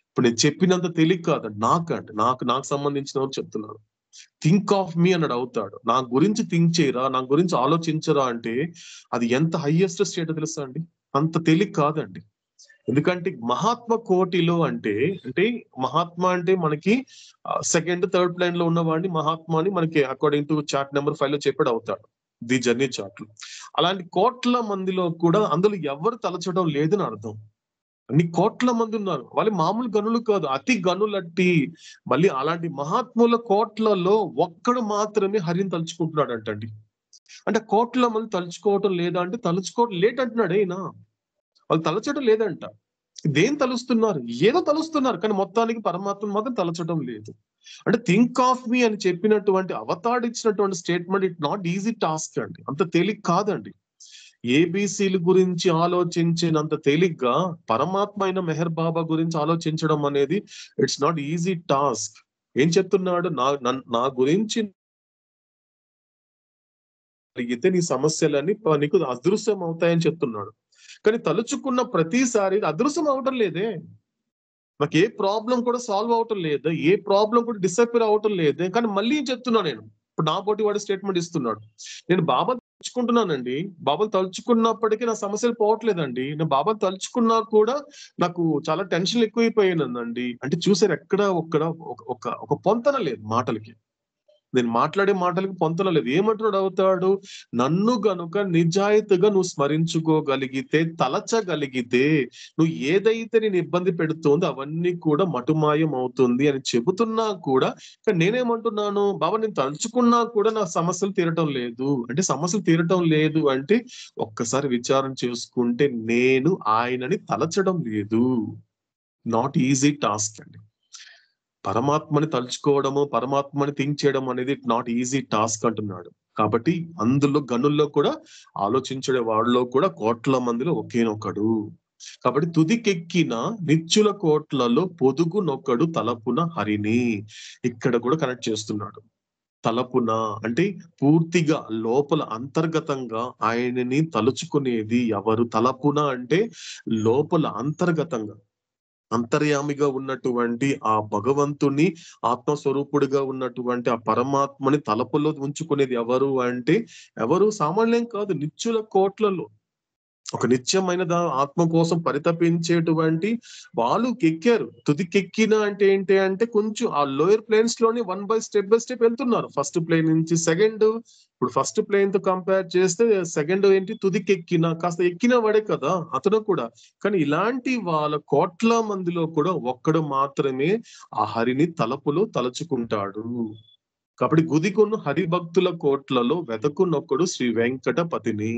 ఇప్పుడు నేను చెప్పినంత తేలిక కాదండి నాకండి, నాకు సంబంధించిన వారు చెప్తున్నాను. థింక్ ఆఫ్ మీ అన్నాడు అవుతాడు. నా గురించి థింక్ చేయరా, నా గురించి ఆలోచించరా అంటే అది ఎంత హైయెస్ట్ స్టేట్ తెలుసా అండి? అంత తేలిక కాదండి. ఎందుకంటే మహాత్మ కోటిలో అంటే మహాత్మ అంటే మనకి సెకండ్ థర్డ్ ప్లేన్ లో ఉన్నవాడిని మహాత్మ అని మనకి అకార్డింగ్ టు చార్ట్ నెంబర్ 5 లో చెప్పాడు అవుతాడు, ది జర్నీ చార్ట్ లో. అలాంటి కోట్ల మందిలో కూడా అందులో ఎవరు తలచడం లేదని అర్థం. అన్ని కోట్ల మంది ఉన్నారు, వాళ్ళు మామూలు గనులు కాదు, అతి గనులట్టి. మళ్ళీ అలాంటి మహాత్ముల కోట్లలో ఒక్కడు మాత్రమే హరిని తలుచుకుంటున్నాడు అంటండి. అంటే కోట్ల మంది తలుచుకోవటం లేదా అంటే తలుచుకోవటం లేదంటున్నాడు అయినా. వాళ్ళు తలచడం లేదంట. దేని తలుస్తున్నారు? ఏదో తలుస్తున్నారు, కానీ మొత్తానికి పరమాత్మ మాత్రం తలచడం లేదు. అంటే థింక్ ఆఫ్ మీ అని చెప్పినటువంటి అవతాడు ఇచ్చినటువంటి statement it not easy task అండి, అంత తేలిక కాదండి. ఏబిసిల గురించి ఆలోచించినంత తేలిగ్గా పరమాత్మ అయిన మెహర్ బాబా గురించి ఆలోచించడం అనేది ఇట్స్ నాట్ ఈజీ టాస్క్. ఏం చెప్తున్నాడు? నా గురించి అడిగితే నీ సమస్యలన్నీ నీకు అదృశ్యం అవుతాయని చెప్తున్నాడు. కానీ తలుచుకున్న ప్రతిసారి అదృశ్యం అవటం లేదే, నాకు ఏ ప్రాబ్లం కూడా సాల్వ్ అవటం లేదు, ఏ ప్రాబ్లం కూడా డిసప్పియర్ అవటం లేదు. కానీ మళ్ళీ చెప్తున్నా నేను, ఇప్పుడు నా పోటీ వాడు స్టేట్మెంట్ ఇస్తున్నాడు, నేను బాబా తలుచుకుంటున్నానండి, బాబాను తలుచుకున్నప్పటికీ నా సమస్యలు పోవట్లేదండి, నేను బాబాను తలుచుకున్నా కూడా నాకు చాలా టెన్షన్ ఎక్కువైపోయానండి. అంటే చూసారు ఎక్కడ ఒక పొంతన లేదు మాటలకి, నేను మాట్లాడే మాటలకు పొంతన లేదు. ఏమంటున్నాడు అవుతాడు? నన్ను గనుక నిజాయితీగా నువ్వు స్మరించుకోగలిగితే, తలచగలిగితే, నువ్వు ఏదైతే నేను ఇబ్బంది పెడుతుందో అవన్నీ కూడా మటుమాయం అవుతుంది అని చెబుతున్నా కూడా, కానీ నేనేమంటున్నాను? బాబా నేను తలుచుకున్నా కూడా నా సమస్యలు తీరటం లేదు. అంటే సమస్యలు తీరటం లేదు అంటే ఒక్కసారి విచారణ చేసుకుంటే నేను ఆయనని తలచడం లేదు. నాట్ ఈజీ టాస్క్ అండి. పరమాత్మని తలుచుకోవడము, పరమాత్మని థింక్ చేయడం అనేది నాట్ ఈజీ టాస్క్ అంటున్నాడు. కాబట్టి అందులో గనుల్లో కూడా ఆలోచించే వాళ్ళలో కూడా కోట్ల మందిలో ఒకేనొకడు. కాబట్టి తుదికెక్కిన నిత్యుల కోట్లలో పొదుగునొక్కడు తలపున హరిని. ఇక్కడ కూడా కనెక్ట్ చేస్తున్నాడు. తలపున అంటే పూర్తిగా లోపల అంతర్గతంగా ఆయనని తలుచుకునేది ఎవరు? తలపున అంటే లోపల అంతర్గతంగా అంతర్యామిగా ఉన్నటువంటి ఆ భగవంతుని, ఆత్మస్వరూపుడిగా ఉన్నటువంటి ఆ పరమాత్మని తలపులో ఉంచుకునేది ఎవరు అంటే ఎవరు? సామాన్యం కాదు, నిత్యుల కోట్లలో ఒక నిత్యమైన ఆత్మ కోసం పరితపించేటువంటి వాళ్ళు ఎక్కారు. తుదికెక్కిన అంటే ఏంటి అంటే కొంచెం ఆ లోయర్ ప్లేన్స్ లోని స్టెప్ బై స్టెప్ వెళ్తున్నారు. ఫస్ట్ ప్లేన్ నుంచి సెకండ్, ఇప్పుడు ఫస్ట్ ప్లేన్ తో కంపేర్ చేస్తే సెకండ్ ఏంటి? తుదికెక్కిన, కాస్త ఎక్కిన వాడే కదా అతను కూడా. కానీ ఇలాంటి వాళ్ళ కోట్ల మందిలో కూడా ఒక్కడు మాత్రమే ఆ హరిని తలపులో తలుచుకుంటాడు. కాబట్టి గుదిగొను హరిభక్తుల కోట్లలో వెదకునొక్కడు శ్రీ వెంకటపతిని.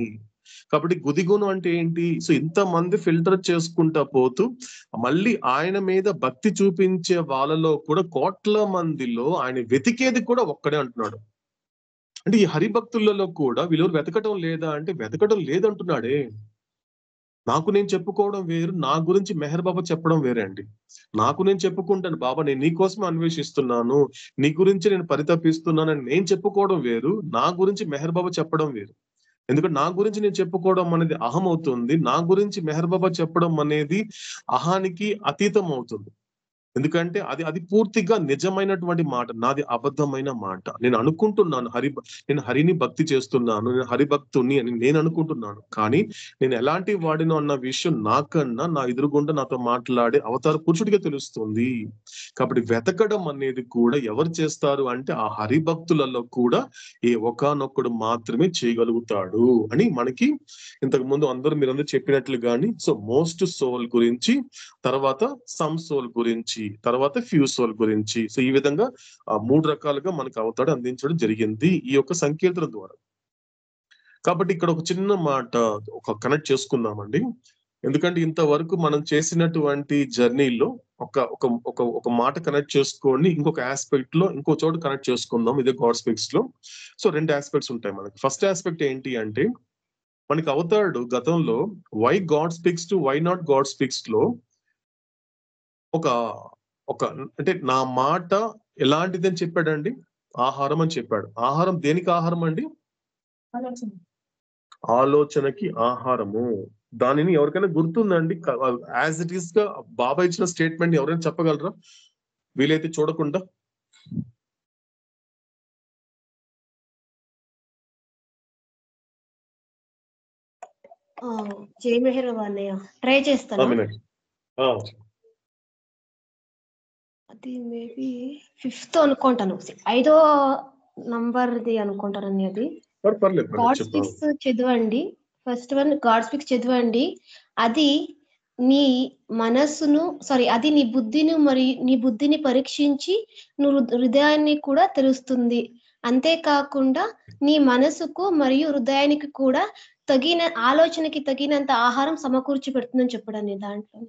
కాబట్టి గుదిగును అంటే ఏంటి? సో ఇంతమంది ఫిల్టర్ చేసుకుంటా పోతూ మళ్ళీ ఆయన మీద భక్తి చూపించే వాళ్ళలో కూడా కోట్ల మందిలో ఆయన వెతికేది కూడా ఒక్కడే అంటున్నాడు. అంటే ఈ హరిభక్తులలో కూడా వీళ్ళు వెతకటం లేదా అంటే వెతకటం లేదంటున్నాడే. నాకు నేను చెప్పుకోవడం వేరు, నా గురించి మెహర్ బాబా చెప్పడం వేరే అండి. నాకు నేను చెప్పుకుంటాను, బాబా నేను నీకోసమే అన్వేషిస్తున్నాను, నీ గురించి నేను పరితపిస్తున్నానని నేను చెప్పుకోవడం వేరు, నా గురించి మెహర్ బాబా చెప్పడం వేరు. ఎందుకంటే నా గురించి నేను చెప్పుకోవడం అనేది అహం అవుతుంది, నా గురించి మెహర్ బాబా చెప్పడం అనేది అహానికి అతీతం అవుతుంది. ఎందుకంటే అది పూర్తిగా నిజమైనటువంటి మాట, నాది అబద్ధమైన మాట. నేను అనుకుంటున్నాను నేను హరిని భక్తి చేస్తున్నాను, నేను హరిభక్తుని అని నేను అనుకుంటున్నాను. కానీ నేను ఎలాంటి వాడినో అన్న విషయం నాకన్నా నా ఎదురుగుండా నాతో మాట్లాడే అవతార పురుషుడిగా తెలుస్తుంది. కాబట్టి వెతకడం అనేది కూడా ఎవరు చేస్తారు అంటే ఆ హరిభక్తులలో కూడా ఒకానొక్కడు మాత్రమే చేయగలుగుతాడు అని మనకి ఇంతకు ముందు మీరందరూ చెప్పినట్లు గాని, సో మోస్ట్ సోల్ గురించి, తర్వాత సమ్ సోల్ గురించి, తర్వాత ఫ్యూ సోల్ గురించి, సో ఈ విధంగా 3 రకాలుగా మనకు అవతాడు అందించడం జరిగింది ఈ యొక్క సంకీర్తన ద్వారా. కాబట్టి ఇక్కడ ఒక చిన్న మాట కనెక్ట్ చేసుకుందామండి. ఎందుకంటే ఇంతవరకు మనం చేసినటువంటి జర్నీలో ఒక మాట కనెక్ట్ చేసుకొని ఇంకొక ఆస్పెక్ట్ లో ఇంకో చోట కనెక్ట్ చేసుకుందాం. ఇదే గాడ్ స్పీక్స్ లో. సో 2 ఆస్పెక్ట్స్ ఉంటాయి మనకి. ఫస్ట్ ఆస్పెక్ట్ ఏంటి అంటే, మనకి అవతాడు గతంలో why God speaks to why not God speaks లో ఒక అంటే నా మాట ఎలాంటిది అని చెప్పాడండి. ఆహారం అని చెప్పాడు. ఆహారం దేనికి ఆహారం అండి? ఆలోచనకి ఆహారము. దానిని ఎవరికైనా గుర్తుందండి? యాజ్ ఇట్ ఈస్ గా బాబా ఇచ్చిన స్టేట్మెంట్ ఎవరైనా చెప్పగలరా? వీలైతే చూడకుండా. జై మెహర్ అన్నయ్య, ట్రై చేస్తాను. అది మేబీ 5th అనుకుంటాను, 5వ నంబర్ది అనుకుంటాను. అది గాడ్ స్పీక్స్ చదవండి. ఫస్ట్ వన్ గాడ్ స్పీక్స్ చదవండి. అది నీ మనస్సును అది నీ బుద్ధిని పరీక్షించి నువ్వు హృదయాన్ని కూడా తెలుస్తుంది. అంతేకాకుండా నీ మనసుకు మరియు హృదయానికి కూడా ఆలోచనకి తగినంత ఆహారం సమకూర్చి పెడుతుందని చెప్పడాన్ని దాంట్లో.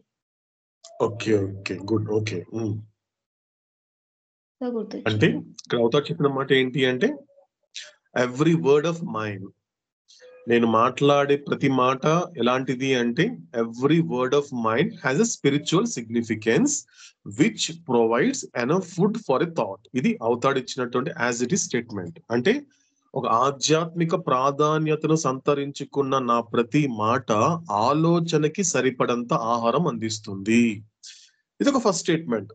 Okay, good. ఓకే, అంటే ఇక్కడ అవతారు చెప్పిన మాట ఏంటి అంటే, ఎవ్రీ వర్డ్ ఆఫ్ మైండ్, నేను మాట్లాడే ప్రతి మాట ఎలాంటిది అంటే, every word of mind has a spiritual significance which provides enough food for a thought. ఇది అవతాడు ఇచ్చినటువంటి యాజ్ ఇట్ ఈస్ స్టేట్మెంట్. అంటే ఒక ఆధ్యాత్మిక ప్రాధాన్యతను సంతరించుకున్న నా ప్రతి మాట ఆలోచనకి సరిపడంత ఆహారం అందిస్తుంది. ఇది ఒక ఫస్ట్ స్టేట్మెంట్.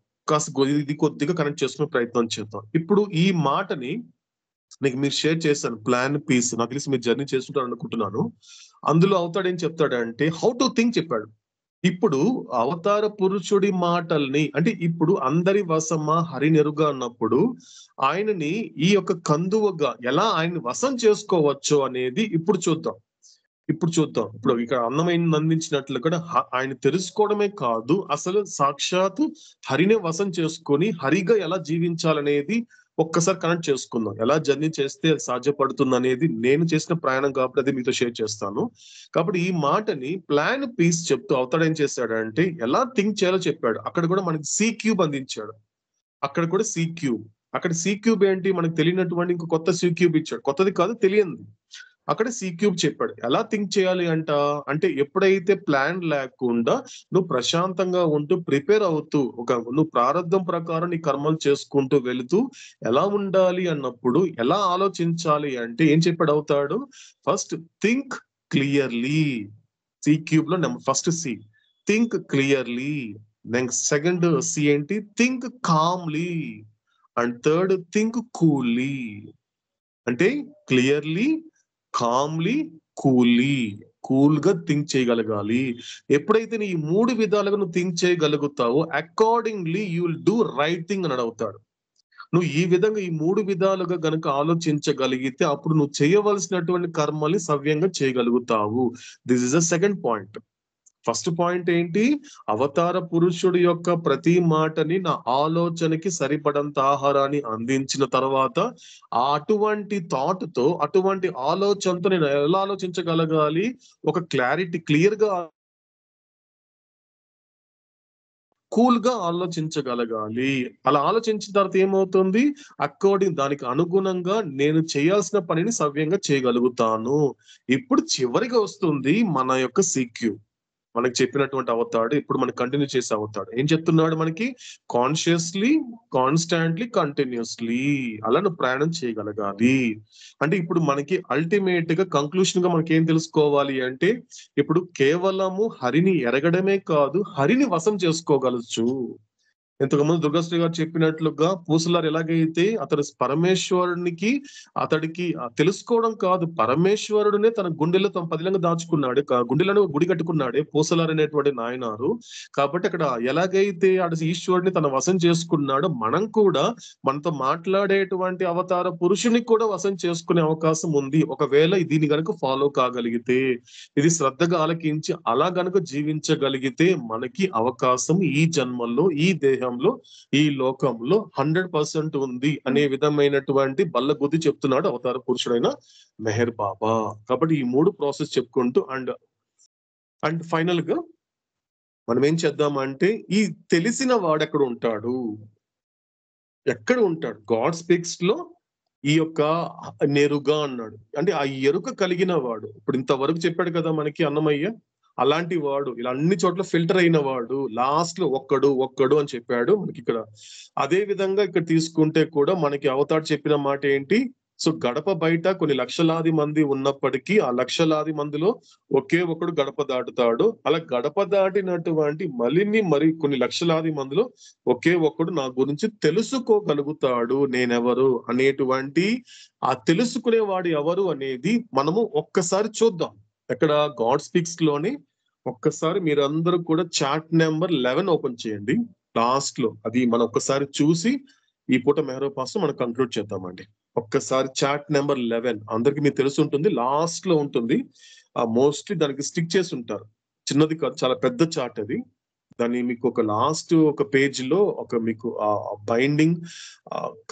ఇది కొద్దిగా కనెక్ట్ చేసుకునే ప్రయత్నం చేద్దాం. ఇప్పుడు ఈ మాటని మీరు షేర్ చేశాను, ప్లాన్ పీస్. నాకు తెలిసి మీరు జర్నీ చేస్తుంటారు అనుకుంటున్నాను. అందులో అవతాడు ఏం చెప్తాడంటే, హౌ టు థింక్ చెప్పాడు. ఇప్పుడు అవతార పురుషుడి మాటల్ని, అంటే ఇప్పుడు అందరి వశమా హరినెరుగా అన్నప్పుడు ఆయనని ఈ యొక్క కందువగా ఎలా ఆయన్ని వశం చేసుకోవచ్చు అనేది ఇప్పుడు చూద్దాం. ఇప్పుడు ఇక్కడ అన్నమైన అందించినట్లు కూడా ఆయన తెలుసుకోవడమే కాదు, అసలు సాక్షాత్ హరినే వశం చేసుకొని హరిగా ఎలా జీవించాలనేది ఒక్కసారి కనెక్ట్ చేసుకుందాం. ఎలా జర్నీ చేస్తే సాధ్యపడుతుంది అనేది నేను చేసిన ప్రయాణం కాబట్టి అది మీతో షేర్ చేస్తాను. కాబట్టి ఈ మాటని ప్లాన్ పీస్ చెప్తూ అవతాడు ఏం చేశాడంటే, ఎలా థింక్ చేయాలో చెప్పాడు. అక్కడ కూడా మనకి సి క్యూబ్ అందించాడు. అక్కడ కూడా సి క్యూబ్. అక్కడ సి క్యూబ్ ఏంటి, మనకు తెలియనటువంటి ఇంకో కొత్త సి క్యూబ్ ఇచ్చాడు. కొత్తది కాదు, తెలియంది. అక్కడ సి క్యూబ్ చెప్పాడు. ఎలా థింక్ చేయాలి అంటే ఎప్పుడైతే ప్లాన్ లేకుండా నువ్వు ప్రశాంతంగా ఉంటూ ప్రిపేర్ అవుతూ నువ్వు ప్రారంభం ప్రకారం నీ కర్మలు చేసుకుంటూ వెళుతూ ఎలా ఉండాలి అన్నప్పుడు ఎలా ఆలోచించాలి అంటే ఏం చెప్పాడు అవుతాడు? First think clearly. C cube లో first C think clearly, next second C ఏంటి, think calmly, and third think coolly. అంటే క్లియర్లీ, కామ్లీ, కూల్ గా థింక్ చేయగలగాలి. ఎప్పుడైతే నీ 3 విధాలుగా నువ్వు థింక్ చేయగలుగుతావో accordingly you will do right thing అని అడుగుతాడు. నువ్వు ఈ విధంగా ఈ 3 విధాలుగా గనుక ఆలోచించగలిగితే అప్పుడు నువ్వు చేయవలసినటువంటి కర్మల్ని సవ్యంగా చేయగలుగుతావు. This is the second point. First point ఏంటి, అవతార పురుషుడి యొక్క ప్రతి మాటని నా ఆలోచనకి సరిపడంత ఆహారాన్ని అందించిన తర్వాత అటువంటి థాట్ తో, అటువంటి ఆలోచనతో నేను ఎలా ఆలోచించగలగాలి, ఒక క్లారిటీ, క్లియర్ గా, కూల్ గా ఆలోచించగలగాలి. అలా ఆలోచించిన తర్వాత ఏమవుతుంది, అకార్డింగ్ దానికి అనుగుణంగా నేను చేయాల్సిన పనిని సవ్యంగా చేయగలుగుతాను. ఇప్పుడు చివరిగా వస్తుంది మన యొక్క సిక్యూ. మనకి చెప్పినటువంటి అవతాడు ఇప్పుడు మనకి కంటిన్యూ చేసే అవతాడు ఏం చెప్తున్నాడు మనకి, కాన్షియస్లీ, కాన్స్టాంట్లీ, కంటిన్యూస్లీ అలా నువ్వు ప్రయాణం చేయగలగాలి. అంటే ఇప్పుడు మనకి అల్టిమేట్ గా కంక్లూషన్ గా మనకి ఏం తెలుసుకోవాలి అంటే, ఇప్పుడు కేవలము హరిని ఎరగడమే కాదు, హరిని వశం చేసుకోగలచ్చు. ఇంతకుముందు దుర్గాశ్రీ గారు చెప్పినట్లుగా పూసలారు ఎలాగైతే అతడు పరమేశ్వరునికి అతడికి తెలుసుకోవడం కాదు, పరమేశ్వరుడునే తన గుండెలో తన పదిలంగా దాచుకున్నాడు, గుండెలను గుడి కట్టుకున్నాడే పూసలారు అనేటువంటి నాయనారు. కాబట్టి అక్కడ ఎలాగైతే అటు ఈశ్వరుడిని తన వశం చేసుకున్నాడో మనం కూడా మనతో మాట్లాడేటువంటి అవతార పురుషుని కూడా వశం చేసుకునే అవకాశం ఉంది. ఒకవేళ దీన్ని గనుక ఫాలో కాగలిగితే, ఇది శ్రద్ధగా ఆలకించి అలా గనుక జీవించగలిగితే మనకి అవకాశం ఈ జన్మల్లో, ఈ దేహంలో, ఈ లోకంలో 100% ఉంది అనే విధమైనటువంటి బల్లగుద్ది చెప్తున్నాడు అవతార పురుషుడైన మెహర్ బాబా. కాబట్టి ఈ 3 ప్రాసెస్ చెప్పుకుంటూ అండ్ ఫైనల్ గా మనం ఏం చేద్దామంటే, ఈ తెలిసిన వాడు ఎక్కడ ఉంటాడు, గాడ్ స్పీక్స్ లో ఈ యొక్క నెరుగా అన్నాడు. అంటే ఆ ఎరుక కలిగిన వాడు. ఇప్పుడు ఇంతవరకు చెప్పాడు కదా మనకి అన్నమయ్య, అలాంటి వాడు, ఇలా అన్ని చోట్ల ఫిల్టర్ అయిన వాడు, లాస్ట్ లో ఒక్కడు అని చెప్పాడు మనకి ఇక్కడ. అదే విధంగా ఇక్కడ తీసుకుంటే కూడా మనకి అవతార్ చెప్పిన మాట ఏంటి, సో గడప బయట కొన్ని లక్షలాది మంది ఉన్నప్పటికీ ఆ లక్షలాది మందిలో ఒకే ఒకడు గడప దాటుతాడు. అలా గడప దాటినటువంటి మరి కొన్ని లక్షలాది మందిలో ఒకే ఒక్కడు నా గురించి తెలుసుకోగలుగుతాడు నేనెవరు అనేటువంటి ఆ తెలుసుకునేవాడు ఎవరు అనేది మనము ఒక్కసారి చూద్దాం. ఎక్కడ గాడ్ స్పీక్స్ లోని ఒక్కసారి మీరందరూ కూడా చాట్ నెంబర్ 11 ఓపెన్ చేయండి. లాస్ట్ లో అది మనం ఒక్కసారి చూసి ఈ పూట మెహరోపాస్ మనం కంక్లూడ్ చేద్దామండి. ఒక్కసారి చాట్ నెంబర్ 11 అందరికి మీకు తెలిసి ఉంటుంది, లాస్ట్ లో ఉంటుంది. మోస్ట్లీ దానికి స్టిక్ చేసి ఉంటారు, చిన్నది కాదు, చాలా పెద్ద చాట్ అది. దాన్ని మీకు ఒక లాస్ట్ ఒక పేజ్ లో ఒక మీకు ఆ బైండింగ్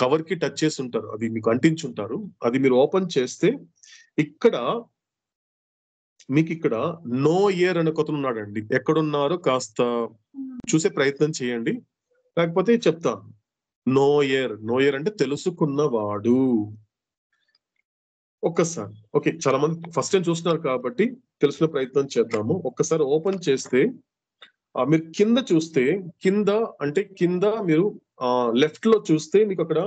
కవర్ కి టచ్ చేసి ఉంటారు, అది మీకు అంటించుంటారు. అది మీరు ఓపెన్ చేస్తే మీకు ఇక్కడ నో ఇయర్ అనే కొత్త ఉన్నాడండి. ఎక్కడున్నారో కాస్త చూసే ప్రయత్నం చేయండి, లేకపోతే చెప్తాను. నో ఇయర్ అంటే తెలుసుకున్నవాడు. ఒక్కసారి ఓకే, చాలా మంది ఫస్ట్ టైం చూస్తున్నారు కాబట్టి తెలుసుకునే ప్రయత్నం చేద్దాము. ఒక్కసారి ఓపెన్ చేస్తే మీరు కింద చూస్తే, కింద మీరు లెఫ్ట్ లో చూస్తే మీకు అక్కడ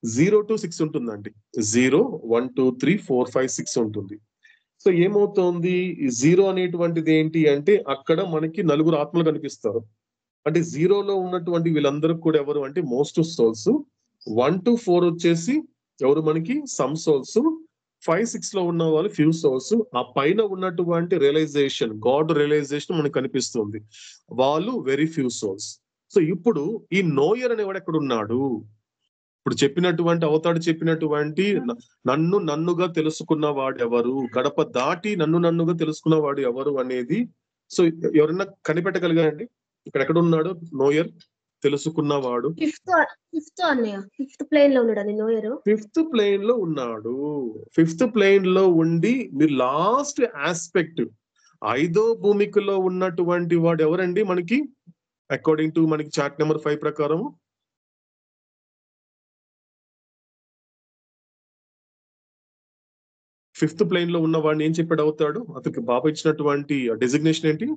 0 to 6 ఉంటుందండి. 0 1 2 3 4 5 6 ఉంటుంది. సో ఏమవుతోంది, ఈ 0 అనేటువంటిది ఏంటి అంటే అక్కడ మనకి 4 ఆత్మలు కనిపిస్తారు. అంటే 0లో ఉన్నటువంటి వీళ్ళందరూ కూడా ఎవరు అంటే మోస్ట్ సోల్స్. 1 to 4 వచ్చేసి ఎవరు మనకి సమ్ సోల్స్. 5 6 లో ఉన్న వాళ్ళు ఫ్యూ సోల్స్. ఆ పైన ఉన్నటువంటి రియలైజేషన్, గాడ్ రియలైజేషన్ మనకు కనిపిస్తుంది, వాళ్ళు వెరీ ఫ్యూ సోల్స్. సో ఇప్పుడు ఈ నోయర్ అనేవాడు ఎక్కడ ఉన్నాడు, ఇప్పుడు చెప్పినటువంటి అవతాడు చెప్పినటువంటి నన్నుగా తెలుసుకున్న వాడు ఎవరు, గడప దాటి నన్నుగా తెలుసుకున్న వాడు ఎవరు అనేది సో ఎవరన్నా కనిపెట్టగలిగారండి ఇక్కడ ఎక్కడ ఉన్నాడు నోయర్ తెలుసుకున్నవాడు? ఫిఫ్త్ ప్లేన్ లో ఉన్నాడు నోయర్. ఫిఫ్త్ ప్లేన్ లో ఉన్నాడు. ఫిఫ్త్ ప్లేన్ లో ఉండి మీరు లాస్ట్ ఆస్పెక్ట్ 5వ భూమికలో ఉన్నటువంటి వాడు ఎవరండి మనకి అకార్డింగ్ టు మనకి చార్ట్ నెంబర్ 5 ప్రకారం? ఫిఫ్త్ ప్లేన్ లో ఉన్న వాడిని ఏం చెప్పాడు అవుతాడు? అతనికి బాబా ఇచ్చినటువంటి డెసిగ్నేషన్ ఏంటి?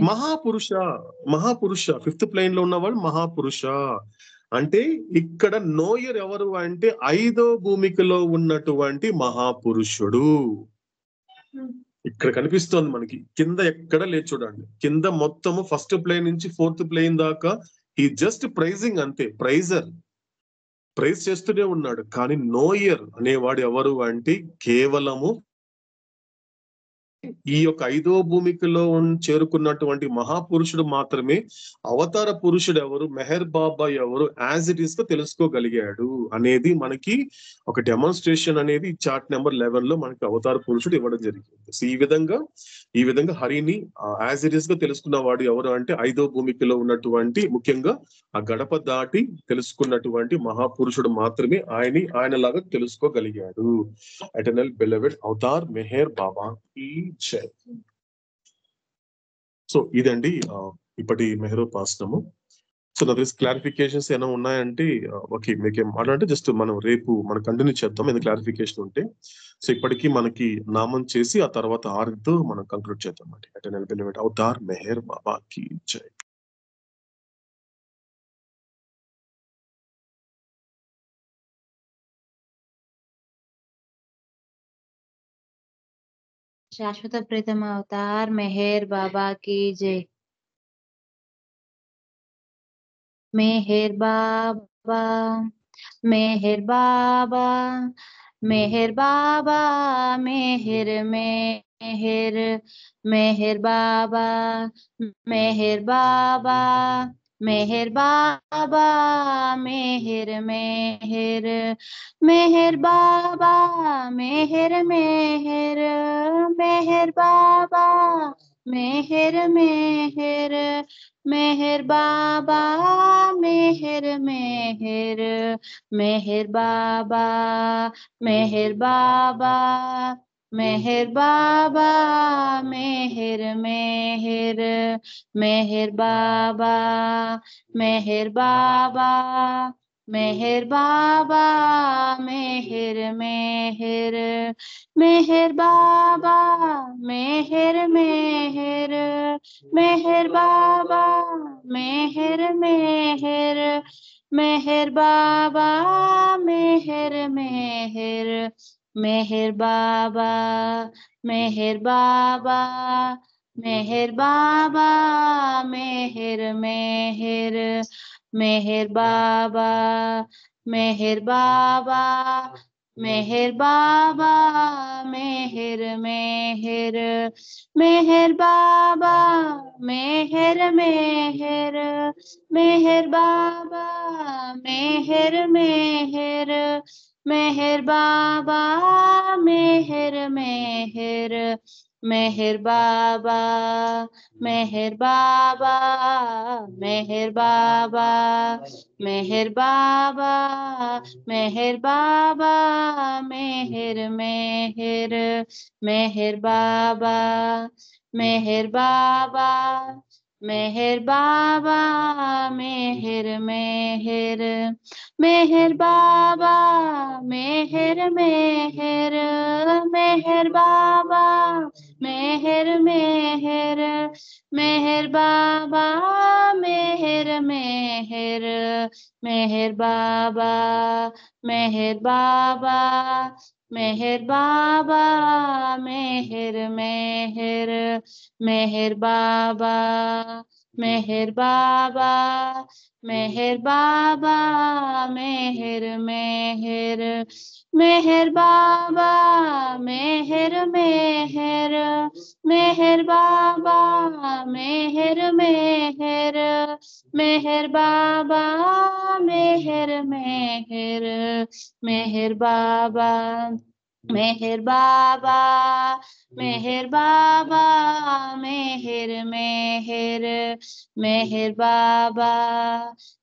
మహాపురుష. ఫిఫ్త్ ప్లేన్ లో ఉన్నవాడు మహాపురుష. అంటే ఇక్కడ నోయర్ ఎవరు అంటే 5వ భూమికలో ఉన్నటువంటి మహాపురుషుడు. ఇక్కడ కనిపిస్తోంది మనకి, కింద ఎక్కడ లేదు చూడండి. కింద మొత్తము ఫస్ట్ ప్లేన్ నుంచి 4th ప్లేన్ దాకా ఈ జస్ట్ ప్రైజింగ్ అంతే, ప్రైజ్ చేస్తూనే ఉన్నాడు. కానీ నోయర్ అనేవాడు ఎవరు అంటే కేవలము ఈ యొక్క 5వ భూమికలో చేరుకున్నటువంటి మహాపురుషుడు మాత్రమే అవతార పురుషుడు ఎవరు, మెహర్ బాబా ఎవరు యాజ్ ఇట్ ఈస్ గా తెలుసుకోగలిగాడు అనేది మనకి ఒక డెమాన్స్ట్రేషన్ అనేది చార్ట్ నెంబర్ 11 లో మనకి అవతార పురుషుడు ఇవ్వడం జరిగింది. సో ఈ విధంగా హరిని యాజ్ ఇట్ ఈస్ గా తెలుసుకున్నవాడు ఎవరు అంటే 5వ భూమికలో ఉన్నటువంటి ముఖ్యంగా ఆ గడప దాటి తెలుసుకున్నటువంటి మహాపురుషుడు మాత్రమే ఆయనలాగా తెలుసుకోగలిగాడు. ఎటర్నల్ బిలవెడ్ అవతార్ మెహర్ బాబా ఈ జై. సో ఇదండి ఇప్పటి మెహరోపాసనము. సో నా క్లారిఫికేషన్స్ ఏమైనా ఉన్నాయంటే ఓకే, మీకేం మాట్లాడంటే జస్ట్ మనం రేపు మనం కంటిన్యూ చేద్దాం ఏదైనా క్లారిఫికేషన్ ఉంటే. సో ఇప్పటికీ మనకి నామం చేసి ఆ తర్వాత ఆరుతో మనం కంక్లూడ్ చేద్దాం అండి. ఎటర్నల్ బిలవెడ్ అవతార్ మెహర్ బాబా కి జై. శాశ్వత ప్రీతమ అవతార్ మెహర్ బాబా की जय। मेहर बाबा, मेहर बाबा, मेहर बाबा, मेहर मेहर, मेहर बाबा, मेहर बाबा, मेहर बाबा, मेहर मेहर, मेहर बाबा, मेहर मेहर, मेहर बाबा, मेहर मेहर, मेहर बाबा, मेहर मेहर, मेहर बाबा, मेहर बाबा, मेहर बाबा, मेहर मेहर, मेहर बाबा, मेहर बाबा, मेहर बाबा, मेहर मेहर, मेहर बाबा, मेहर मेहर, मेहर बाबा, मेहर मेहर, मेहर बाबा, मेहर मेहर, मेहर बाबा, मेहर बाबा, मेहर बाबा, मेहर मेहर, मेहर बाबा, मेहर बाबा, मेहर बाबा, मेहर मेहर, मेहर बाबा, मेहर मेहर, मेहर बाबा, मेहर मेहर, मेहर बाबा, मेहर मेहर, मेहर बाबा, मेहर बाबा, मेहर बाबा, मेहर बाबा, मेहर बाबा, मेहर मेहर, मेहर बाबा, मेहर बाबा, मेहर बाबा, मेहर मेहर, मेहर बाबा, मेहर मेहर, मेहर बाबा, मेहर मेहर, मेहर बाबा, मेहर मेहर, मेहर बाबा, मेहर बाबा, मेहर बाबा, मेहर मेहर, मेहर बाबा, मेहर बाबा, मेहर बाबा, मेहर मेहर, मेहर बाबा, मेहर मेहर, मेहर बाबा, मेहर मेहर, मेहर बाबा, मेहर मेहर, मेहर बाबा, मेहर बाबा, मेहर बाबा, मेहर मेहर, मेहर बाबा, मेहर बाबा, मेहर बाबा, मेहर मेहर, मेहर बाबा, मेहर मेहर, मेहर बाबा, मेहर मेहर, मेहर बाबा, मेहर मेहर, मेहर बाबा, मेहर बाबा, मेहर बाबा, मेहर मेहर, मेहर बाबा,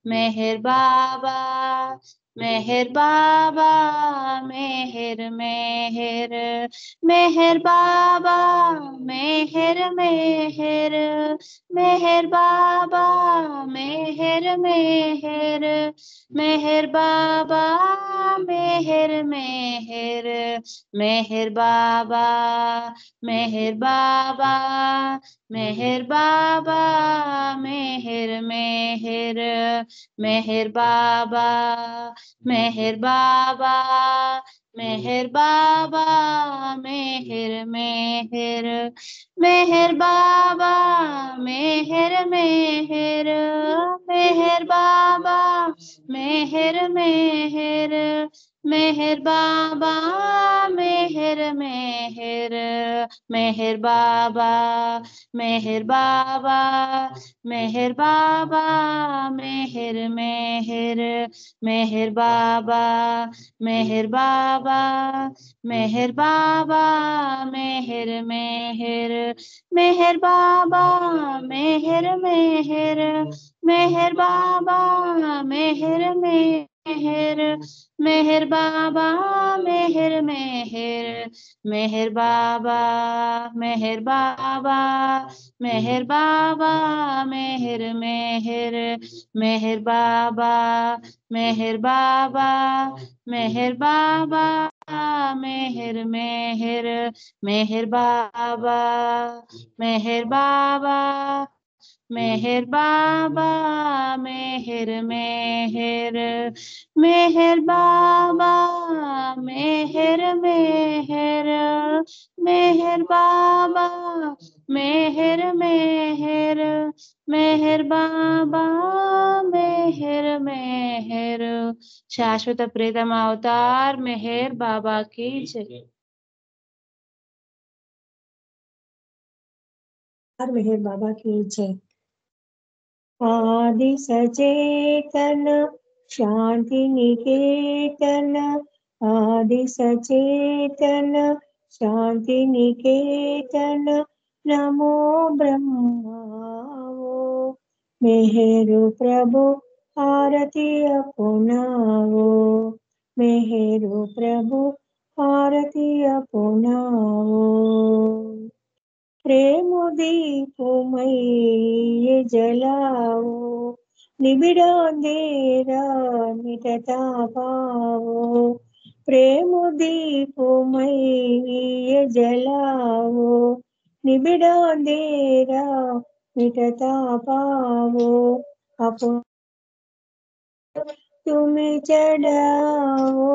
मेहर बाबा, मेहर बाबा, मेहर मेहर, मेहर बाबा, मेहर मेहर, मेहर बाबा, मेहर मेहर, मेहर बाबा, मेहर मेहर, मेहर बाबा, मेहर बाबा, मेहर बाबा, मेहर मेहर, मेहर बाबा, मेहर बाबा, मेहर बाबा, मेहर मेहर, मेहर बाबा, मेहर मेहर, मेहर बाबा, मेहर मेहर, मेहर बाबा, मेहर मेहर, मेहर बाबा, मेहर बाबा, मेहर बाबा, मेहर मेहर, मेहर बाबा, मेहर बाबा, मेहर बाबा, मेहर मेहर, मेहर बाबा, मेहर बाबा, मेहर बाबा, मेहर मेहर, मेहर बाबा, मेहर मेहर, मेहर बाबा, मेहर मेहर, मेहर बाबा, मेहर मेहर मेहर। शाश्वत प्रीतम अवतार मेहर बाबा की जय। मेहर बाबा की जय। आदि सचेतन शांति निकेतन, आदि सचेतन शांति निकेतन, नमो ब्रह्मावो मेहरु प्रभु आरती अपनावो, मेहरु प्रभु आरती अपनावो। प्रेम दीपमय जलाओ, निबिड़ा अंधेरा मिटता पाओ। प्रेम दीपमय जलाओ, निबिड़ा अंधेरा मिटता पाओ। तुम्हें चढ़ाओ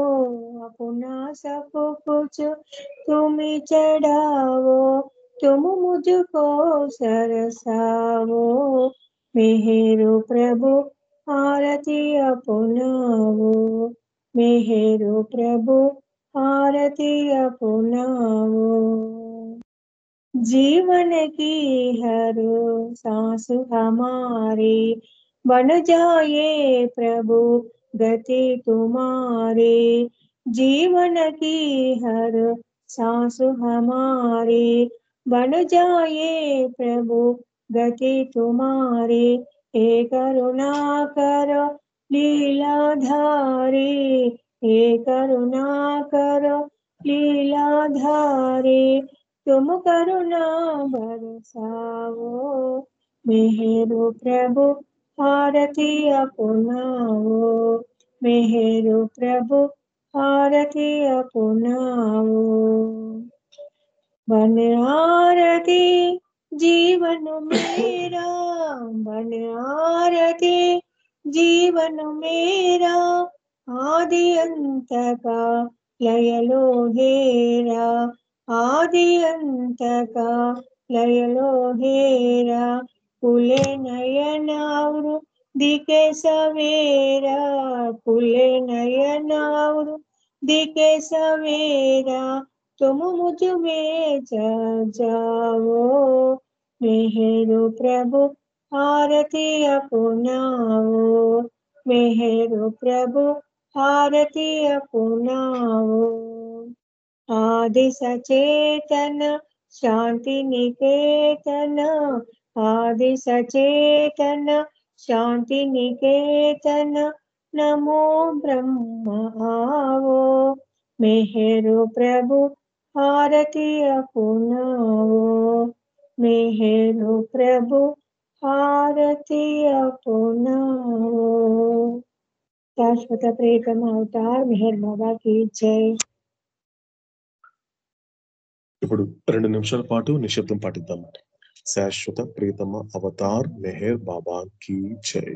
अपना सब कुछ, तुम्हें चढ़ाओ तुम मुझको सरसाओ। मेहरो प्रभु आरती अपनाओ, मेहरो प्रभु आरती अपनाओ। जीवन की हर सांस हमारी बन जाए प्रभु गति तुम्हारी। जीवन की हर सांस हमारी बन जाए प्रभु गति तुम्हारी। हे करुणा करो लीलाधारी, हे करुणा करो लीलाधारी। तुम करुणा बरसाओ, मेहरो प्रभु आरती अपनाओ, मेहरो प्रभु आरती अपनाओ। बन आरती जीवन मेरा, बन आरती जीवन मेरा, आदि अंत का लयलो हेरा, आदि अंत का लयलो हेरा। खुले नयन और दिखे सवेरा, खुले नयन और दिखे सवेरा। तुम मुझ में जाओ, मेहरो प्रभु आरती अपनाओ, मेहरो प्रभु आरती अपनाओ। आदि सचेतन शांति निकेतन, आदि सचेतन शांति निकेतन, नमो ब्रह्मावो मेहरो प्रभु आरती अपनाओ, मेहरो प्रभु आरती अपनाओ। शाश्वत प्रीतम अवतार मेहर बाबा की जय। ఇప్పుడు 2 నిమిషాల పాటు నిశ్శబ్దం పాటిద్దాం. శాశ్వత ప్రీతమ అవతార్ మెహర్ బాబా కీ జై.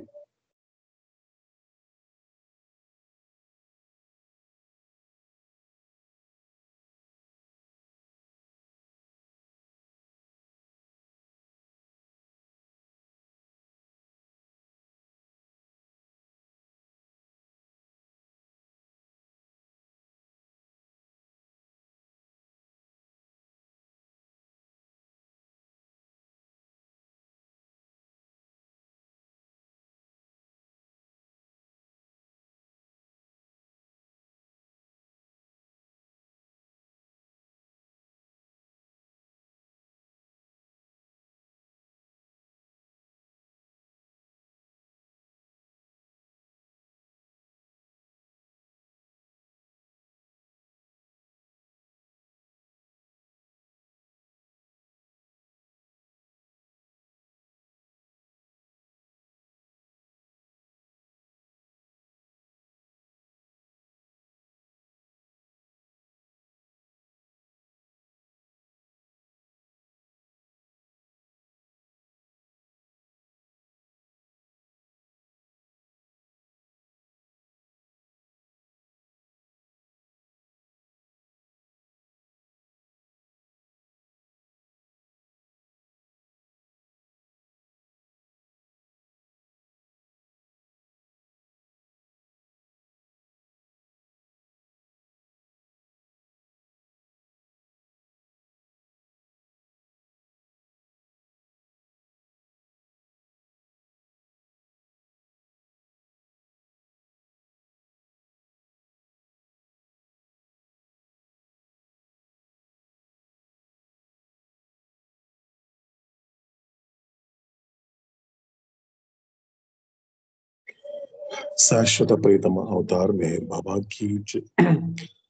శాశ్వత ప్రియతమ అవతార్ మెహర్ బాబా కీ జై.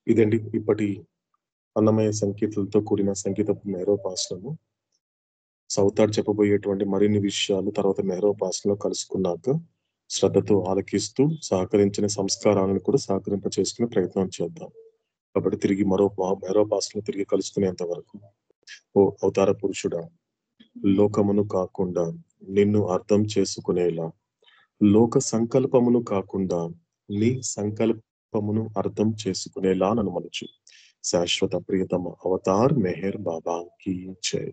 ఇదండి ఇప్పటి అన్నమయ సంకేతాలతో కూడిన సంగీత మెహరోపాసనము. సౌతార్ చెప్పబోయేటువంటి మరిన్ని విషయాలు తర్వాత మెహరోపాసనలో కలుసుకున్నాక శ్రద్ధతో ఆలకిస్తూ సహకరించిన సంస్కారాలను కూడా సహకరింప చేసుకునే ప్రయత్నం చేద్దాం. కాబట్టి తిరిగి మరో మెహరోపాసనలో తిరిగి కలుసుకునేంత వరకు ఓ అవతార పురుషుడా, లోకమును కాకుండా నిన్ను అర్థం చేసుకునేలా, లోక సంకల్పమును కాకుండా నీ సంకల్పమును అర్థం చేసుకునేలా నన్ను మలుచు. శాశ్వత ప్రియతమ అవతార్ మెహర్ బాబా కీ జై.